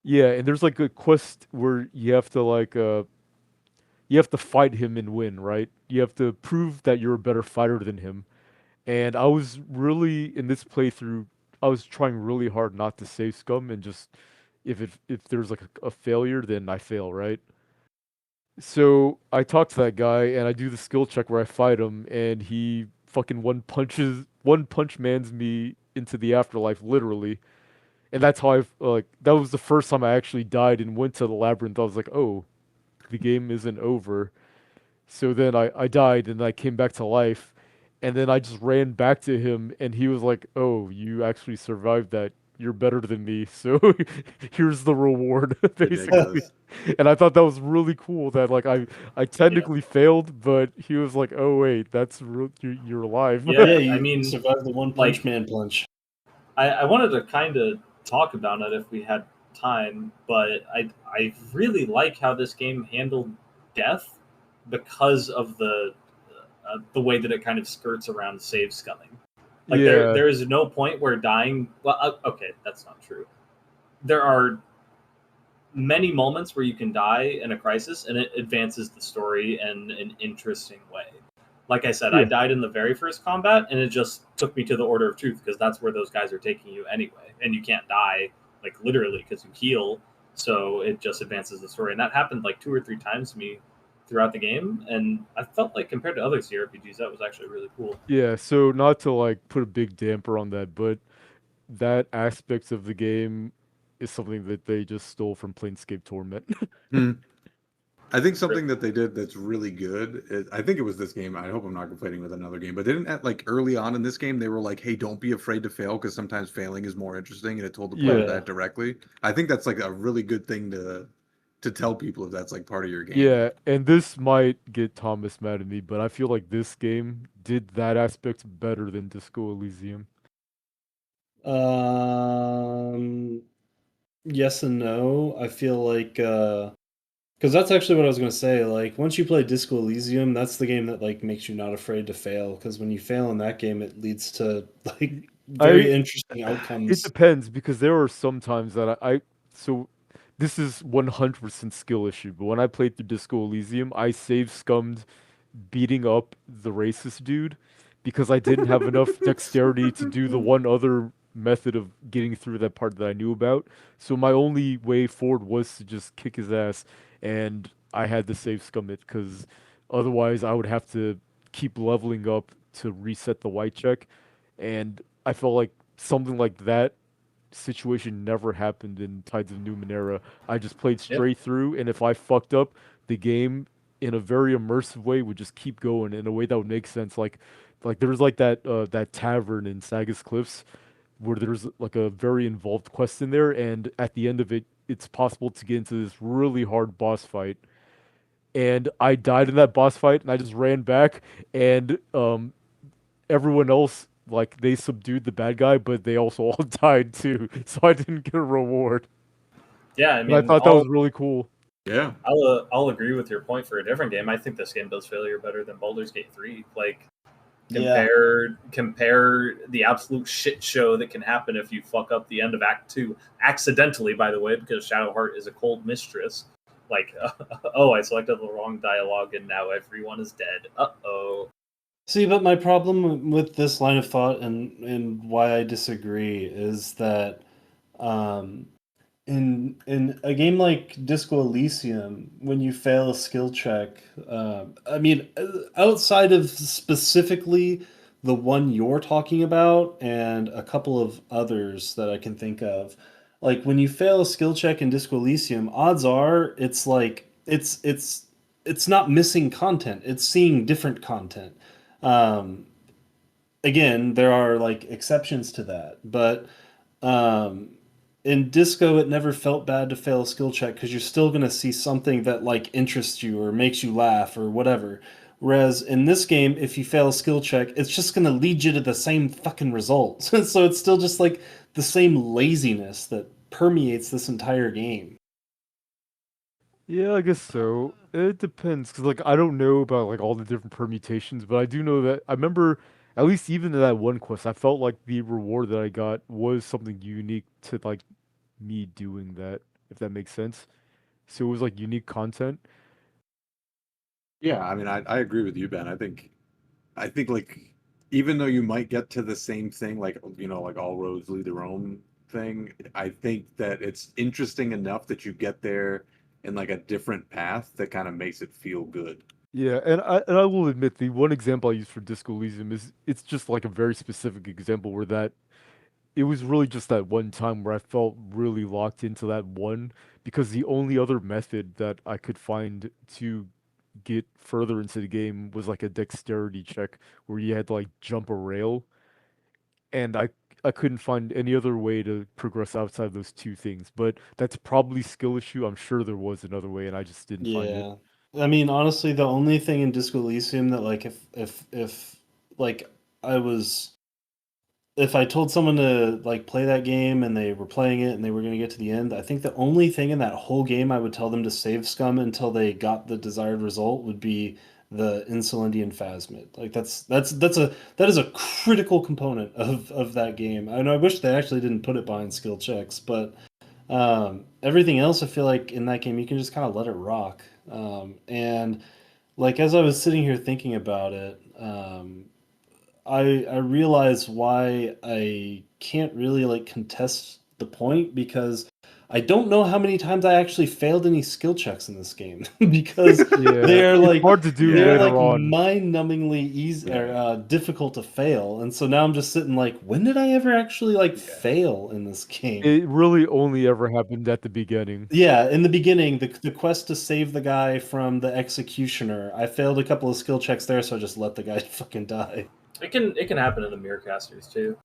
Speaker 2: Yeah, and there's like a quest where you have to fight him and win, right? You have to prove that you're a better fighter than him. And I was really in this playthrough, I was trying really hard not to save scum and just if there's like a failure, then I fail, right? So I talk to that guy and I do the skill check where I fight him and he fucking one punch mans me into the afterlife literally. And that's how I like that was the first time I actually died and went to the labyrinth. I was like, "Oh, the game isn't over." So then I died and I came back to life and then I just ran back to him and he was like, "Oh, you actually survived that. You're better than me. So here's the reward," basically.
Speaker 3: Ridiculous.
Speaker 2: And I thought that was really cool that like I
Speaker 1: Yeah.
Speaker 2: technically failed, but he was like, "Oh wait, you're alive."
Speaker 1: Yeah,
Speaker 4: Yeah,
Speaker 1: I
Speaker 4: you
Speaker 1: mean,
Speaker 4: survived the One Punch
Speaker 1: like,
Speaker 4: Man punch.
Speaker 1: I wanted to kind of talk about it if we had time, but I really like how this game handled death because of the way that it kind of skirts around save scumming. Like
Speaker 2: Yeah.
Speaker 1: there is no point where dying. Well, okay, that's not true. there are many moments where you can die in a crisis and it advances the story in an interesting way. Like I said, I
Speaker 2: Yeah.
Speaker 1: died in the very first combat and it just took me to the Order of Truth because that's where those guys are taking you anyway. And you can't die, like literally, because you heal. So it just advances the story. And that happened like 2 or 3 times to me throughout the game. And I felt like compared to other CRPGs, that was actually really cool.
Speaker 2: Yeah, so not to like put a big damper on that, but that aspect of the game is something that they just stole from Planescape Torment.
Speaker 3: I think something that they did that's really good is, I think it was this game. I hope I'm not conflating with another game, but didn't at like early on in this game they were like, "Hey, don't be afraid to fail because sometimes failing is more interesting," and it told the player
Speaker 2: Yeah.
Speaker 3: that directly. I think that's like a really good thing to tell people if that's like part of your game.
Speaker 2: Yeah, and this might get Thomas mad at me, but I feel like this game did that aspect better than Disco Elysium.
Speaker 4: Yes and no. I feel like because that's actually what I was gonna say. Like once you play Disco Elysium, that's the game that like makes you not afraid to fail. Because when you fail in that game, it leads to like very
Speaker 2: I
Speaker 4: interesting
Speaker 2: It
Speaker 4: outcomes.
Speaker 2: depends because there are some times that so this is 100% skill issue, but when I played through Disco Elysium, I save scummed beating up the racist dude because I didn't have enough dexterity to do the one other method of getting through that part that I knew about. So my only way forward was to just kick his ass, and I had to save scum it because otherwise I would have to keep leveling up to reset the white check, and I felt like something like that situation never happened in Tides of Numenera. I just played
Speaker 1: Yep.
Speaker 2: straight through, and if I fucked up, the game in a very immersive way would just keep going in a way that would make sense. Like there was like that tavern in Sagas Cliffs where there's like a very involved quest in there, and at the end of it, it's possible to get into this really hard boss fight. And I died in that boss fight, and I just ran back, and everyone else like they subdued the bad guy, but they also all died too. So I didn't get a reward.
Speaker 1: Yeah, I
Speaker 2: And I
Speaker 1: mean,
Speaker 2: thought that was really cool.
Speaker 3: Yeah.
Speaker 1: I'll agree with your point for a different game. I think this game does failure better than Baldur's Gate 3. Like
Speaker 4: Yeah.
Speaker 1: compare the absolute shit show that can happen if you fuck up the end of Act 2 accidentally, by the way, because Shadowheart is a cold mistress. Like, oh, I selected the wrong dialogue and now everyone is dead. Uh-oh.
Speaker 4: See, but my problem with this line of thought and why I disagree is that um, in a game like Disco Elysium, when you fail a skill check, I mean, outside of specifically the one you're talking about and a couple of others that I can think of, like when you fail a skill check in Disco Elysium, odds are it's like it's not missing content; it's seeing different content. Um, Again, there are like exceptions to that, but um, in Disco, it never felt bad to fail a skill check because you're still gonna see something that like interests you or makes you laugh or whatever. Whereas in this game, if you fail a skill check, it's just gonna lead you to the same fucking result. So it's still just like the same laziness that permeates this entire game.
Speaker 2: Yeah, I guess so. It depends, cause like I don't know about like all the different permutations, but I do know that I remember at least even in that one quest, I felt like the reward that I got was something unique to like me doing that, if that makes sense. So it was like unique content.
Speaker 3: Yeah, I mean, I agree with you, Ben. I think like even though you might get to the same thing, like like all roads lead to Rome thing, I think that it's interesting enough that you get there in like a different path that kind of makes it feel good.
Speaker 2: Yeah, and I will admit the one example I use for Disco Elysium is it's just like a very specific example where that it was really just that one time where I felt really locked into that one because the only other method that I could find to get further into the game was like a dexterity check where you had to like jump a rail, and I couldn't find any other way to progress outside those two things. But that's probably skill issue. I'm sure there was another way and I just didn't find it.
Speaker 4: Yeah. I mean, honestly, the only thing in Disco Elysium that like if like I was if I told someone to like play that game and they were playing it and they were going to get to the end, I think the only thing in that whole game I would tell them to save scum until they got the desired result would be the Insulindian Phasmid. Like that is a critical component of that game. And I wish they actually didn't put it behind skill checks, but Everything else, I feel like in that game, you can just kind of let it rock. And like as I was sitting here thinking about it, I realize why I can't really like contest the point because I don't know how many times I actually failed any skill checks in this game because
Speaker 2: Yeah,
Speaker 4: they are
Speaker 2: it's
Speaker 4: like
Speaker 2: hard to do
Speaker 4: they're
Speaker 2: later
Speaker 4: like
Speaker 2: on.
Speaker 4: mind-numbingly easy or
Speaker 3: Yeah.
Speaker 4: difficult to fail, and so now I'm just sitting like, when did I ever actually like
Speaker 3: Yeah.
Speaker 4: fail in this game?
Speaker 2: It really only ever happened at the beginning.
Speaker 4: Yeah, in the beginning, the quest to save the guy from the executioner, I failed a couple of skill checks there, so I just let the guy fucking die.
Speaker 1: It can happen in the mirror casters too,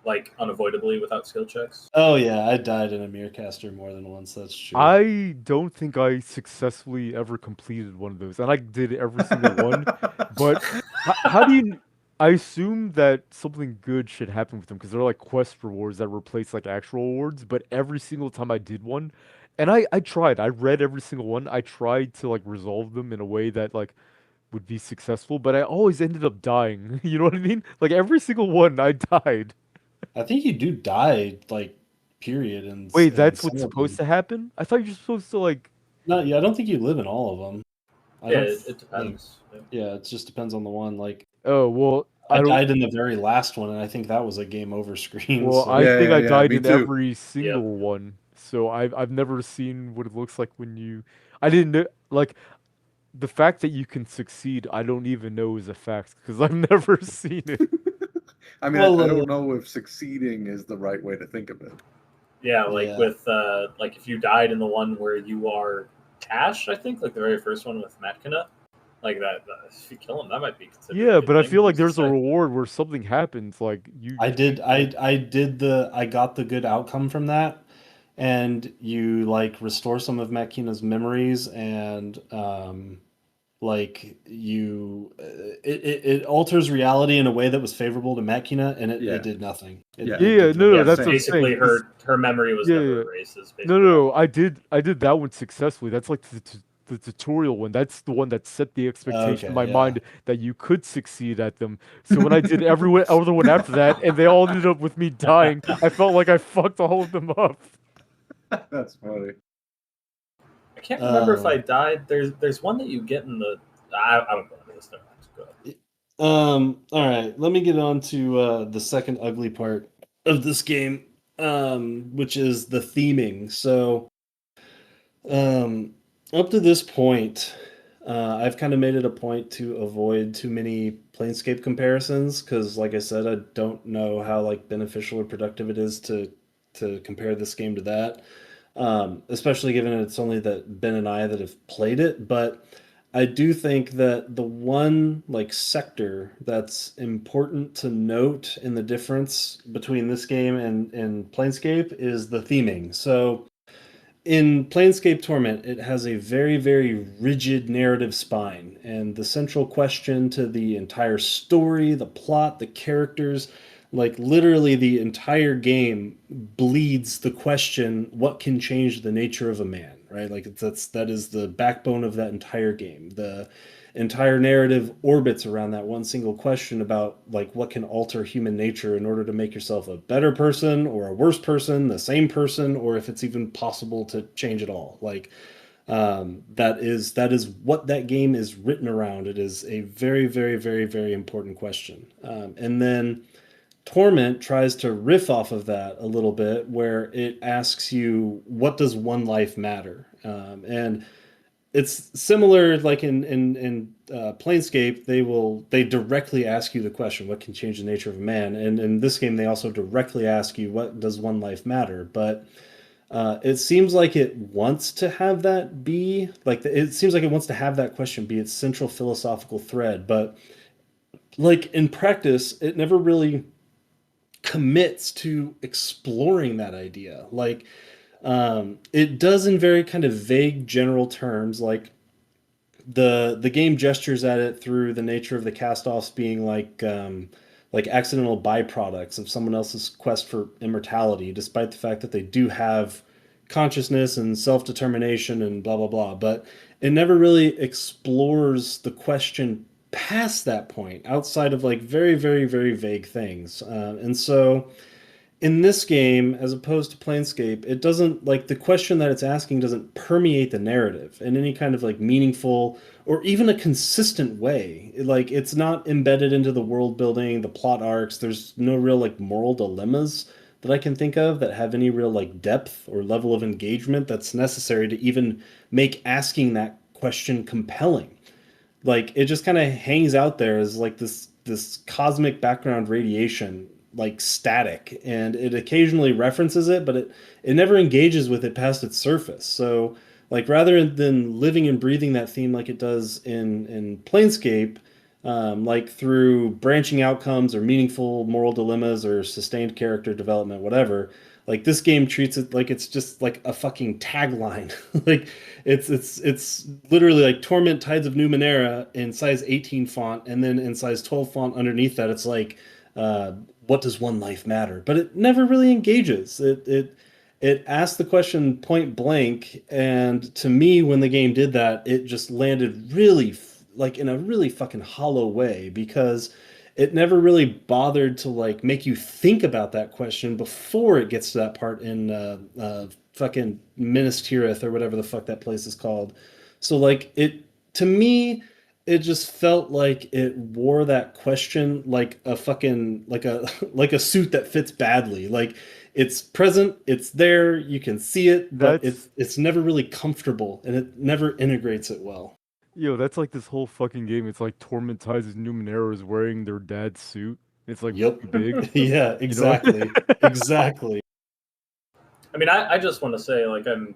Speaker 1: like unavoidably without skill checks.
Speaker 4: Oh yeah, I died in a Meercaster more than once. That's true.
Speaker 2: I don't think I successfully ever completed one of those, and I did every single one. But how do you? I assume that something good should happen with them because they're like quest rewards that replace like actual rewards. But every single time I did one, and I tried. I read every single one. I tried to like resolve them in a way that like would be successful, but I always ended up dying. You know what I mean? Like every single one, I died.
Speaker 4: I think you do die, like, period,
Speaker 2: Wait,
Speaker 4: in
Speaker 2: that's
Speaker 4: some
Speaker 2: what's
Speaker 4: of
Speaker 2: supposed
Speaker 4: them.
Speaker 2: to happen? I thought you're supposed to like.
Speaker 4: No, yeah, I don't think you live in all of them. I
Speaker 1: Yeah,
Speaker 4: don't
Speaker 1: it
Speaker 4: like.
Speaker 1: depends. Yeah.
Speaker 4: Yeah, it just depends on the one. Like,
Speaker 2: Oh well,
Speaker 4: I
Speaker 2: I don't.
Speaker 4: died in the very last one, and I think that was a game over screen.
Speaker 2: Well, I
Speaker 4: So
Speaker 2: think I died
Speaker 3: Me
Speaker 2: in
Speaker 3: too.
Speaker 2: every
Speaker 1: Yep.
Speaker 2: single one. So I've never seen what it looks like when you. I didn't know like the fact that you can succeed. I don't even know is a fact because I've never seen it.
Speaker 3: I mean,
Speaker 4: well,
Speaker 3: I don't know if succeeding is the right way to think of it.
Speaker 1: Yeah, like
Speaker 4: yeah,
Speaker 1: with like if you died in the one where you are Cash, I think, like the very first one with Matkina, like that if you kill him, that might be considered a
Speaker 2: Yeah,
Speaker 1: good
Speaker 2: but I
Speaker 1: thing.
Speaker 2: feel like
Speaker 1: Who's to
Speaker 2: there's a
Speaker 1: say?
Speaker 2: reward where something happens. Like
Speaker 4: I did.
Speaker 2: like,
Speaker 4: I got the good outcome from that, and you like restore some of Makina's memories, and like you it alters reality in a way that was favorable to Makina, and it
Speaker 3: Yeah.
Speaker 4: did nothing.
Speaker 3: Yeah.
Speaker 4: It
Speaker 2: yeah,
Speaker 4: did
Speaker 2: no,
Speaker 4: literally
Speaker 2: no,
Speaker 1: Yeah,
Speaker 2: that's
Speaker 3: Same.
Speaker 2: what I'm
Speaker 1: basically
Speaker 2: saying. 'Cause
Speaker 1: her memory was
Speaker 2: yeah, yeah.
Speaker 1: never erased. Is
Speaker 2: No,
Speaker 1: basically what
Speaker 2: no,
Speaker 1: happened.
Speaker 2: I did that one successfully. That's like the tutorial one. That's the one that set the expectation in
Speaker 4: Okay,
Speaker 2: my
Speaker 4: yeah.
Speaker 2: mind that you could succeed at them. So when I did every other one after that, and they all ended up with me dying, I felt like I fucked all of them up.
Speaker 3: That's funny.
Speaker 1: I can't remember if I
Speaker 4: Um,
Speaker 1: died. There's one that you get in the. I won't go into this. Never mind. Go ahead.
Speaker 4: all right, let me get on to the second ugly part of this game, which is the theming. So, um, up to this point, I've kind of made it a point to avoid too many Planescape comparisons because, like I said, I don't know how like beneficial or productive it is to compare this game to that. Especially given it's only that Ben and I that have played it. But I do think that the one like sector that's important to note in the difference between this game and Planescape is the theming. So in Planescape Torment, it has a very, very rigid narrative spine, and the central question to the entire story, the plot, the characters, like literally the entire game bleeds the question, what can change the nature of a man, right? Like that is the backbone of that entire game. The entire narrative orbits around that one single question about like what can alter human nature in order to make yourself a better person or a worse person, the same person, or if it's even possible to change it all. Like that is what that game is written around. It is a very, very, very, very important question. And then Torment tries to riff off of that a little bit, where it asks you, what does one life matter? And it's similar like in Planescape, they directly ask you the question, what can change the nature of a man? And in this game they also directly ask you, what does one life matter? But it seems like it wants to have that be like it seems like it wants to have that question be its central philosophical thread, but like in practice it never really commits to exploring that idea. Like it does in very kind of vague general terms, like the game gestures at it through the nature of the cast-offs being like accidental byproducts of someone else's quest for immortality, despite the fact that they do have consciousness and self-determination and blah blah blah. But it never really explores the question past that point, outside of like very very very vague things. And so in this game, as opposed to Planescape, it doesn't like the question that it's asking doesn't permeate the narrative in any kind of like meaningful or even a consistent way. Like it's not embedded into the world building, the plot arcs. There's no real like moral dilemmas that I can think of that have any real like depth or level of engagement that's necessary to even make asking that question compelling. Like it just kind of hangs out there as like this cosmic background radiation, like static, and it occasionally references it, but it never engages with it past its surface. So like rather than living and breathing that theme like it does in Planescape, like through branching outcomes or meaningful moral dilemmas or sustained character development, whatever, like this game treats it like it's just like a fucking tagline. Like it's literally like Torment Tides of Numenera in size 18 font, and then in size 12 font underneath that, it's like, what does one life matter? But it never really engages. It asks the question point blank, and to me, when the game did that, it just landed really like in a really fucking hollow way because it never really bothered to like make you think about that question before it gets to that part in fucking Minas Tirith or whatever the fuck that place is called. So like it to me, it just felt like it wore that question like a fucking like a like a suit that fits badly. Like it's present, it's there, you can see it, but
Speaker 2: That's
Speaker 4: it's never really comfortable and it never integrates it well.
Speaker 2: Yo, that's like this whole fucking game. It's like Torment ties his Numenera is wearing their dad's suit. It's like
Speaker 4: Yep.
Speaker 2: too big,
Speaker 4: Yeah,
Speaker 2: you know?
Speaker 4: exactly. Exactly.
Speaker 1: I mean, I just want to say, like, I'm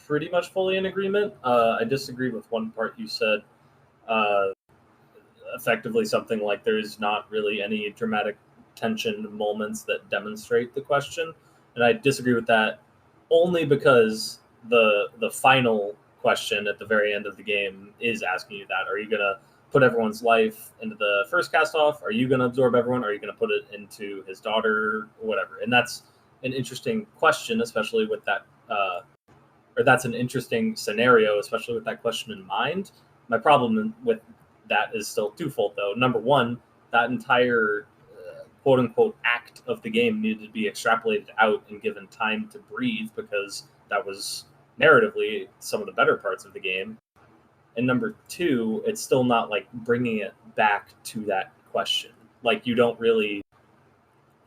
Speaker 1: pretty much fully in agreement. I disagree with one part you said. Uh, Effectively, something like there's not really any dramatic tension moments that demonstrate the question, and I disagree with that only because the final question at the very end of the game is asking you that: Are you gonna put everyone's life into the first cast off? Are you gonna absorb everyone? Are you gonna put it into his daughter? Whatever, and that's an interesting question, especially with that, or that's an interesting scenario, especially with that question in mind. My problem with that is still twofold, though. Number one, that entire quote unquote act of the game needed to be extrapolated out and given time to breathe because that was narratively some of the better parts of the game. And number two, it's still not like bringing it back to that question. Like, you don't really,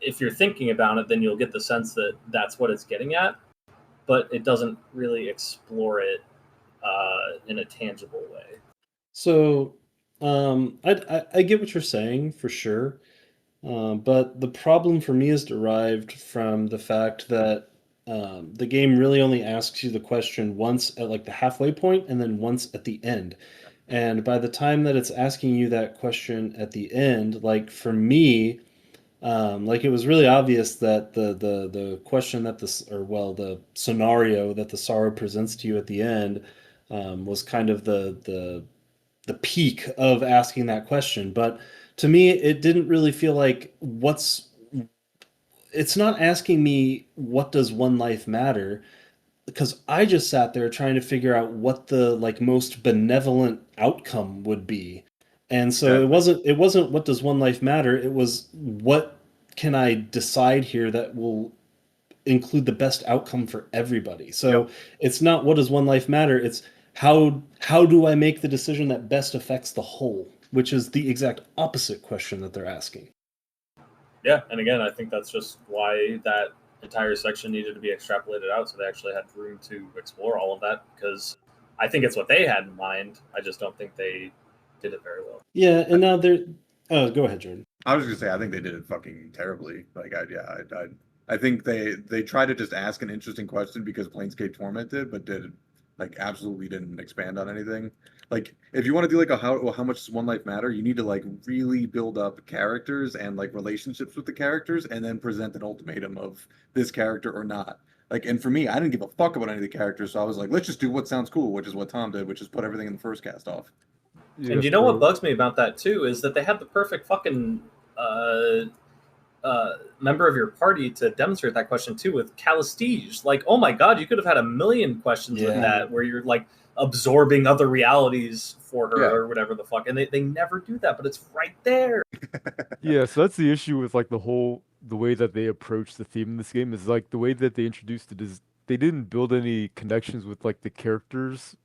Speaker 1: if you're thinking about it, then you'll get the sense that that's what it's getting at, but it doesn't really explore it in a tangible way.
Speaker 4: So, I get what you're saying for sure, but the problem for me is derived from the fact that the game really only asks you the question once at like the halfway point and then once at the end. And by the time that it's asking you that question at the end, like for me, like it was really obvious that the question that this or well the scenario that the sorrow presents to you at the end was kind of the peak of asking that question. But to me, it didn't really feel like it's not asking me what does one life matter because I just sat there trying to figure out what the like most benevolent outcome would be. And so it wasn't what does one life matter, it was what can I decide here that will include the best outcome for everybody. So
Speaker 1: Yep.
Speaker 4: it's not what does one life matter, it's how do I make the decision that best affects the whole, which is the exact opposite question that they're asking.
Speaker 1: Yeah, and again, I think that's just why that entire section needed to be extrapolated out, so they actually had room to explore all of that. Because I think it's what they had in mind. I just don't think they did it very well.
Speaker 4: Yeah, and now they're oh, go ahead, Jordan.
Speaker 3: I was gonna say I think they did it fucking terribly. Like I think they tried to just ask an interesting question because Planescape Torment did, but did like absolutely didn't expand on anything. Like if you want to do like a how much does one life matter, you need to like really build up characters and like relationships with the characters, and then present an ultimatum of this character or not. Like, and for me, I didn't give a fuck about any of the characters, so I was like, let's just do what sounds cool, which is what Tom did, which is put everything in the first cast off.
Speaker 1: And
Speaker 2: Yes,
Speaker 1: you know what
Speaker 2: bro.
Speaker 1: bugs me about that too is that they had the perfect fucking member of your party to demonstrate that question too with Calistige. Like, oh my god, you could have had a million questions with
Speaker 4: Yeah.
Speaker 1: that where you're like absorbing other realities for her
Speaker 3: Yeah.
Speaker 1: or whatever the fuck, and they never do that, but it's right there.
Speaker 2: Yeah, so that's the issue with like the whole the way that they approach the theme in this game is like the way that they introduced it is they didn't build any connections with like the characters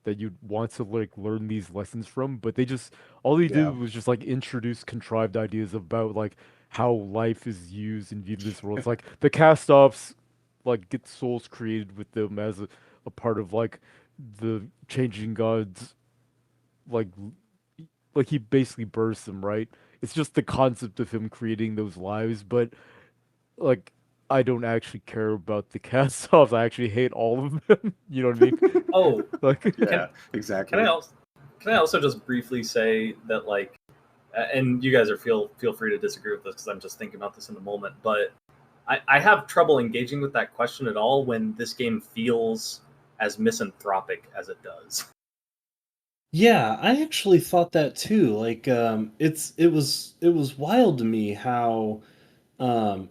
Speaker 2: that you'd want to like learn these lessons from, but they just all they
Speaker 5: Yeah.
Speaker 2: did was just like introduce contrived ideas about like how life is used and viewed in this world. It's like the cast-offs like get souls created with them as a part of like the changing gods like like he basically bursts them, right? It's just the concept of him creating those lives, but like I don't actually care about the cast-offs. I actually hate all of them. You know what I mean?
Speaker 1: Oh,
Speaker 2: Like
Speaker 5: Yeah, exactly.
Speaker 1: can I also just briefly say that like, and you guys feel free to disagree with this because I'm just thinking about this in the moment, but I have trouble engaging with that question at all when this game feels as misanthropic as it does.
Speaker 4: Yeah, I actually thought that too. Like, it was wild to me how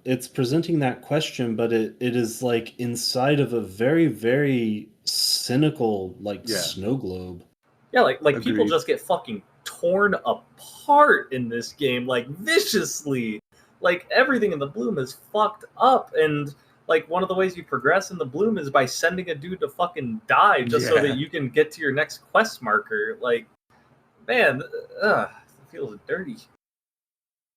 Speaker 4: it's presenting that question, but it is like inside of a very, very cynical like
Speaker 5: Yeah.
Speaker 4: snow globe.
Speaker 1: Yeah, like people
Speaker 5: Agreed.
Speaker 1: just get fucking torn apart in this game, like viciously. Like everything in the Bloom is fucked up, and like one of the ways you progress in the Bloom is by sending a dude to fucking die just so
Speaker 5: Yeah.
Speaker 1: that you can get to your next quest marker. Like, man, it feels dirty.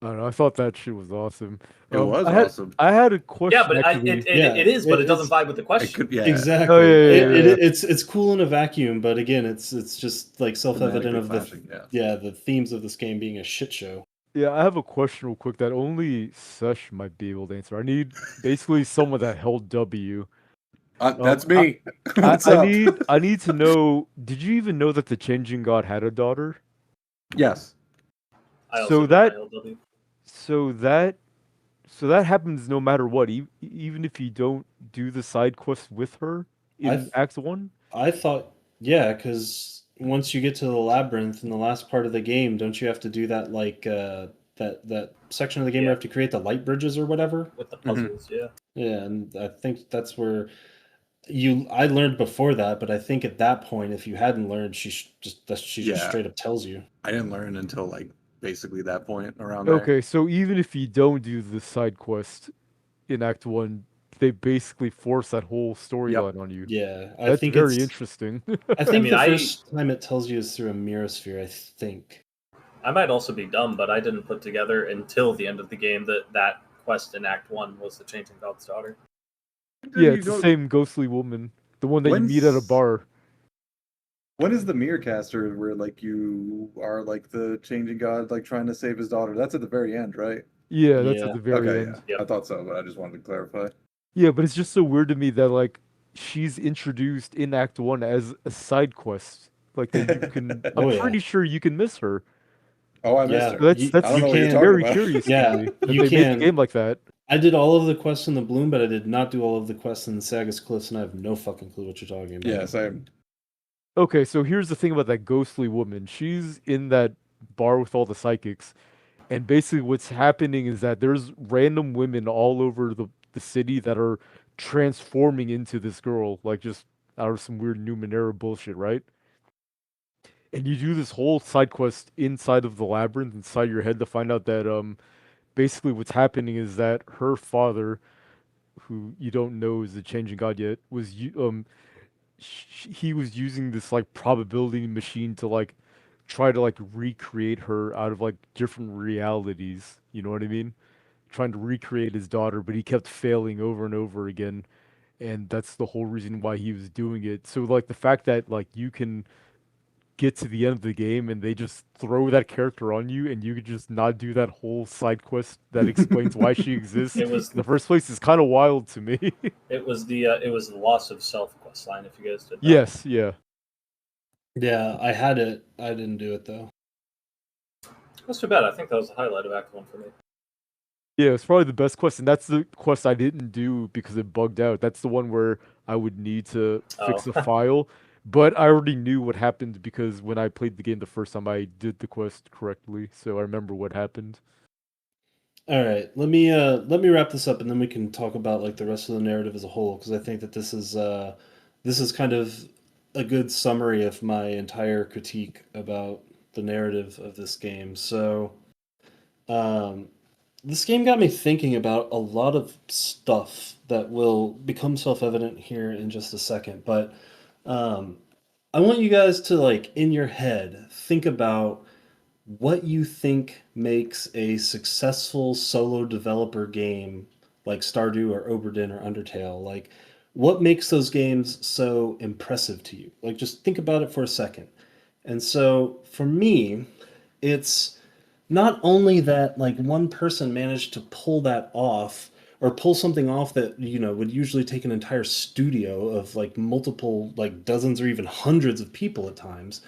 Speaker 2: I don't know. I thought that shit was awesome.
Speaker 5: It was
Speaker 2: I had,
Speaker 5: awesome.
Speaker 2: I had a question.
Speaker 1: Yeah, but
Speaker 2: actually.
Speaker 1: it is, but it doesn't
Speaker 4: it's-
Speaker 1: vibe with the question.
Speaker 5: Yeah.
Speaker 4: Exactly.
Speaker 2: Oh, yeah, yeah.
Speaker 4: It's cool in a vacuum, but again, it's just like self-evident
Speaker 5: Thematically
Speaker 4: of the
Speaker 5: clashing,
Speaker 4: the themes of this game being a shit show.
Speaker 2: Yeah, I have a question real quick that only Sesh might be able to answer. I need basically someone that held W.
Speaker 5: That's me.
Speaker 2: I
Speaker 5: What's up?
Speaker 2: need to know. Did you even know that the Changing God had a daughter?
Speaker 5: Yes.
Speaker 1: I
Speaker 2: So
Speaker 1: also
Speaker 2: that-
Speaker 1: did my LW.
Speaker 2: So that happens no matter what, even if you don't do the side quest with her in
Speaker 4: I've-
Speaker 2: Act 1.
Speaker 4: I thought, yeah, because once you get to the labyrinth in the last part of the game, don't you have to do that like that section of the game where you have to create the light bridges or whatever?
Speaker 1: With the puzzles, yeah.
Speaker 4: Yeah, and I think that's where I learned before that, but I think at that point, if you hadn't learned, she just
Speaker 5: Yeah.
Speaker 4: straight up tells you.
Speaker 5: I didn't learn until like basically that point around there.
Speaker 2: Okay, so even if you don't do the side quest in Act 1, they basically force that whole storyline on you.
Speaker 4: Yeah, I
Speaker 2: That's
Speaker 4: think
Speaker 2: very
Speaker 4: it's.
Speaker 2: interesting.
Speaker 4: I think
Speaker 1: mean,
Speaker 4: the
Speaker 1: I-
Speaker 4: first time it tells you is through a mirror sphere. I think.
Speaker 1: I might also be dumb, but I didn't put together until the end of the game that quest in Act 1 was the Changing God's daughter.
Speaker 2: Yeah, it's the same ghostly woman, the one that you meet at a bar.
Speaker 5: When is the mirror caster where like you are like the changing god like trying to save his daughter? That's at the very end, right?
Speaker 2: Yeah, that's at
Speaker 4: Yeah.
Speaker 2: the very
Speaker 5: Okay,
Speaker 2: end.
Speaker 5: yeah.
Speaker 1: Yep.
Speaker 5: I thought so, but I just wanted to clarify.
Speaker 2: Yeah, but it's just so weird to me that like she's introduced in Act 1 as a side quest. Like that you can I'm
Speaker 4: Oh, yeah.
Speaker 2: pretty sure you can miss her.
Speaker 5: Oh, I missed
Speaker 4: Yeah,
Speaker 5: her.
Speaker 2: So that's
Speaker 4: You-
Speaker 2: that's
Speaker 5: I don't know what you're
Speaker 4: can-
Speaker 5: talking
Speaker 2: very
Speaker 5: about.
Speaker 2: curious
Speaker 4: Yeah,
Speaker 2: to me that
Speaker 4: you
Speaker 2: they made
Speaker 4: can.
Speaker 2: the game like that.
Speaker 4: I did all of the quests in the Bloom, but I did not do all of the quests in Sagas Cliffs, and I have no fucking clue what you're talking about.
Speaker 5: Yeah, same.
Speaker 2: Okay, so here's the thing about that ghostly woman. She's in that bar with all the psychics, and basically what's happening is that there's random women all over the city that are transforming into this girl, like just out of some weird Numenera bullshit, right? And you do this whole side quest inside of the labyrinth inside your head to find out that basically what's happening is that her father, who you don't know is the changing god yet, he was using this like probability machine to like try to like recreate her out of like different realities. You know what I mean? Trying to recreate his daughter, but he kept failing over and over again, and that's the whole reason why he was doing it. So like the fact that like you can get to the end of the game and they just throw that character on you and you could just not do that whole side quest that explains why she exists
Speaker 1: It was
Speaker 2: in the first place is kind of wild to me.
Speaker 1: it was the loss of self quest line. If you guys did that.
Speaker 2: Yes, yeah.
Speaker 4: Yeah, I had it. I didn't do it though.
Speaker 1: That's too bad. I think that was the highlight of Act 1 for me.
Speaker 2: Yeah, it's probably the best quest, and that's the quest I didn't do because it bugged out. That's the one where I would need to fix
Speaker 1: Oh.
Speaker 2: a file, but I already knew what happened because when I played the game the first time, I did the quest correctly, so I remember what happened.
Speaker 4: All right, let me wrap this up, and then we can talk about like the rest of the narrative as a whole, because I think that this is kind of a good summary of my entire critique about the narrative of this game. So, this game got me thinking about a lot of stuff that will become self-evident here in just a second. But um, I want you guys to, like, in your head, think about what you think makes a successful solo developer game like Stardew or Oberdin or Undertale. Like, what makes those games so impressive to you? Like, just think about it for a second. And so for me, it's not only that like one person managed to pull that off or pull something off that would usually take an entire studio of like multiple like dozens or even hundreds of people at times.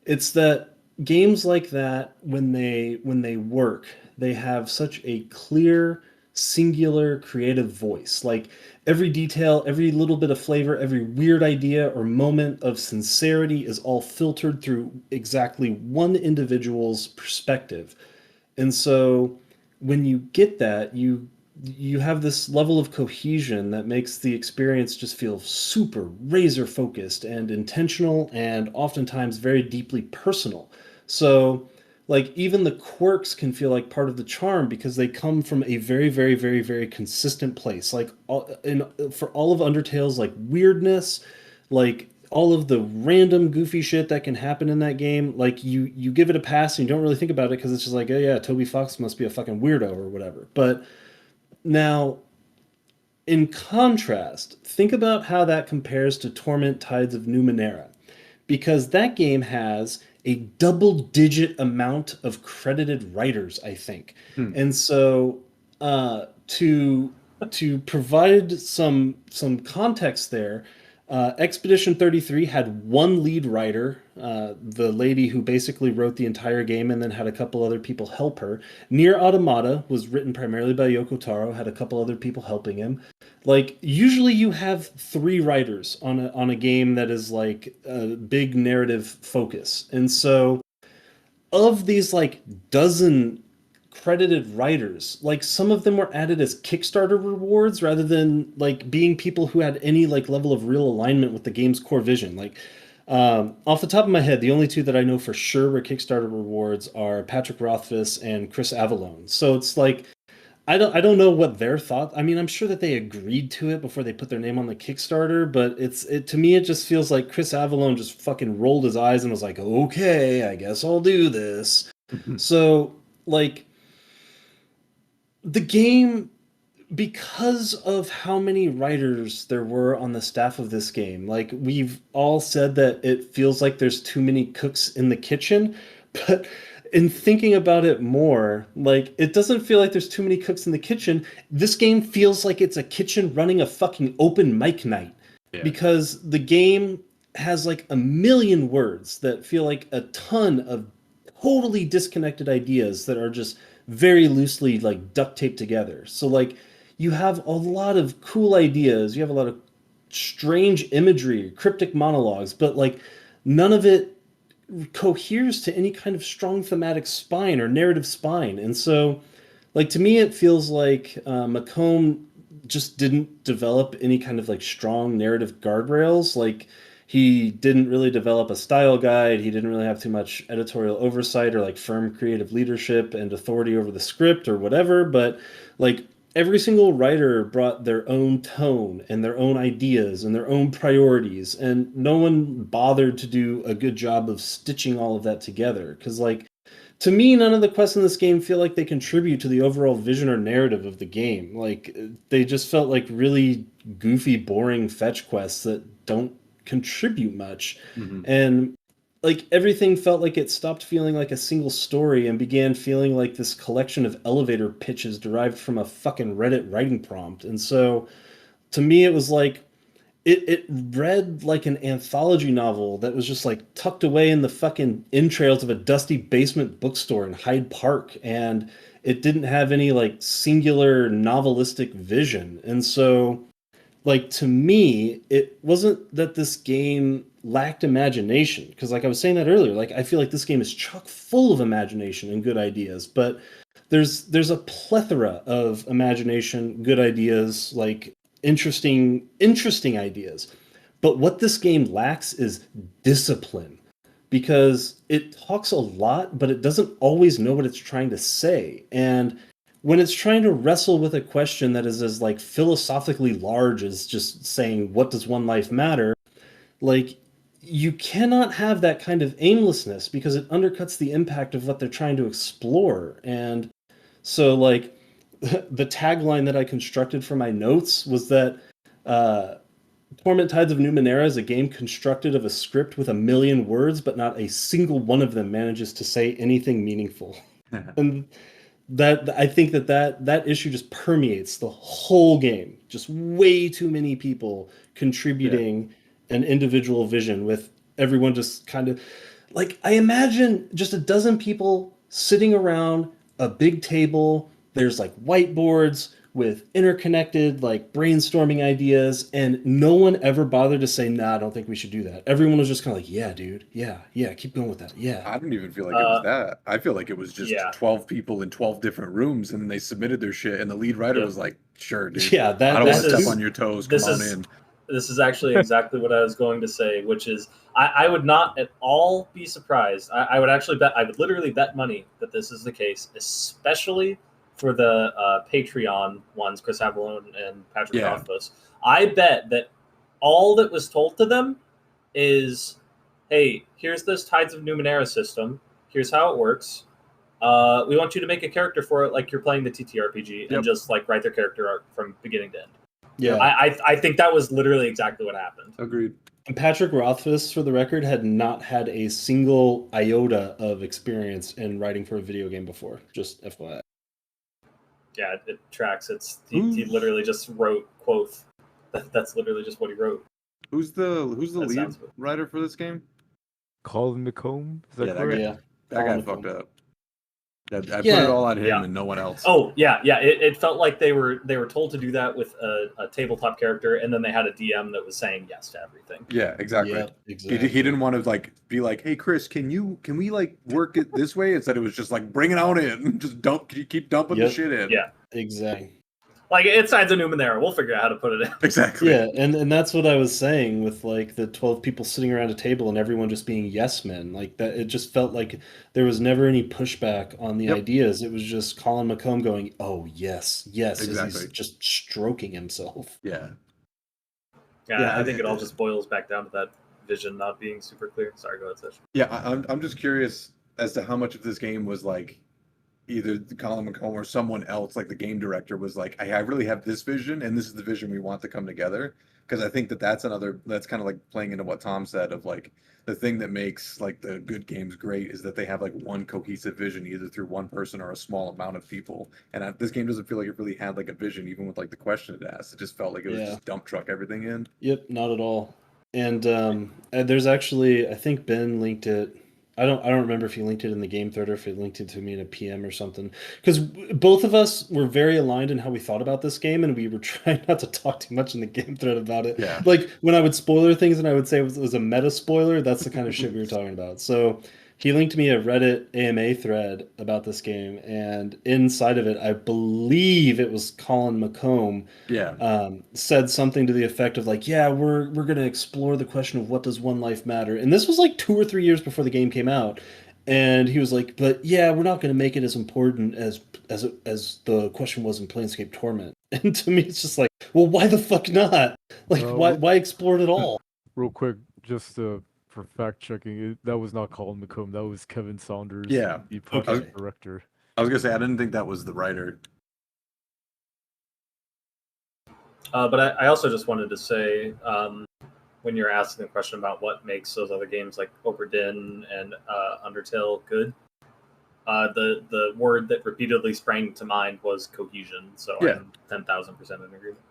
Speaker 4: It's that games like that, when they work, they have such a clear, singular, creative voice. Like every detail, every little bit of flavor, every weird idea or moment of sincerity is all filtered through exactly one individual's perspective. And so when you get that, you have this level of cohesion that makes the experience just feel super razor focused and intentional and oftentimes very deeply personal. So like even the quirks can feel like part of the charm because they come from a very very very very consistent place. Like for all of Undertale's like weirdness, like all of the random goofy shit that can happen in that game, like you give it a pass and you don't really think about it because it's just like, oh yeah, Toby Fox must be a fucking weirdo or whatever. But now, in contrast, think about how that compares to Torment Tides of Numenera, because that game has a double-digit amount of credited writers, I think. And so, to provide some context there, Expedition 33 had one lead writer, the lady who basically wrote the entire game and then had a couple other people help her. Near Automata was written primarily by Yoko Taro, had a couple other people helping him. Like usually you have three writers on a game that is like a big narrative focus. And so of these like dozen credited writers, like some of them were added as Kickstarter rewards rather than like being people who had any like level of real alignment with the game's core vision. Like off the top of my head, the only two that I know for sure were Kickstarter rewards are Patrick Rothfuss and Chris Avallone. So it's like I don't know what their thought. I mean, I'm sure that they agreed to it before they put their name on the Kickstarter, but it to me it just feels like Chris Avallone just fucking rolled his eyes and was like, "Okay, I guess I'll do this." So, like the game, because of how many writers there were on the staff of this game, like we've all said that it feels like there's too many cooks in the kitchen, but in thinking about it more, like it doesn't feel like there's too many cooks in the kitchen. This game feels like it's a kitchen running a fucking open mic night.
Speaker 3: Yeah.
Speaker 4: Because the game has like a million words that feel like a ton of totally disconnected ideas that are just very loosely like duct taped together. So like you have a lot of cool ideas, you have a lot of strange imagery, cryptic monologues, but like none of it coheres to any kind of strong thematic spine or narrative spine. And so, like, to me, it feels like Macomb just didn't develop any kind of like strong narrative guardrails. Like, he didn't really develop a style guide. He didn't really have too much editorial oversight or like firm creative leadership and authority over the script or whatever. But like, every single writer brought their own tone and their own ideas and their own priorities, and no one bothered to do a good job of stitching all of that together. Because, like, to me, none of the quests in this game feel like they contribute to the overall vision or narrative of the game. Like, they just felt like really goofy, boring fetch quests that don't contribute much. And like everything felt like it stopped feeling like a single story and began feeling like this collection of elevator pitches derived from a fucking Reddit writing prompt. And so to me it was like it read like an anthology novel that was just like tucked away in the fucking entrails of a dusty basement bookstore in Hyde Park, and it didn't have any like singular novelistic vision. And so like to me it wasn't that this game lacked imagination, because like I was saying that earlier, like I feel like this game is chock full of imagination and good ideas, but there's a plethora of imagination, good ideas, like interesting ideas. But what this game lacks is discipline, because it talks a lot but it doesn't always know what it's trying to say. And when it's trying to wrestle with a question that is as like philosophically large as just saying what does one life matter, like you cannot have that kind of aimlessness because it undercuts the impact of what they're trying to explore. And so like the tagline that I constructed for my notes was that uh, Torment Tides of Numenera is a game constructed of a script with 1,000,000 words, but not a single one of them manages to say anything meaningful. And that I think that issue just permeates the whole game. Just way too many people contributing an individual vision with everyone just kind of like I imagine just a dozen people sitting around a big table. There's like whiteboards with interconnected like brainstorming ideas, and no one ever bothered to say, "Nah, I don't think we should do that." Everyone was just kind of like, "Yeah, dude, yeah, keep going with that, yeah."
Speaker 5: I don't even feel like it was that. I feel like it was just
Speaker 1: Yeah.
Speaker 5: 12 people in 12 different rooms, and they submitted their shit, and the lead writer
Speaker 1: Yep.
Speaker 5: was like, "Sure, dude.
Speaker 4: Yeah,
Speaker 5: I
Speaker 4: that
Speaker 5: don't want to
Speaker 1: this
Speaker 5: step
Speaker 1: is-
Speaker 5: on your toes. Come
Speaker 1: this
Speaker 5: on
Speaker 1: is-
Speaker 5: in."
Speaker 1: This is actually exactly what I was going to say, which is I would not at all be surprised. I would actually bet, I would literally bet money that this is the case, especially for the Patreon ones, Chris Avalone and Patrick
Speaker 5: Yeah.
Speaker 1: Rothfuss. I bet that all that was told to them is, hey, here's this Tides of Numenera system. Here's how it works. We want you to make a character for it like you're playing the TTRPG
Speaker 5: Yep.
Speaker 1: and just like write their character art from beginning to end.
Speaker 4: Yeah.
Speaker 1: I think that was literally exactly what happened.
Speaker 5: Agreed.
Speaker 4: And Patrick Rothfuss, for the record, had not had a single iota of experience in writing for a video game before. Just FYI.
Speaker 1: Yeah, it tracks. He literally just wrote quoth. That's literally just what he wrote.
Speaker 5: Who's the
Speaker 1: That
Speaker 5: lead
Speaker 1: sounds good.
Speaker 5: writer for this game?
Speaker 2: Colin McComb? Is that
Speaker 5: Yeah, that
Speaker 2: correct?
Speaker 4: Yeah.
Speaker 5: That guy
Speaker 4: Colin
Speaker 5: fucked
Speaker 4: McComb.
Speaker 5: up. I put
Speaker 4: Yeah.
Speaker 5: it all on him
Speaker 1: Yeah.
Speaker 5: and no one else.
Speaker 1: Oh yeah. It felt like they were told to do that with a tabletop character, and then they had a DM that was saying yes to everything.
Speaker 5: Yeah, exactly.
Speaker 4: Yeah, exactly.
Speaker 5: He didn't want to like be like, "Hey Chris, can we like work it this way?" Instead, it was just like, "Bring it on in, just keep dumping the
Speaker 4: Yep.
Speaker 5: shit in."
Speaker 1: Yeah.
Speaker 4: Exactly.
Speaker 1: Like it's Tides of Numenera. We'll figure out how to put it in.
Speaker 5: Exactly.
Speaker 4: Yeah, and that's what I was saying with like the 12 people sitting around a table and everyone just being yes men. Like that, it just felt like there was never any pushback on the
Speaker 5: Yep.
Speaker 4: ideas. It was just Colin McComb going, "Oh yes, yes," as
Speaker 5: Exactly.
Speaker 4: he's just stroking himself.
Speaker 5: Yeah.
Speaker 1: Yeah,
Speaker 5: Yeah,
Speaker 1: I think it all just boils back down to that vision not being super clear. Sorry, go ahead, Sesh.
Speaker 5: Yeah, I'm just curious as to how much of this game was like either Colin McComb or someone else, like the game director, was like, I really have this vision, and this is the vision we want to come together. Because I think that's kind of like playing into what Tom said of like the thing that makes like the good games great is that they have like one cohesive vision, either through one person or a small amount of people. And this game doesn't feel like it really had like a vision, even with like the question it asked. It just felt like it was
Speaker 4: Yeah.
Speaker 5: just dump truck everything in.
Speaker 4: Yep, not at all. And there's actually, I think Ben linked it. I don't remember if he linked it in the game thread or if he linked it to me in a PM or something. Because both of us were very aligned in how we thought about this game, and we were trying not to talk too much in the game thread about it.
Speaker 5: Yeah.
Speaker 4: Like when I would spoiler things and I would say it was a meta spoiler, that's the kind of shit we were talking about. So he linked me a Reddit AMA thread about this game, and inside of it, I believe it was Colin McComb
Speaker 5: Yeah.
Speaker 4: said something to the effect of like, yeah, we're going to explore the question of what does one life matter. And this was like 2 or 3 years before the game came out. And he was like, but yeah, we're not going to make it as important as the question was in Planescape Torment. And to me, it's just like, well, why the fuck not? Like, why explore it at all?
Speaker 2: Real quick, just for fact checking, that was not Colin McComb. That was Kevin Saunders,
Speaker 5: Yeah.
Speaker 2: the project
Speaker 4: Okay.
Speaker 2: director.
Speaker 5: I was gonna say I didn't think that was the writer.
Speaker 1: But I also just wanted to say, when you're asking the question about what makes those other games like Obra Dinn and Undertale good, the word that repeatedly sprang to mind was cohesion. So
Speaker 5: Yeah.
Speaker 1: I'm 10,000% in agreement.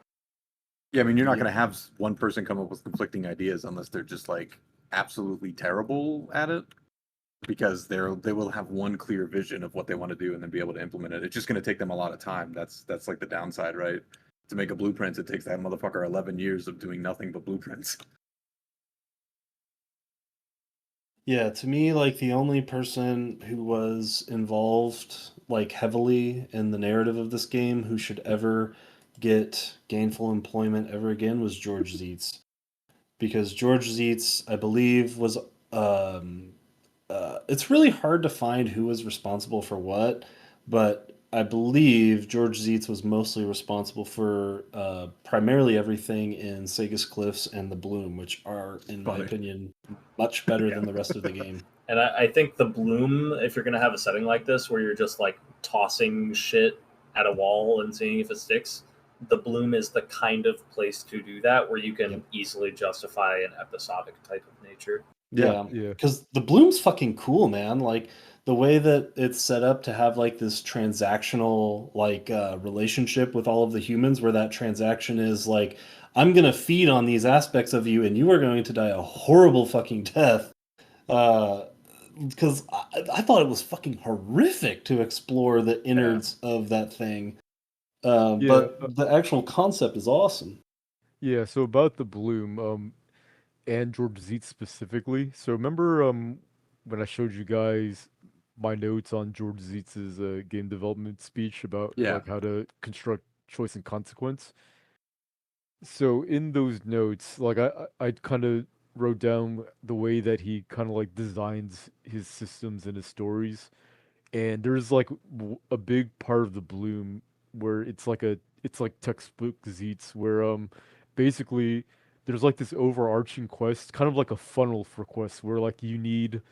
Speaker 5: Yeah, I mean, you're not
Speaker 4: Yeah.
Speaker 5: going to have one person come up with conflicting ideas unless they're just like absolutely terrible at it, because they will have one clear vision of what they want to do and then be able to implement it. It's just going to take them a lot of time. That's like the downside, right? To make a blueprint, it takes that motherfucker 11 years of doing nothing but blueprints.
Speaker 4: Yeah, to me, like the only person who was involved like heavily in the narrative of this game who should ever get gainful employment ever again was George Zietz. Because George Zietz, I believe, was it's really hard to find who was responsible for what, but I believe George Zietz was mostly responsible for primarily everything in Sega's Cliffs and the Bloom, which are, in my
Speaker 5: Funny.
Speaker 4: opinion, much better than the rest of the game.
Speaker 1: And I think the Bloom, if you're going to have a setting like this where you're just like tossing shit at a wall and seeing if it sticks, the Bloom is the kind of place to do that where you can
Speaker 4: Yep.
Speaker 1: easily justify an episodic type of nature.
Speaker 4: Yeah,
Speaker 2: Yeah.
Speaker 4: because the Bloom's fucking cool, man. Like the way that it's set up to have like this transactional like relationship with all of the humans, where that transaction is like, I'm gonna feed on these aspects of you, and you are going to die a horrible fucking death. Because I thought it was fucking horrific to explore the innards of that thing. But the actual concept is awesome.
Speaker 2: Yeah, so about the Bloom, and George Zietz specifically. So remember when I showed you guys my notes on George Zietz's game development speech about
Speaker 5: Yeah.
Speaker 2: like how to construct choice and consequence? So in those notes, like I kind of wrote down the way that he kind of like designs his systems and his stories. And there's like a big part of the Bloom where it's like textbook Zeets where basically there's like this overarching quest, kind of like a funnel for quests where like you need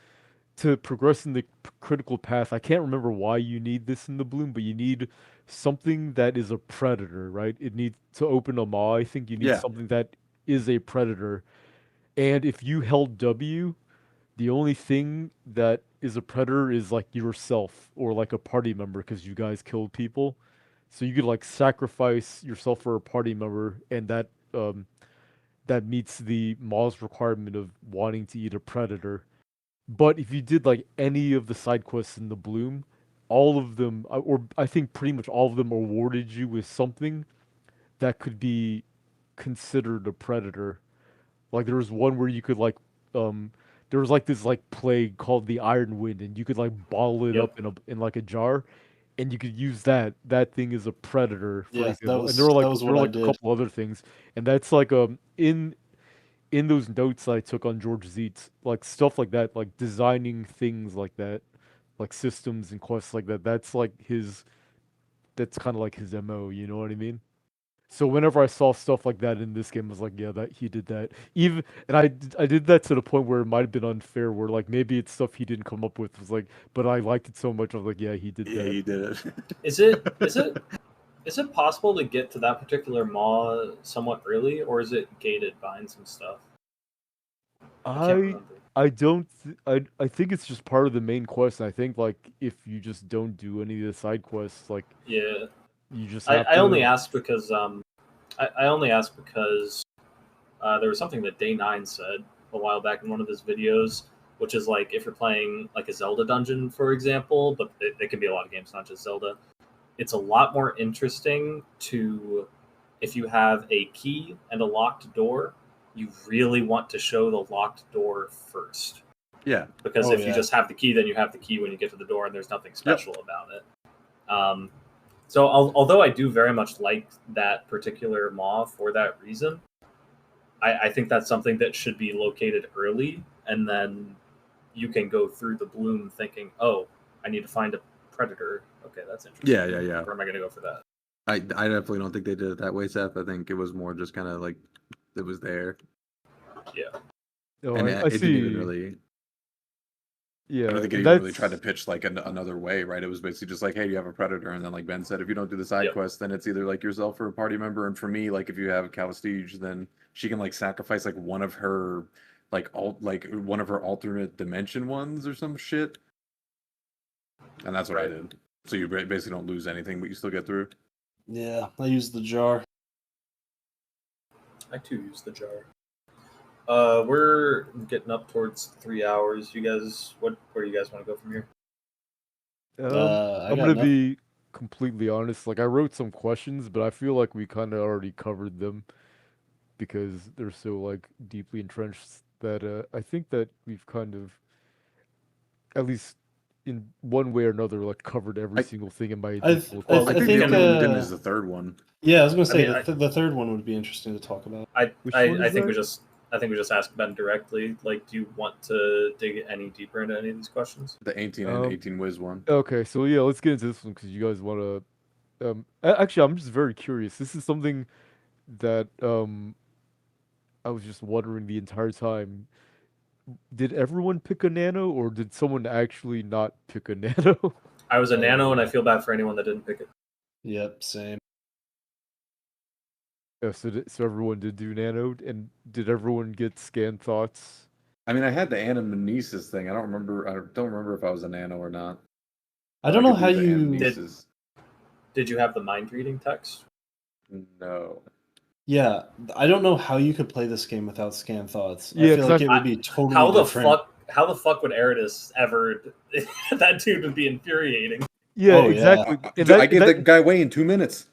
Speaker 2: to progress in the critical path. I can't remember why you need this in the Bloom, but you need something that is a predator, right? It needs to open a maw. I think you need
Speaker 5: Yeah.
Speaker 2: something that is a predator. And if you held W, the only thing that is a predator is like yourself or like a party member because you guys killed people. So you could like sacrifice yourself for a party member, and that meets the Maw's requirement of wanting to eat a predator. But if you did like any of the side quests in the Bloom, all of them, or I think pretty much all of them, awarded you with something that could be considered a predator. Like there was one where you could like there was like this like plague called the Iron Wind, and you could like bottle it
Speaker 1: Yep.
Speaker 2: up in like a jar, and you could use that. That thing is a predator, for
Speaker 4: Yeah,
Speaker 2: example.
Speaker 4: that
Speaker 2: And there were like
Speaker 4: was
Speaker 2: there
Speaker 4: what
Speaker 2: were
Speaker 4: I
Speaker 2: like a
Speaker 4: did.
Speaker 2: couple other things, and that's like in those notes I took on George Zietz, like stuff like that, like designing things like that, like systems and quests like that. That's kind of like his MO. You know what I mean? So whenever I saw stuff like that in this game, I was like, yeah, that he did that. Even and I did that to the point where it might have been unfair, where like maybe it's stuff he didn't come up with. It was like, but I liked it so much, I was like, yeah, he did
Speaker 5: Yeah,
Speaker 2: that.
Speaker 5: you did it.
Speaker 1: Is it possible to get to that particular maw somewhat early, or is it gated behind some stuff? I can't
Speaker 2: I
Speaker 1: remember.
Speaker 2: I don't I think it's just part of the main quest. And I think like if you just don't do any of the side quests, like
Speaker 1: Yeah,
Speaker 2: you just
Speaker 1: I,
Speaker 2: have
Speaker 1: I
Speaker 2: to.
Speaker 1: only asked because I only asked because there was something that Day 9 said a while back in one of his videos, which is like if you're playing like a Zelda dungeon, for example, but it can be a lot of games, not just Zelda. It's a lot more interesting to, if you have a key and a locked door, you really want to show the locked door first.
Speaker 5: Yeah.
Speaker 1: Because
Speaker 4: Oh,
Speaker 1: if you
Speaker 4: yeah.
Speaker 1: just have the key, then you have the key when you get to the door, and there's nothing special about it. So although I do very much like that particular maw for that reason, I think that's something that should be located early, and then you can go through the Bloom thinking, oh, I need to find a predator. Okay, that's interesting.
Speaker 5: Yeah.
Speaker 1: Where am I going to go for that?
Speaker 5: I definitely don't think they did it that way, Seth. I think it was more just kind of like it was there,
Speaker 1: Yeah.
Speaker 2: Oh,
Speaker 5: and
Speaker 2: I
Speaker 5: it didn't
Speaker 2: see.
Speaker 5: even really.
Speaker 2: Yeah,
Speaker 5: I don't think it
Speaker 2: and
Speaker 5: even really tried to
Speaker 2: that's
Speaker 5: pitch like another way, right? It was basically just like, hey, you have a predator, and then like Ben said, if you don't do the side
Speaker 1: Yep.
Speaker 5: quest, then it's either like yourself or a party member. And for me, like if you have Calistige, then she can like sacrifice like one of her one of her alternate dimension ones or some shit. And that's what I
Speaker 1: Right.
Speaker 5: did. So you basically don't lose anything, but you still get through.
Speaker 4: Yeah, I used the jar.
Speaker 1: I too use the jar. We're getting up towards 3 hours. You guys, where do you guys want to go from here?
Speaker 4: I
Speaker 2: I'm
Speaker 4: got
Speaker 2: gonna
Speaker 4: nothing.
Speaker 2: be completely honest. Like I wrote some questions, but I feel like we kind of already covered them because they're so like deeply entrenched that I think that we've kind of, at least in one way or another, like covered every
Speaker 5: I-
Speaker 2: single thing in my
Speaker 4: I
Speaker 2: initial
Speaker 4: th- I
Speaker 5: I
Speaker 2: question.
Speaker 5: think the only one we didn't
Speaker 4: uh,
Speaker 5: is the third one.
Speaker 4: Yeah, I was gonna say
Speaker 1: mean,
Speaker 4: the third one would be interesting to talk about.
Speaker 1: I
Speaker 2: Which one
Speaker 1: I
Speaker 2: is
Speaker 1: think we
Speaker 2: that?
Speaker 1: just I think we just asked Ben directly. Like, do you want to dig any deeper into any of these questions?
Speaker 5: The 18 and 18 Wiz one.
Speaker 2: Okay, so yeah, let's get into this one because you guys want to. Actually, I'm just very curious. This is something that I was just wondering the entire time. Did everyone pick a nano, or did someone actually not pick a nano?
Speaker 1: I was a
Speaker 4: Oh,
Speaker 1: nano, and I
Speaker 4: yeah.
Speaker 1: feel bad for anyone that didn't pick it.
Speaker 4: Yep, same.
Speaker 2: Yeah, so everyone did do nano, and did everyone get scan thoughts?
Speaker 5: I mean, I had the anamnesis thing. I don't remember if I was a nano or not.
Speaker 4: I don't know how
Speaker 5: could do the
Speaker 4: you.
Speaker 5: anamnesis.
Speaker 1: Did you have the mind reading text?
Speaker 5: No.
Speaker 4: Yeah, I don't know how you could play this game without scan thoughts.
Speaker 2: Yeah,
Speaker 4: I feel
Speaker 2: 'cause
Speaker 4: like
Speaker 2: I-
Speaker 4: it would be totally
Speaker 1: How the
Speaker 4: different.
Speaker 1: fuck? How the fuck would Eridus ever? That dude would be infuriating.
Speaker 2: Yeah,
Speaker 4: Oh, yeah.
Speaker 2: exactly. And
Speaker 5: Dude,
Speaker 2: that-
Speaker 5: I gave
Speaker 2: that-
Speaker 5: that guy away in 2 minutes.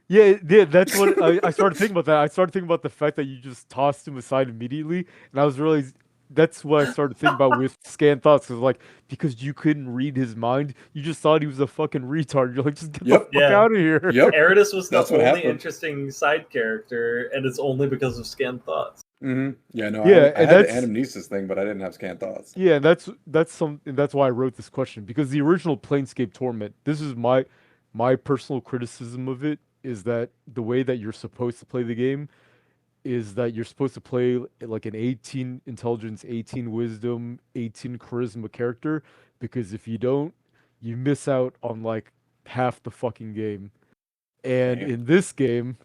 Speaker 2: Yeah, yeah, that's what I started thinking about. That I started thinking about the fact that you just tossed him aside immediately, and I was really that's what I started thinking about with scan thoughts. Cause like because you couldn't read his mind, you just thought he was a fucking retard. You're like, just get the
Speaker 5: Yep.
Speaker 2: fuck
Speaker 1: Yeah.
Speaker 2: out of here.
Speaker 5: Yep.
Speaker 1: Eridus was the
Speaker 5: That's what
Speaker 1: only
Speaker 5: happened.
Speaker 1: interesting side character, and it's only because of scanned thoughts.
Speaker 5: Mm-hmm. Yeah, no,
Speaker 2: Yeah,
Speaker 5: I
Speaker 2: and
Speaker 5: had the
Speaker 2: that's-
Speaker 5: anamnesis thing, but I didn't have scan thoughts.
Speaker 2: Yeah, and that's why I wrote this question because the original Planescape Torment. This is my personal criticism of it is that the way that you're supposed to play the game is that you're supposed to play like an 18 intelligence, 18 wisdom, 18 charisma character because if you don't, you miss out on like half the fucking game. And
Speaker 5: Damn.
Speaker 2: in this game,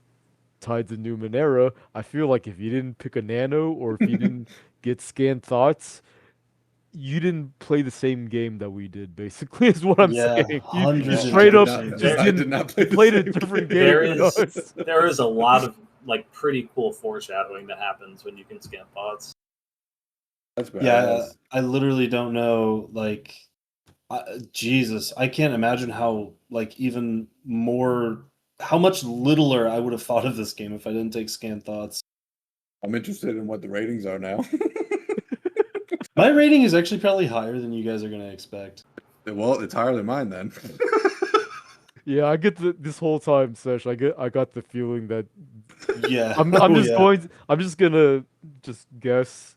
Speaker 2: Tides of Numenera, I feel like if you didn't pick a nano or if you didn't get scanned thoughts, you didn't play the same game that we did, basically, is what I'm
Speaker 4: Yeah,
Speaker 2: saying. You
Speaker 4: 100%.
Speaker 2: straight up
Speaker 5: I
Speaker 2: just
Speaker 5: did
Speaker 2: didn't
Speaker 5: not play the
Speaker 2: played a
Speaker 5: same
Speaker 2: different
Speaker 5: game.
Speaker 2: game
Speaker 1: There
Speaker 2: than
Speaker 1: is
Speaker 2: us.
Speaker 1: there is a lot of like pretty cool foreshadowing that happens when you can scan thoughts.
Speaker 5: That's badass.
Speaker 4: Yeah, I literally don't know. Like, Jesus, I can't imagine how like even more how much littler I would have thought of this game if I didn't take scan thoughts.
Speaker 5: I'm interested in what the ratings are now.
Speaker 4: My rating is actually probably higher than you guys are gonna expect.
Speaker 5: Well, it's higher than mine then.
Speaker 2: Yeah, I get this whole time, Sesh. I got the feeling that
Speaker 4: Yeah,
Speaker 2: I'm
Speaker 4: Oh,
Speaker 2: just
Speaker 4: yeah.
Speaker 2: I'm just gonna just guess.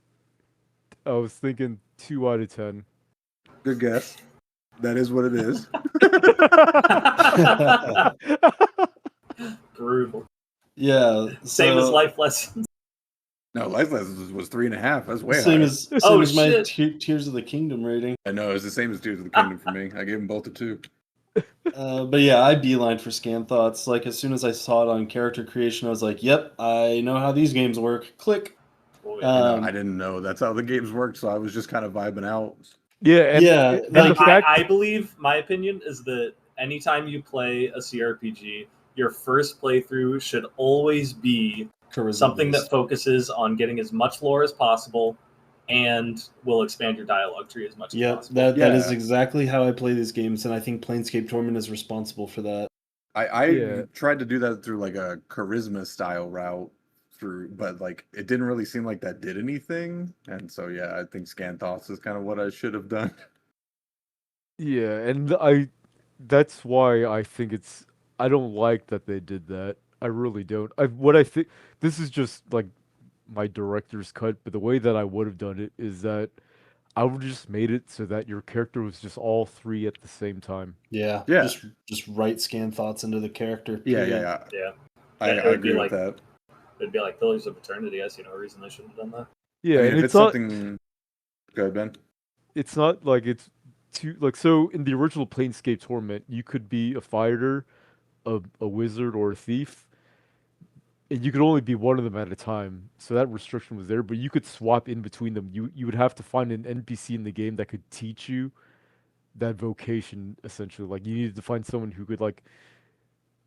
Speaker 2: I was thinking 2 out of 10.
Speaker 5: Good guess. That is what it is.
Speaker 1: Brutal.
Speaker 4: Yeah,
Speaker 1: Same as
Speaker 4: so-
Speaker 1: life lessons.
Speaker 5: No, Life Lessons was 3.5. That's way
Speaker 4: Same
Speaker 5: higher.
Speaker 4: as same
Speaker 1: Oh,
Speaker 4: as my
Speaker 1: shit.
Speaker 4: Tears of the Kingdom rating.
Speaker 5: I know, it's the same as Tears of the Kingdom for me. I gave them both a 2.
Speaker 4: But yeah, I beeline for scan thoughts. Like as soon as I saw it on character creation, I was like, "Yep, I know how these games work." Click.
Speaker 1: Oh, yeah.
Speaker 5: I didn't know that's how the games worked, so I was just kind of vibing out.
Speaker 2: Yeah, and,
Speaker 4: Yeah,
Speaker 2: and
Speaker 4: like,
Speaker 2: the fact
Speaker 1: I believe my opinion is that anytime you play a CRPG, your first playthrough should always be
Speaker 4: Charisma
Speaker 1: something
Speaker 4: based.
Speaker 1: that focuses on getting as much lore as possible and will expand your dialogue tree as much as
Speaker 4: Yep,
Speaker 1: possible.
Speaker 4: that is
Speaker 5: Yeah.
Speaker 4: exactly how I play these games, and I think Planescape Torment is responsible for that.
Speaker 5: I
Speaker 2: Yeah.
Speaker 5: tried to do that through like a charisma style route but like it didn't really seem like that did anything. And so yeah, I think scan thoughts is kind of what I should have done.
Speaker 2: Yeah, and that's why I think I don't like that they did that. I really don't. What I think this is just like my director's cut, but the way that I would have done it is that I would have just made it so that your character was just all three at the same time.
Speaker 4: Yeah,
Speaker 5: Yeah.
Speaker 4: just write scan thoughts into the character.
Speaker 5: Yeah,
Speaker 4: period.
Speaker 1: Yeah.
Speaker 5: I
Speaker 1: It would be
Speaker 5: agree
Speaker 1: like-
Speaker 5: with that.
Speaker 1: It'd be like Pillars of Eternity. I see no reason they shouldn't have done that.
Speaker 2: Yeah,
Speaker 5: I mean,
Speaker 2: and
Speaker 5: if
Speaker 2: it's not
Speaker 5: something. Go ahead, Ben.
Speaker 2: it's not like it's too like so in the original Planescape Torment, you could be a fighter, a wizard, or a thief, and you could only be one of them at a time. So that restriction was there, but you could swap in between them. You would have to find an NPC in the game that could teach you that vocation essentially. Like you needed to find someone who could like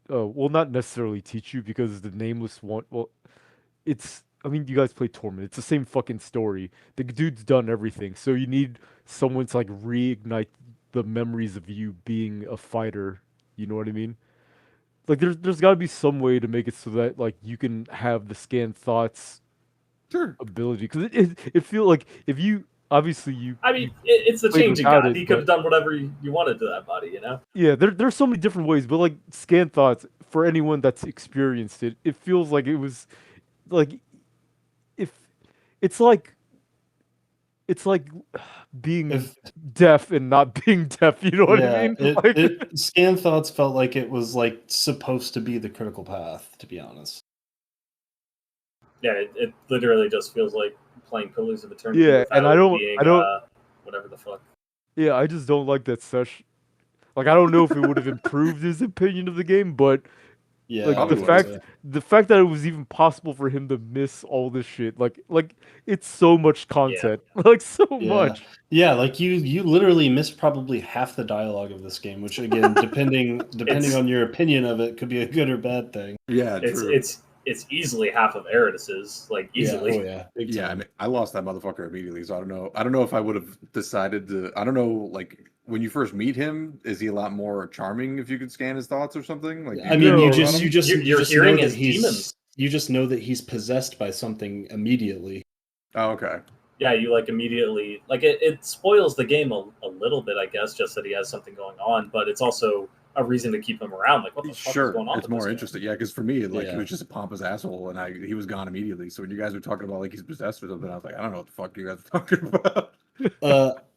Speaker 2: well not necessarily teach you because the nameless one it's I mean you guys play Torment. It's the same fucking story. The dude's done everything. So you need someone to like reignite the memories of you being a fighter. You know what I mean? Like there's got to be some way to make it so that like you can have the scan thoughts
Speaker 5: Sure.
Speaker 2: ability because it feel like if you obviously you
Speaker 1: I mean, it's the
Speaker 2: Played
Speaker 1: changing
Speaker 2: without
Speaker 1: god.
Speaker 2: it,
Speaker 1: He could have
Speaker 2: but-
Speaker 1: done whatever you wanted to that body, you know?
Speaker 2: yeah there's so many different ways but like scan thoughts for anyone that's experienced it feels like it was like if it's like it's like being
Speaker 4: If
Speaker 2: deaf and not being deaf. You know what I
Speaker 4: yeah,
Speaker 2: mean? Like,
Speaker 4: Scan Thoughts felt like it was like supposed to be the critical path, to be honest.
Speaker 1: Yeah, it literally just feels like playing Pillars of Eternity
Speaker 2: yeah, and
Speaker 1: without it being whatever the fuck.
Speaker 2: Yeah, I just don't like that such. Like, I don't know if it would have improved his opinion of the game, but
Speaker 4: Yeah,
Speaker 2: like
Speaker 4: I
Speaker 3: Probably
Speaker 2: the
Speaker 4: would
Speaker 3: would've.
Speaker 2: fact
Speaker 4: say.
Speaker 2: the fact that it was even possible for him to miss all this shit, like it's so much content, like so
Speaker 4: Yeah.
Speaker 2: much.
Speaker 4: Yeah, like you literally missed probably half the dialogue of this game, which again, depending
Speaker 1: It's
Speaker 4: on your opinion of it, could be a good or bad thing.
Speaker 3: Yeah,
Speaker 1: it's
Speaker 3: true.
Speaker 1: it's easily half of Eridus's, like
Speaker 4: Yeah,
Speaker 1: easily.
Speaker 4: oh yeah, big
Speaker 3: Yeah, I
Speaker 4: time.
Speaker 3: mean, I lost that motherfucker immediately, so I don't know. I don't know if I would have decided to. I don't know, like when you first meet him, is he a lot more charming if you could scan his thoughts or something? Like, do
Speaker 4: I
Speaker 3: you
Speaker 4: mean,
Speaker 3: know
Speaker 4: you
Speaker 2: No,
Speaker 3: about
Speaker 4: just
Speaker 3: him?
Speaker 4: you just
Speaker 1: You're,
Speaker 4: you
Speaker 1: you're
Speaker 4: just know
Speaker 1: hearing
Speaker 4: that
Speaker 1: his demons.
Speaker 4: you just know that he's possessed by something immediately.
Speaker 3: Oh, okay.
Speaker 1: Yeah, you like immediately like it spoils the game a little bit, I guess, just that he has something going on, but it's also a reason to keep him around. Like, what the fuck is
Speaker 3: Sure,
Speaker 1: going on
Speaker 3: it's
Speaker 1: with this
Speaker 3: more
Speaker 1: guy?
Speaker 3: interesting. Yeah, because for me, like he
Speaker 4: Yeah.
Speaker 3: was just a pompous asshole, and he was gone immediately. So when you guys were talking about like he's possessed or something, I was like, I don't know what the fuck you guys are talking about.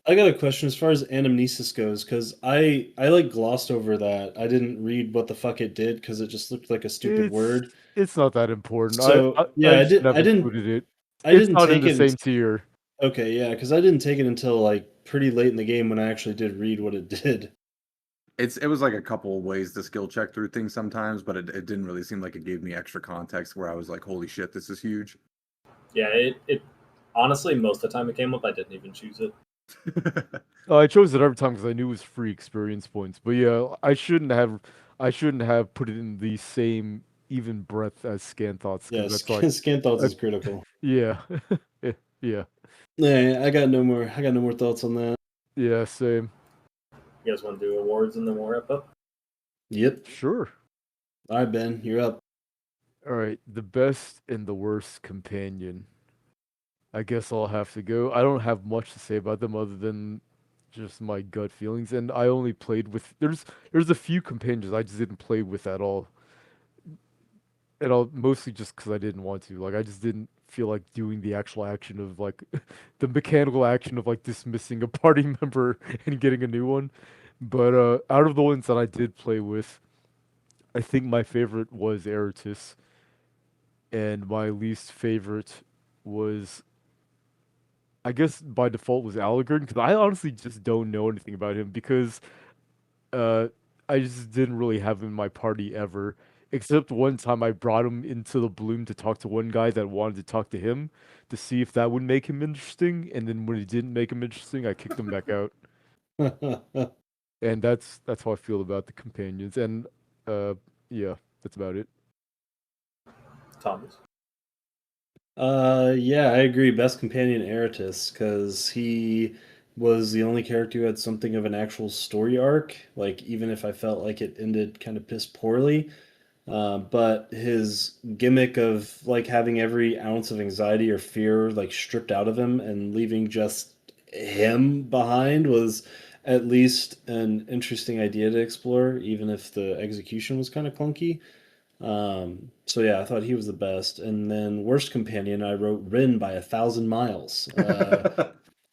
Speaker 4: I got a question as far as anamnesis goes, because I like glossed over that. I didn't read what the fuck it did because it just looked like a stupid
Speaker 2: it's
Speaker 4: word.
Speaker 2: it's not that important.
Speaker 4: So
Speaker 2: I
Speaker 4: yeah,
Speaker 2: just never included it.
Speaker 4: I
Speaker 2: It's
Speaker 4: didn't
Speaker 2: not in
Speaker 4: take
Speaker 2: the
Speaker 4: it.
Speaker 2: same tier.
Speaker 4: Okay, yeah, because I didn't take it until like pretty late in the game when I actually did read what it did.
Speaker 3: It was like a couple of ways to skill check through things sometimes, but it didn't really seem like it gave me extra context where I was like, holy shit, this is huge.
Speaker 1: Yeah, it honestly most of the time it came up, I didn't even choose it.
Speaker 2: I chose it every time because I knew it was free experience points. But yeah, I shouldn't have put it in the same even breadth as Scan Thoughts because
Speaker 4: Yeah,
Speaker 2: that's like,
Speaker 4: scan thoughts
Speaker 2: a,
Speaker 4: is critical.
Speaker 2: yeah, yeah,
Speaker 4: Yeah, I got no more thoughts on that.
Speaker 2: yeah, same.
Speaker 1: You guys want to do awards and then we'll wrap up?
Speaker 4: Yep.
Speaker 2: Sure.
Speaker 4: All right, Ben, you're up.
Speaker 2: All right, the best and the worst companion. I guess I'll have to go. I don't have much to say about them other than just my gut feelings, and I only played with. There's a few companions I just didn't play with at all, and I'll mostly just because I didn't want to. Like I just didn't feel like doing the actual action of like the mechanical action of like dismissing a party member and getting a new one. But out of the ones that I did play with, I think my favorite was Eratus, and my least favorite was, I guess by default, was Allegord because I honestly just don't know anything about him because uh I just didn't really have him in my party ever. Except one time I brought him into the Bloom to talk to one guy that wanted to talk to him to see if that would make him interesting, and then when it didn't make him interesting, I kicked him back out. And that's how I feel about the companions. And uh yeah, that's about it.
Speaker 1: Thomas.
Speaker 4: Yeah, I agree. Best companion Eratus, because he was the only character who had something of an actual story arc. Like, even if I felt like it ended kind of piss poorly, but his gimmick of like having every ounce of anxiety or fear like stripped out of him and leaving just him behind was at least an interesting idea to explore, even if the execution was kind of clunky. So yeah, I thought he was the best. And then worst companion, I wrote Rin by 1,000 miles.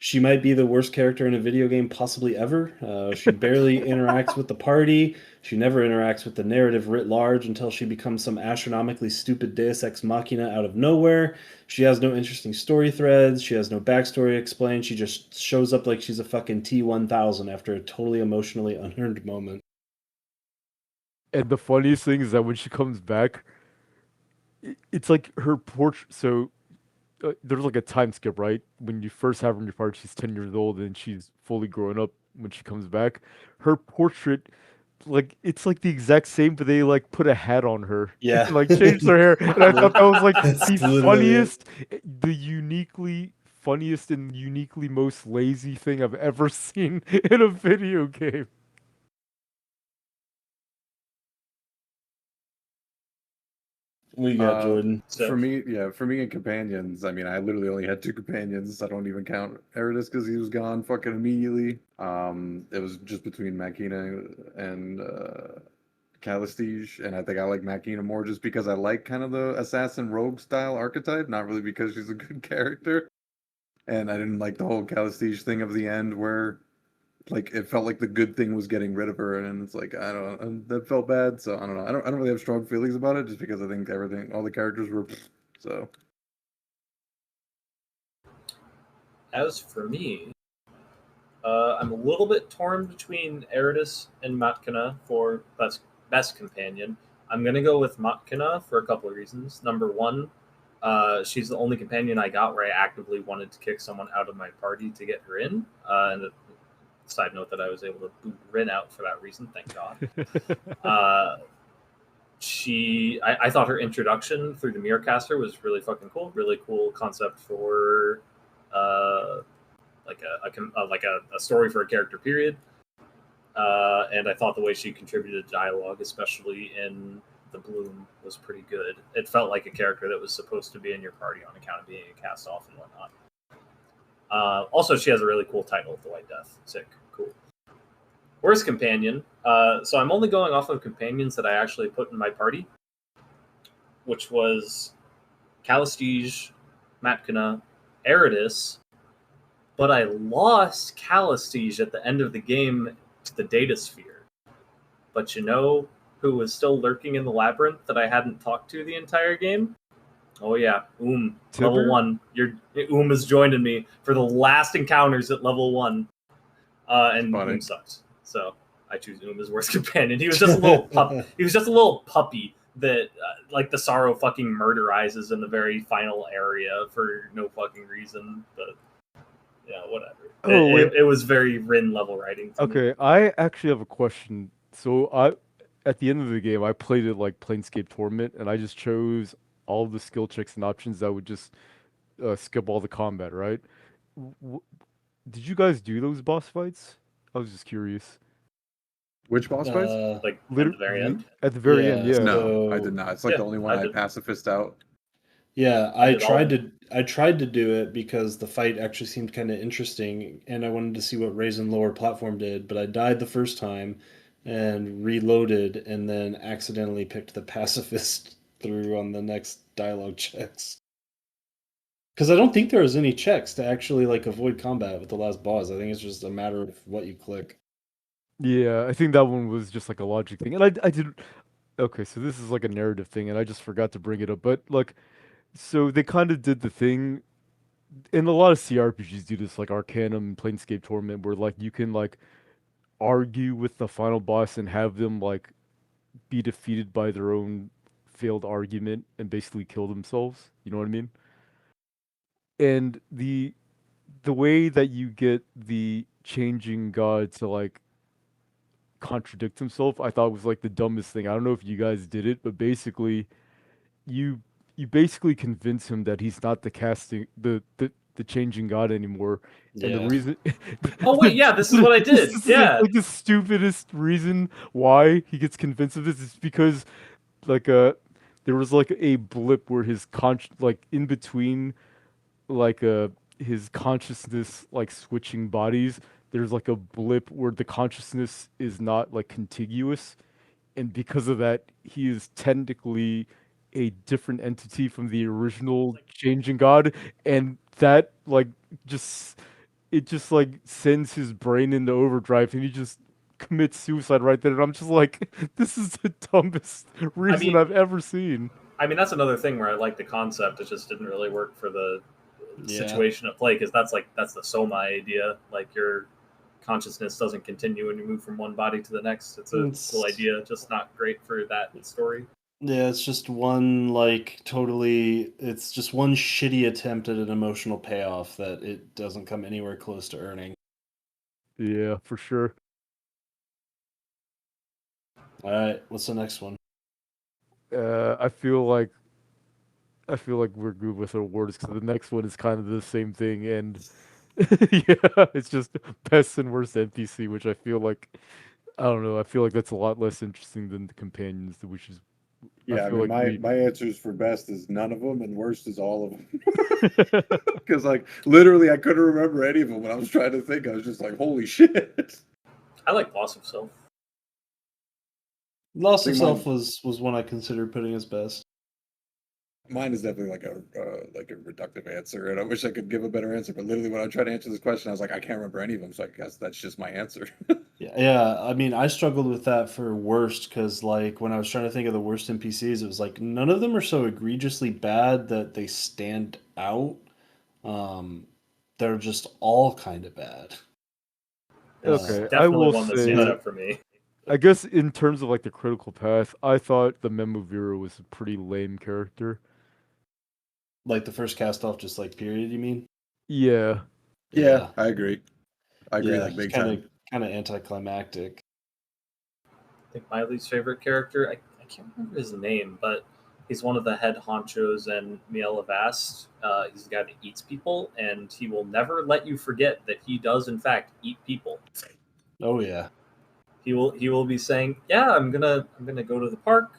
Speaker 4: She might be the worst character in a video game possibly ever. She barely interacts with the party. She never interacts with the narrative writ large until she becomes some astronomically stupid Deus Ex Machina out of nowhere. She has no interesting story threads. She has no backstory explained. She just shows up like she's a fucking T-1000 after a totally emotionally unearned moment.
Speaker 2: And the funniest thing is that when she comes back, it's like her portrait. So there's like a time skip, right? When you first have her in your party, she's 10 years old and she's fully grown up when she comes back. Her portrait, like, it's like the exact same, but they like put a hat on her
Speaker 4: Yeah.
Speaker 2: and like changed her hair. And I thought that was like
Speaker 4: That's
Speaker 2: the
Speaker 4: literally it.
Speaker 2: funniest, the uniquely funniest and uniquely most lazy thing I've ever seen in a video game.
Speaker 4: We got Jordan.
Speaker 1: So
Speaker 3: For me, yeah, for me and companions, I mean, I literally only had two companions. I don't even count Eridus because he was gone fucking immediately. It was just between Makina and
Speaker 5: Calistige, and I think I like Makina more just because I like kind of the assassin rogue style archetype, not really because she's a good character. And I didn't like the whole Calistige thing of the end where like it felt like the good thing was getting rid of her, and it's like I don't know, that felt bad. So I don't know. I don't really have strong feelings about it just because I think all the characters were so.
Speaker 1: As for me, I'm a little bit torn between Eridus and Matkina for best companion. I'm gonna go with Matkina for a couple of reasons. Number one, she's the only companion I got where I actively wanted to kick someone out of my party to get her in. And a side note that I was able to boot Rin out for that reason, thank God. I thought her introduction through the Mirrorcaster was really fucking cool. Really cool concept for like a story for a character period. And I thought the way she contributed to dialogue, especially in the Bloom, was pretty good. It felt like a character that was supposed to be in your party on account of being a cast off and whatnot. Also, she has a really cool title, The White Death. Sick, cool. Worst companion. So I'm only going off of companions that I actually put in my party, which was Calistige, Matkina, Eridus, but I lost Calistige at the end of the game to the Data Sphere. But you know who was still lurking in the labyrinth that I hadn't talked to the entire game? Oh yeah, level 1. Is joining me for the last encounters at level 1. And sucks. So I choose as worst companion. He was just a little He was just a little puppy that like the Sorrow fucking murderizes in the very final area for no fucking reason. But yeah, whatever. It was very Rin level writing.
Speaker 2: Okay, I actually have a question. So at the end of the game, I played it like Planescape Torment, and I just chose all the skill checks and options that would just skip all the combat, right? Did you guys do those boss fights? I was just curious.
Speaker 5: Which boss fights?
Speaker 1: Like at the very end?
Speaker 2: At the very end, yeah.
Speaker 5: No, I did not. It's like the only one I pacifist out.
Speaker 4: Yeah, I tried to do it because the fight actually seemed kind of interesting, and I wanted to see what Raisin Lower Platform did, but I died the first time and reloaded, and then accidentally picked the pacifist through on the next dialogue checks. Because I don't think there was any checks to actually like avoid combat with the last boss. I think it's just a matter of what you click.
Speaker 2: Yeah, I think that one was just like a logic thing, and I did. Okay, so this is like a narrative thing, and I just forgot to bring it up, but like. So they kind of did the thing, and a lot of CRPGs do this, like Arcanum, Planescape Torment, where like you can like argue with the final boss and have them like be defeated by their own failed argument and basically kill themselves. You know what I mean? And the way that you get the changing god to like contradict himself, I thought was like the dumbest thing. I don't know if you guys did it, but basically you basically convince him that he's not the changing god anymore. And the reason
Speaker 1: Oh wait, yeah, this is what I did. Yeah.
Speaker 2: Like the stupidest reason why he gets convinced of this is because like there was like a blip where his like in between like his consciousness like switching bodies, there's like a blip where the consciousness is not like contiguous, and because of that he is technically a different entity from the original changing god, and that like just like sends his brain into overdrive, and he just commits suicide right there. And I'm just like, this is the dumbest reason I've ever seen.
Speaker 1: I mean, that's another thing where I like the concept. It just didn't really work for the situation at play, because that's the Soma idea. Like your consciousness doesn't continue when you move from one body to the next. It's a cool idea, just not great for that story.
Speaker 4: Yeah, it's just one it's just one shitty attempt at an emotional payoff that it doesn't come anywhere close to earning.
Speaker 2: Yeah, for sure.
Speaker 4: All right, what's the next one?
Speaker 2: I feel like we're good with awards because the next one is kind of the same thing, and yeah, it's just best and worst NPC, which I feel like I don't know. I feel like that's a lot less interesting than the companions, which is
Speaker 5: yeah. I mean, like my answers for best is none of them, and worst is all of them. Because like literally, I couldn't remember any of them when I was trying to think. I was just like, holy shit.
Speaker 1: I like Boss of Self.
Speaker 4: Lost
Speaker 5: think
Speaker 4: of Self
Speaker 5: mine-
Speaker 4: was one I considered putting as best.
Speaker 5: Mine is definitely like a reductive answer, and I wish I could give a better answer. But literally, when I tried to answer this question, I was like, I can't remember any of them, so I guess that's just my answer.
Speaker 4: Yeah. I mean, I struggled with that for worst because, like, when I was trying to think of the worst NPCs, it was like none of them are so egregiously bad that they stand out. Um, they're just all kind of bad.
Speaker 1: It's
Speaker 2: Okay, I
Speaker 1: definitely
Speaker 2: will
Speaker 1: one that stands
Speaker 2: say,
Speaker 1: out for me.
Speaker 2: I guess in terms of like the critical path, I thought the Memovira was a pretty lame character.
Speaker 4: Like the first cast off, just like period. You mean?
Speaker 2: Yeah,
Speaker 5: Yeah,
Speaker 4: Yeah,
Speaker 5: I agree. I agree,
Speaker 4: yeah.
Speaker 5: like
Speaker 4: It's
Speaker 5: big time.
Speaker 4: kind of anticlimactic.
Speaker 1: I think my least favorite character, I can't remember his name, but he's one of the head honchos in Miel Avast. He's the guy that eats people, and he will never let you forget that he does, in fact, eat people.
Speaker 4: Oh yeah.
Speaker 1: He will be saying, "Yeah, I'm gonna go to the park.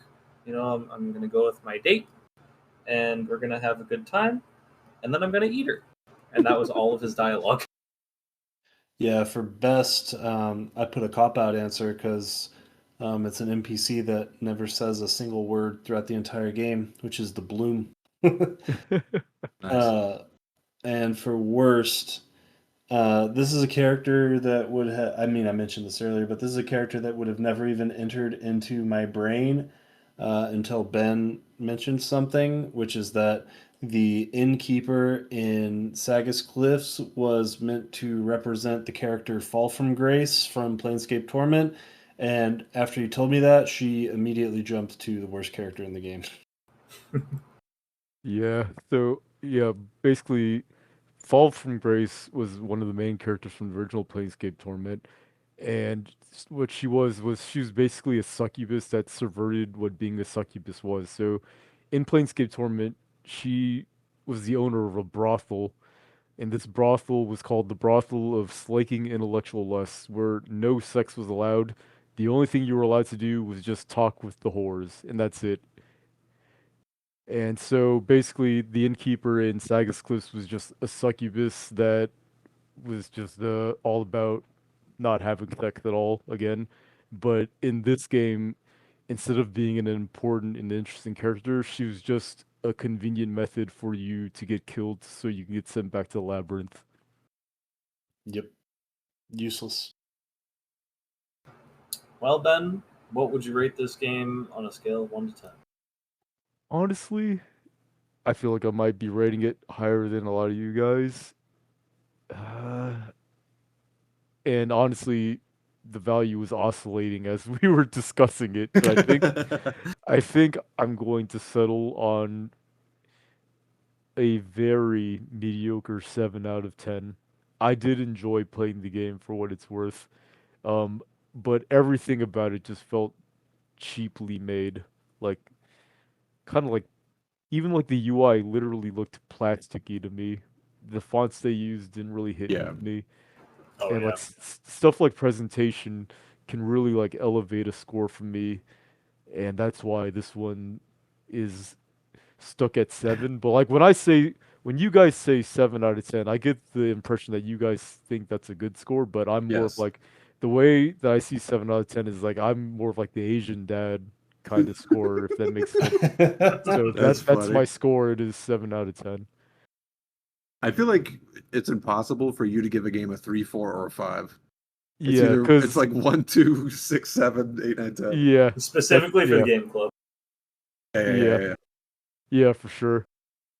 Speaker 1: I'm gonna go with my date, and we're gonna have a good time, and then I'm gonna eat her." And that was all of his dialogue.
Speaker 4: Yeah, for best, I put a cop out answer because it's an NPC that never says a single word throughout the entire game, which is the Bloom.
Speaker 5: Nice.
Speaker 4: uh, and for worst, this is a character that would have, I mean, I mentioned this earlier, but this is a character that would have never even entered into my brain until Ben mentioned something, which is that the innkeeper in Sagas Cliffs was meant to represent the character Fall from Grace from Planescape Torment. And after you told me that, she immediately jumped to the worst character in the game.
Speaker 2: yeah. So yeah, basically, Fall from Grace was one of the main characters from the original Planescape Torment, and what she was basically a succubus that subverted what being a succubus was. So, in Planescape Torment, she was the owner of a brothel, and this brothel was called the Brothel of Slaking Intellectual Lusts, where no sex was allowed. The only thing you were allowed to do was just talk with the whores, and that's it. And so basically, the innkeeper in Sagas Cliffs was just a succubus that was just all about not having sex at all again. But in this game, instead of being an important and interesting character, she was just a convenient method for you to get killed so you can get sent back to the labyrinth.
Speaker 4: Yep. Useless.
Speaker 1: Well, Ben, what would you rate this game on a scale of 1 to 10?
Speaker 2: Honestly, I feel like I might be rating it higher than a lot of you guys. Uh, and honestly, the value was oscillating as we were discussing it. But I think I'm going to settle on a very mediocre 7 out of 10. I did enjoy playing the game for what it's worth. Um, but everything about it just felt cheaply made. Like kind of like even like the UI literally looked plasticky to me. The fonts they used didn't really hit
Speaker 5: Yeah.
Speaker 2: with me.
Speaker 1: Oh
Speaker 2: And
Speaker 1: yeah,
Speaker 2: like stuff like presentation can really like elevate a score for me, and that's why this one is stuck at 7. But like when you guys say 7 out of 10, I get the impression that you guys think that's a good score, but I'm more of
Speaker 5: Yes.
Speaker 2: like the way that I see 7 out of 10 is like I'm more of like the Asian dad kind of score, if that makes sense. So
Speaker 5: That's
Speaker 2: that's
Speaker 5: funny.
Speaker 2: my score. It is 7 out of 10.
Speaker 5: I feel like it's impossible for you to give a game a 3, 4, or a 5.
Speaker 2: Yeah,
Speaker 5: It's
Speaker 2: cause
Speaker 5: like 1, 2, 6, 7, 8, 9, 10.
Speaker 2: yeah,
Speaker 1: specifically for
Speaker 2: yeah,
Speaker 1: the game club.
Speaker 2: yeah,
Speaker 5: Yeah.
Speaker 2: yeah, for sure.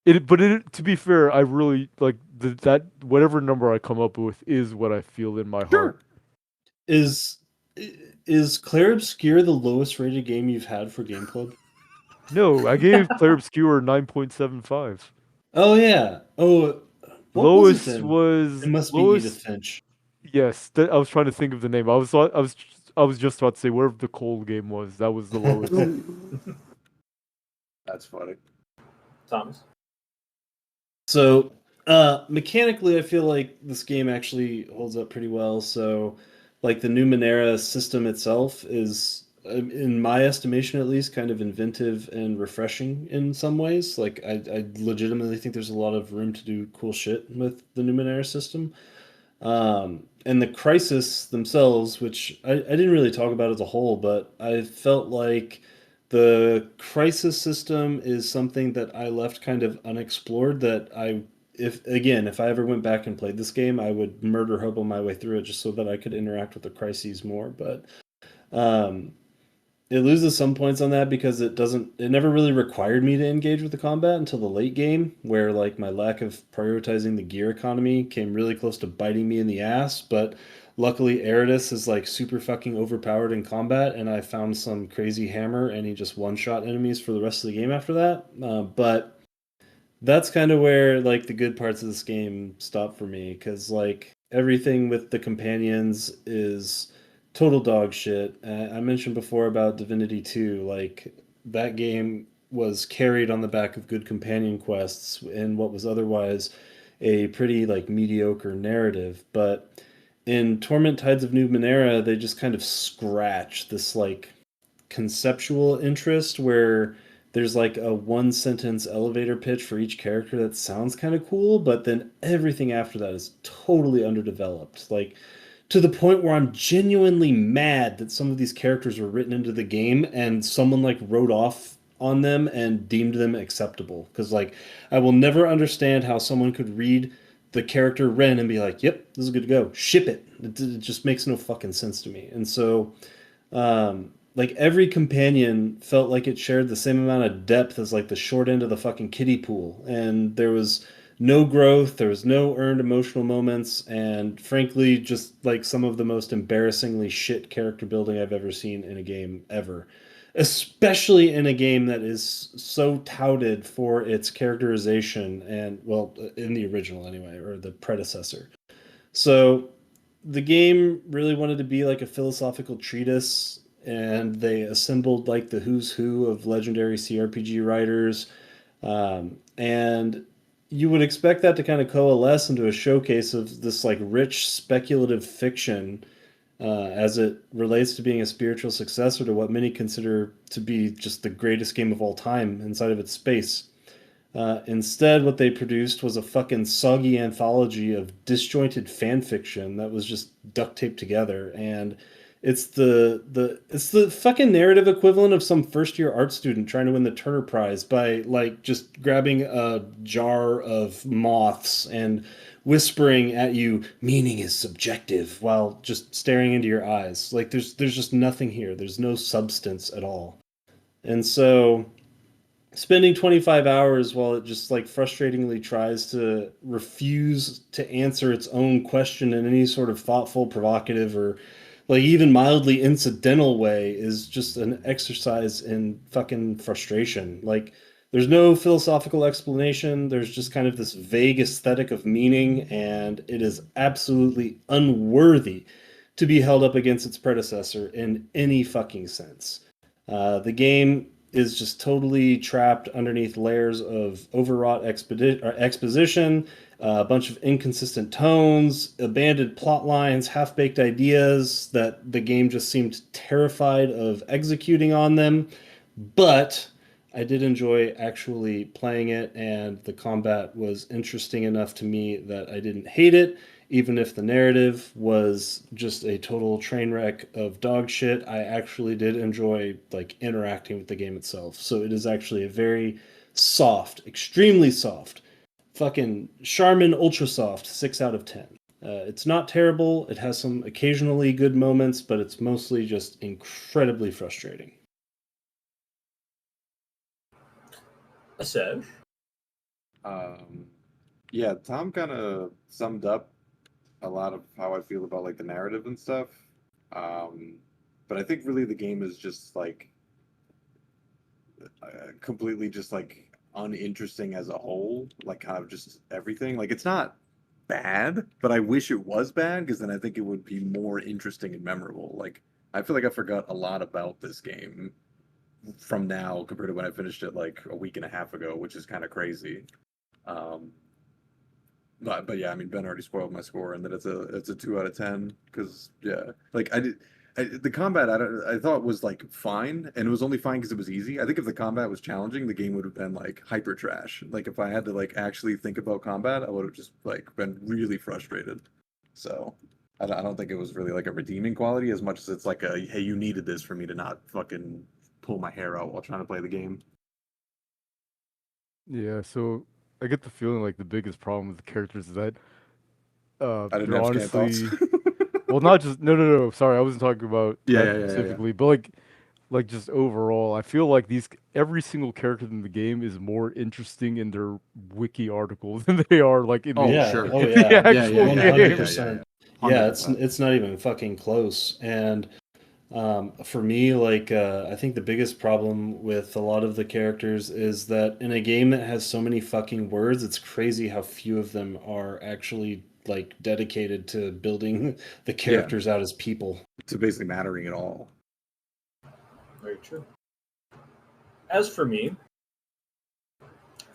Speaker 2: But to be fair, I really like that whatever number I come up with is what I feel in my heart.
Speaker 5: Sure.
Speaker 4: Is is Claire Obscure the lowest rated game you've had for Game Club?
Speaker 2: No, I gave Claire Obscure 9.75.
Speaker 4: Oh yeah. Oh, what was it
Speaker 2: Lowest
Speaker 4: then? It
Speaker 2: was
Speaker 4: must be Edith
Speaker 2: lowest.
Speaker 4: Finch.
Speaker 2: Yes, I was trying to think of the name. I was just about to say whatever the cold game was. That was the lowest.
Speaker 5: That's funny.
Speaker 1: Thomas.
Speaker 4: So, mechanically, I feel like this game actually holds up pretty well. So, like the Numenera system itself is, in my estimation at least, kind of inventive and refreshing in some ways. I legitimately think there's a lot of room to do cool shit with the Numenera system. And the crisis themselves, which I didn't really talk about as a whole, but I felt like the crisis system is something that I left kind of unexplored. That if I ever went back and played this game, I would murder hobo my way through it just so that I could interact with the crises more. But um, it loses some points on that because it never really required me to engage with the combat until the late game, where like my lack of prioritizing the gear economy came really close to biting me in the ass. But luckily Eridus is like super fucking overpowered in combat, and I found some crazy hammer and he just one shot enemies for the rest of the game after that. But that's kind of where like the good parts of this game stop for me, because like everything with the companions is total dog shit. I mentioned before about Divinity 2, like that game was carried on the back of good companion quests in what was otherwise a pretty like mediocre narrative. But in Torment Tides of Numenera, they just kind of scratch this like conceptual interest where there's like a one sentence elevator pitch for each character that sounds kind of cool, but then everything after that is totally underdeveloped. Like to the point where I'm genuinely mad that some of these characters were written into the game and someone like wrote off on them and deemed them acceptable. Because like I will never understand how someone could read the character Ren and be like, "Yep, this is good to go. Ship it." It just makes no fucking sense to me. And so like every companion felt like it shared the same amount of depth as like the short end of the fucking kiddie pool, and there was no growth, there was no earned emotional moments, and frankly just like some of the most embarrassingly shit character building I've ever seen in a game ever, especially in a game that is so touted for its characterization, and well, in the original anyway, or the predecessor. So the game really wanted to be like a philosophical treatise, and they assembled like the who's who of legendary CRPG writers. And you would expect that to kind of coalesce into a showcase of this like rich speculative fiction, as it relates to being a spiritual successor to what many consider to be just the greatest game of all time inside of its space. Instead, what they produced was a fucking soggy anthology of disjointed fan fiction that was just duct taped together, and it's the fucking narrative equivalent of some first year art student trying to win the Turner Prize by like just grabbing a jar of moths and whispering at you, "Meaning is subjective," while just staring into your eyes. Like there's just nothing here. There's no substance at all, and so spending 25 hours while it just like frustratingly tries to refuse to answer its own question in any sort of thoughtful, provocative, or like even mildly incidental way is just an exercise in fucking frustration. Like there's no philosophical explanation, there's just kind of this vague aesthetic of meaning, and it is absolutely unworthy to be held up against its predecessor in any fucking sense. The game is just totally trapped underneath layers of overwrought exposition, a bunch of inconsistent tones, abandoned plot lines, half baked ideas that the game just seemed terrified of executing on them. But I did enjoy actually playing it, and the combat was interesting enough to me that I didn't hate it. Even if the narrative was just a total train wreck of dog shit, I actually did enjoy like interacting with the game itself. So it is actually a very soft, extremely soft, fucking Charmin Ultra Soft 6 out of 10. It's not terrible. It has some occasionally good moments, but it's mostly just incredibly frustrating.
Speaker 1: Said.
Speaker 3: Yeah, Tom kind of summed up a lot of how I feel about like the narrative and stuff. Um, but I think really the game is just like completely just like uninteresting as a whole, like kind of just everything. Like it's not bad, but I wish it was bad because then I think it would be more interesting and memorable. Like I feel like I forgot a lot about this game from now compared to when I finished it like a week and a half ago, which is kind of crazy. Um, but yeah, I mean Ben already spoiled my score and that it's a 2 out of 10 because yeah, like the combat I thought was like fine and it was only fine because it was easy. I think if the combat was challenging, the game would have been like hyper trash. Like if I had to like actually think about combat, I would have just like been really frustrated.
Speaker 5: So I don't think it was really like a redeeming quality as much as it's like a hey, you needed this for me to not fucking pull my hair out while trying to play the game.
Speaker 2: Yeah, so I get the feeling like the biggest problem with the characters is that
Speaker 5: I didn't
Speaker 2: they're
Speaker 5: have scant thoughts.
Speaker 2: honestly well, not just no. Sorry, I wasn't talking about
Speaker 5: Yeah,
Speaker 2: that
Speaker 5: yeah.
Speaker 2: specifically, but like just overall, I feel like every single character in the game is more interesting in their wiki articles than they are like in
Speaker 5: Oh,
Speaker 2: the
Speaker 4: Yeah.
Speaker 5: sure.
Speaker 4: Oh
Speaker 2: in
Speaker 4: yeah.
Speaker 2: the actual
Speaker 4: One
Speaker 5: yeah,
Speaker 4: hundred
Speaker 2: game.
Speaker 4: percent.
Speaker 5: yeah.
Speaker 4: Yeah,
Speaker 5: 100%.
Speaker 4: it's not even fucking close. And for me, like I think the biggest problem with a lot of the characters is that in a game that has so many fucking words, it's crazy how few of them are actually like dedicated to building the characters out as people.
Speaker 5: To basically mattering at all.
Speaker 1: Very true. As for me, I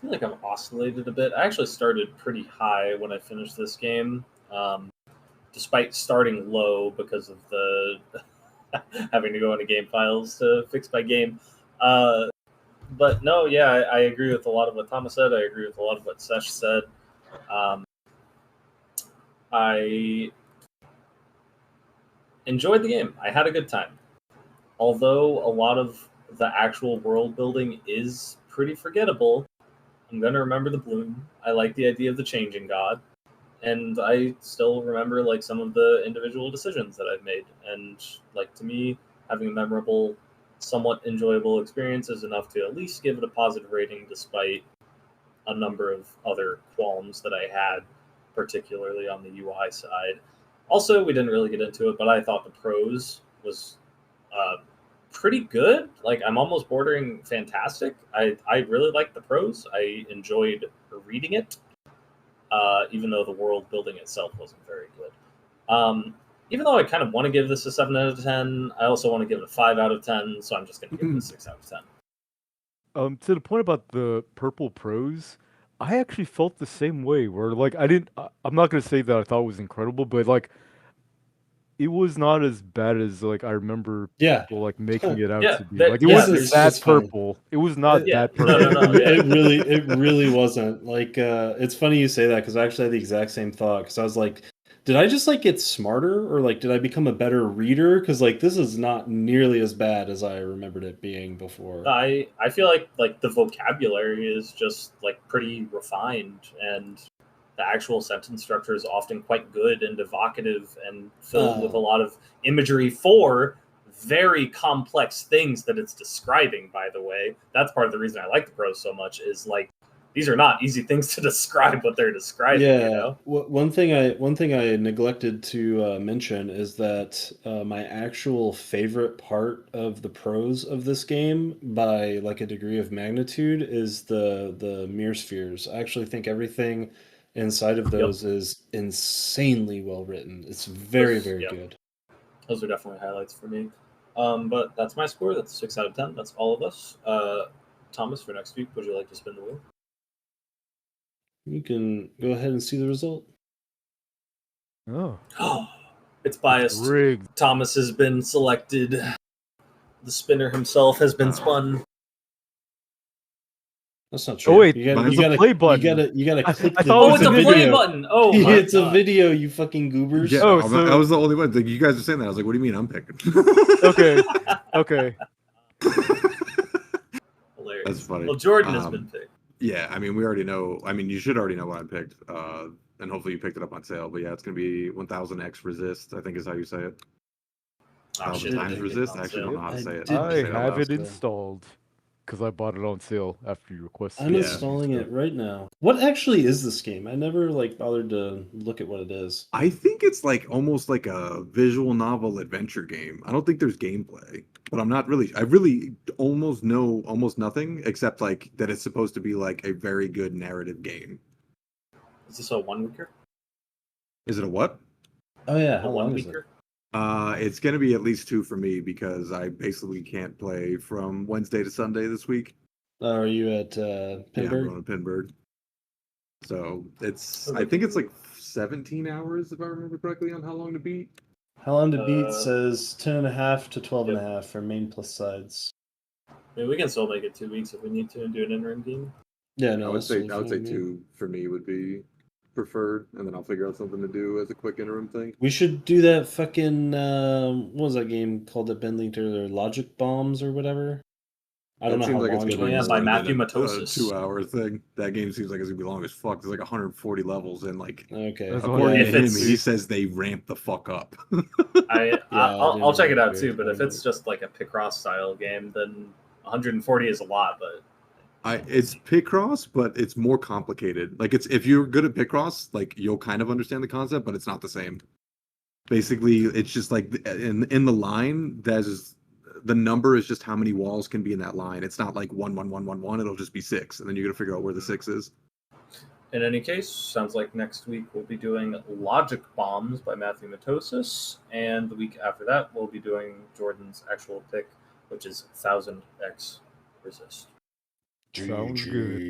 Speaker 1: feel like I've oscillated a bit. I actually started pretty high when I finished this game, despite starting low because of the having to go into game files to fix my game. But no, yeah, I agree with a lot of what Thomas said. I agree with a lot of what Sesh said. Um, I enjoyed the game. I had a good time. Although a lot of the actual world building is pretty forgettable, I'm going to remember the bloom. I like the idea of the changing god. And I still remember like some of the individual decisions that I've made. And like to me, having a memorable, somewhat enjoyable experience is enough to at least give it a positive rating despite a number of other qualms that I had, particularly on the UI side. Also, we didn't really get into it, but I thought the prose was uh, pretty good. Like, I'm almost bordering fantastic. I really liked the prose. I enjoyed reading it, even though the world building itself wasn't very good. Even though I kind of want to give this a 7 out of 10, I also want to give it a 5 out of 10, so I'm just going to give it a 6 out of 10.
Speaker 2: To the point about the purple prose, I actually felt the same way. Where like I'm not gonna say that I thought it was incredible, but like it was not as bad as like I remember
Speaker 4: Yeah.
Speaker 2: people like making it out
Speaker 1: Yeah,
Speaker 2: to be.
Speaker 1: that-
Speaker 2: Like it
Speaker 1: yeah,
Speaker 2: wasn't
Speaker 1: there's-
Speaker 2: that
Speaker 4: it's fine.
Speaker 2: purple. It was not
Speaker 1: Yeah,
Speaker 2: that
Speaker 1: no,
Speaker 2: purple.
Speaker 1: no, no, yeah.
Speaker 4: It really wasn't. Like it's funny you say that because I actually had the exact same thought because I was like, did I just like get smarter or like did I become a better reader? Because like this is not nearly as bad as I remembered it being before.
Speaker 1: I feel like the vocabulary is just like pretty refined, and the actual sentence structure is often quite good and evocative and filled with a lot of imagery for very complex things that it's describing. By the way, that's part of the reason I like the prose so much. Is like these are not easy things to describe what they're describing.
Speaker 4: Yeah,
Speaker 1: You know?
Speaker 4: one thing I neglected to mention is that my actual favorite part of the prose of this game, by like a degree of magnitude, is the mirror spheres. I actually think everything inside of those is insanely well written. It's very
Speaker 1: Yep.
Speaker 4: good.
Speaker 1: Those are definitely highlights for me. But that's my score. That's 6 out of 10. That's all of us. Thomas, for next week, would you like to spin the wheel?
Speaker 4: You can go ahead and see the result.
Speaker 2: Oh,
Speaker 1: It's biased.
Speaker 2: rigged.
Speaker 1: Thomas has been selected. The spinner himself has been spun.
Speaker 4: That's not true.
Speaker 2: Oh wait,
Speaker 4: you gotta,
Speaker 2: there's
Speaker 4: you
Speaker 2: a
Speaker 4: gotta,
Speaker 2: play button.
Speaker 4: You gotta click
Speaker 2: I
Speaker 4: the
Speaker 2: thought it
Speaker 1: Oh,
Speaker 2: was
Speaker 1: it's a
Speaker 2: a
Speaker 1: play
Speaker 2: video.
Speaker 1: button. Oh my
Speaker 4: It's a
Speaker 1: God.
Speaker 4: video, you fucking goobers.
Speaker 5: Yeah,
Speaker 2: Oh,
Speaker 5: I
Speaker 2: so-
Speaker 5: was the only one. Like, you guys were saying that. I was like, what do you mean I'm picking?
Speaker 2: Okay.
Speaker 1: Hilarious.
Speaker 5: That's funny.
Speaker 1: Well, Jordan has been picked.
Speaker 5: Yeah, I mean, we already know. I mean, you should already know what I picked. And hopefully you picked it up on sale. But yeah, it's gonna be 1000x resist. I think is how you say it.
Speaker 1: Oh,
Speaker 5: 1000
Speaker 1: shit,
Speaker 5: times
Speaker 1: I didn't
Speaker 5: resist.
Speaker 1: get
Speaker 5: I
Speaker 1: it
Speaker 5: actually
Speaker 1: on
Speaker 5: don't know how to
Speaker 4: I
Speaker 5: say it.
Speaker 4: did-
Speaker 2: I
Speaker 5: Say it out
Speaker 2: have
Speaker 5: loud.
Speaker 2: it installed because I bought it on sale after you requested.
Speaker 4: I'm
Speaker 5: Yeah.
Speaker 4: installing it right now. What actually is this game? I never like bothered to look at what it is.
Speaker 5: I think it's like almost like a visual novel adventure game. I don't think there's gameplay, but I'm not really. I really almost know almost nothing except like that it's supposed to be like a very good narrative game.
Speaker 1: Is this a 1 weeker?
Speaker 5: Is it a what?
Speaker 4: Oh yeah,
Speaker 1: A
Speaker 4: how
Speaker 1: 1
Speaker 4: long is it?
Speaker 1: weeker?
Speaker 5: It's gonna be at least 2 for me because I basically can't play from Wednesday to Sunday this week.
Speaker 4: Are you at
Speaker 5: Yeah, I'm
Speaker 4: Pinburg?
Speaker 5: going to Pinburg. So it's
Speaker 1: Okay.
Speaker 5: I think it's like 17 hours if I remember correctly on how long to beat.
Speaker 4: How long to beat
Speaker 1: Uh,
Speaker 4: says 10.5 to 12.5
Speaker 1: yep.
Speaker 4: for main plus sides.
Speaker 1: I mean, we can still make it 2 weeks if we need to and do an interim game.
Speaker 4: Yeah,
Speaker 5: I
Speaker 4: no,
Speaker 5: would
Speaker 4: that's
Speaker 5: say
Speaker 4: totally fine with me.
Speaker 5: 2 for me would be
Speaker 3: preferred, and then I'll figure out something to do as a quick interim thing.
Speaker 4: We should do that fucking what was that game called that Ben linked earlier? Logic Bombs or whatever. I don't
Speaker 3: That
Speaker 4: know how
Speaker 3: seems like it's
Speaker 4: long
Speaker 3: gonna
Speaker 4: it
Speaker 3: be
Speaker 1: yeah,
Speaker 4: is.
Speaker 1: by
Speaker 3: more
Speaker 1: Matthew
Speaker 3: than a
Speaker 1: Matosis.
Speaker 3: 2-hour thing. That game seems like it's gonna be long as fuck. There's like 140 levels, and like
Speaker 4: Okay.
Speaker 2: That's
Speaker 3: according
Speaker 1: If
Speaker 3: to him,
Speaker 1: it's-
Speaker 3: he says they ramp the fuck up.
Speaker 1: I'll check it out too. But if
Speaker 4: Okay.
Speaker 1: it's just like a Picross style game, then 140 is a lot. But
Speaker 3: It's Picross, but it's more complicated. Like it's if you're good at Picross, like you'll kind of understand the concept, but it's not the same. Basically, it's just like in the line, there's the number is just how many walls can be in that line. It's not like 1 1 1 1 1. It'll just be 6, and then you got to figure out where the 6 is.
Speaker 1: in any case, sounds like next week we'll be doing Logic Bombs by Matthew Matosis, and the week after that we'll be doing Jordan's actual pick, which is 1000X Resist.
Speaker 2: Sounds good.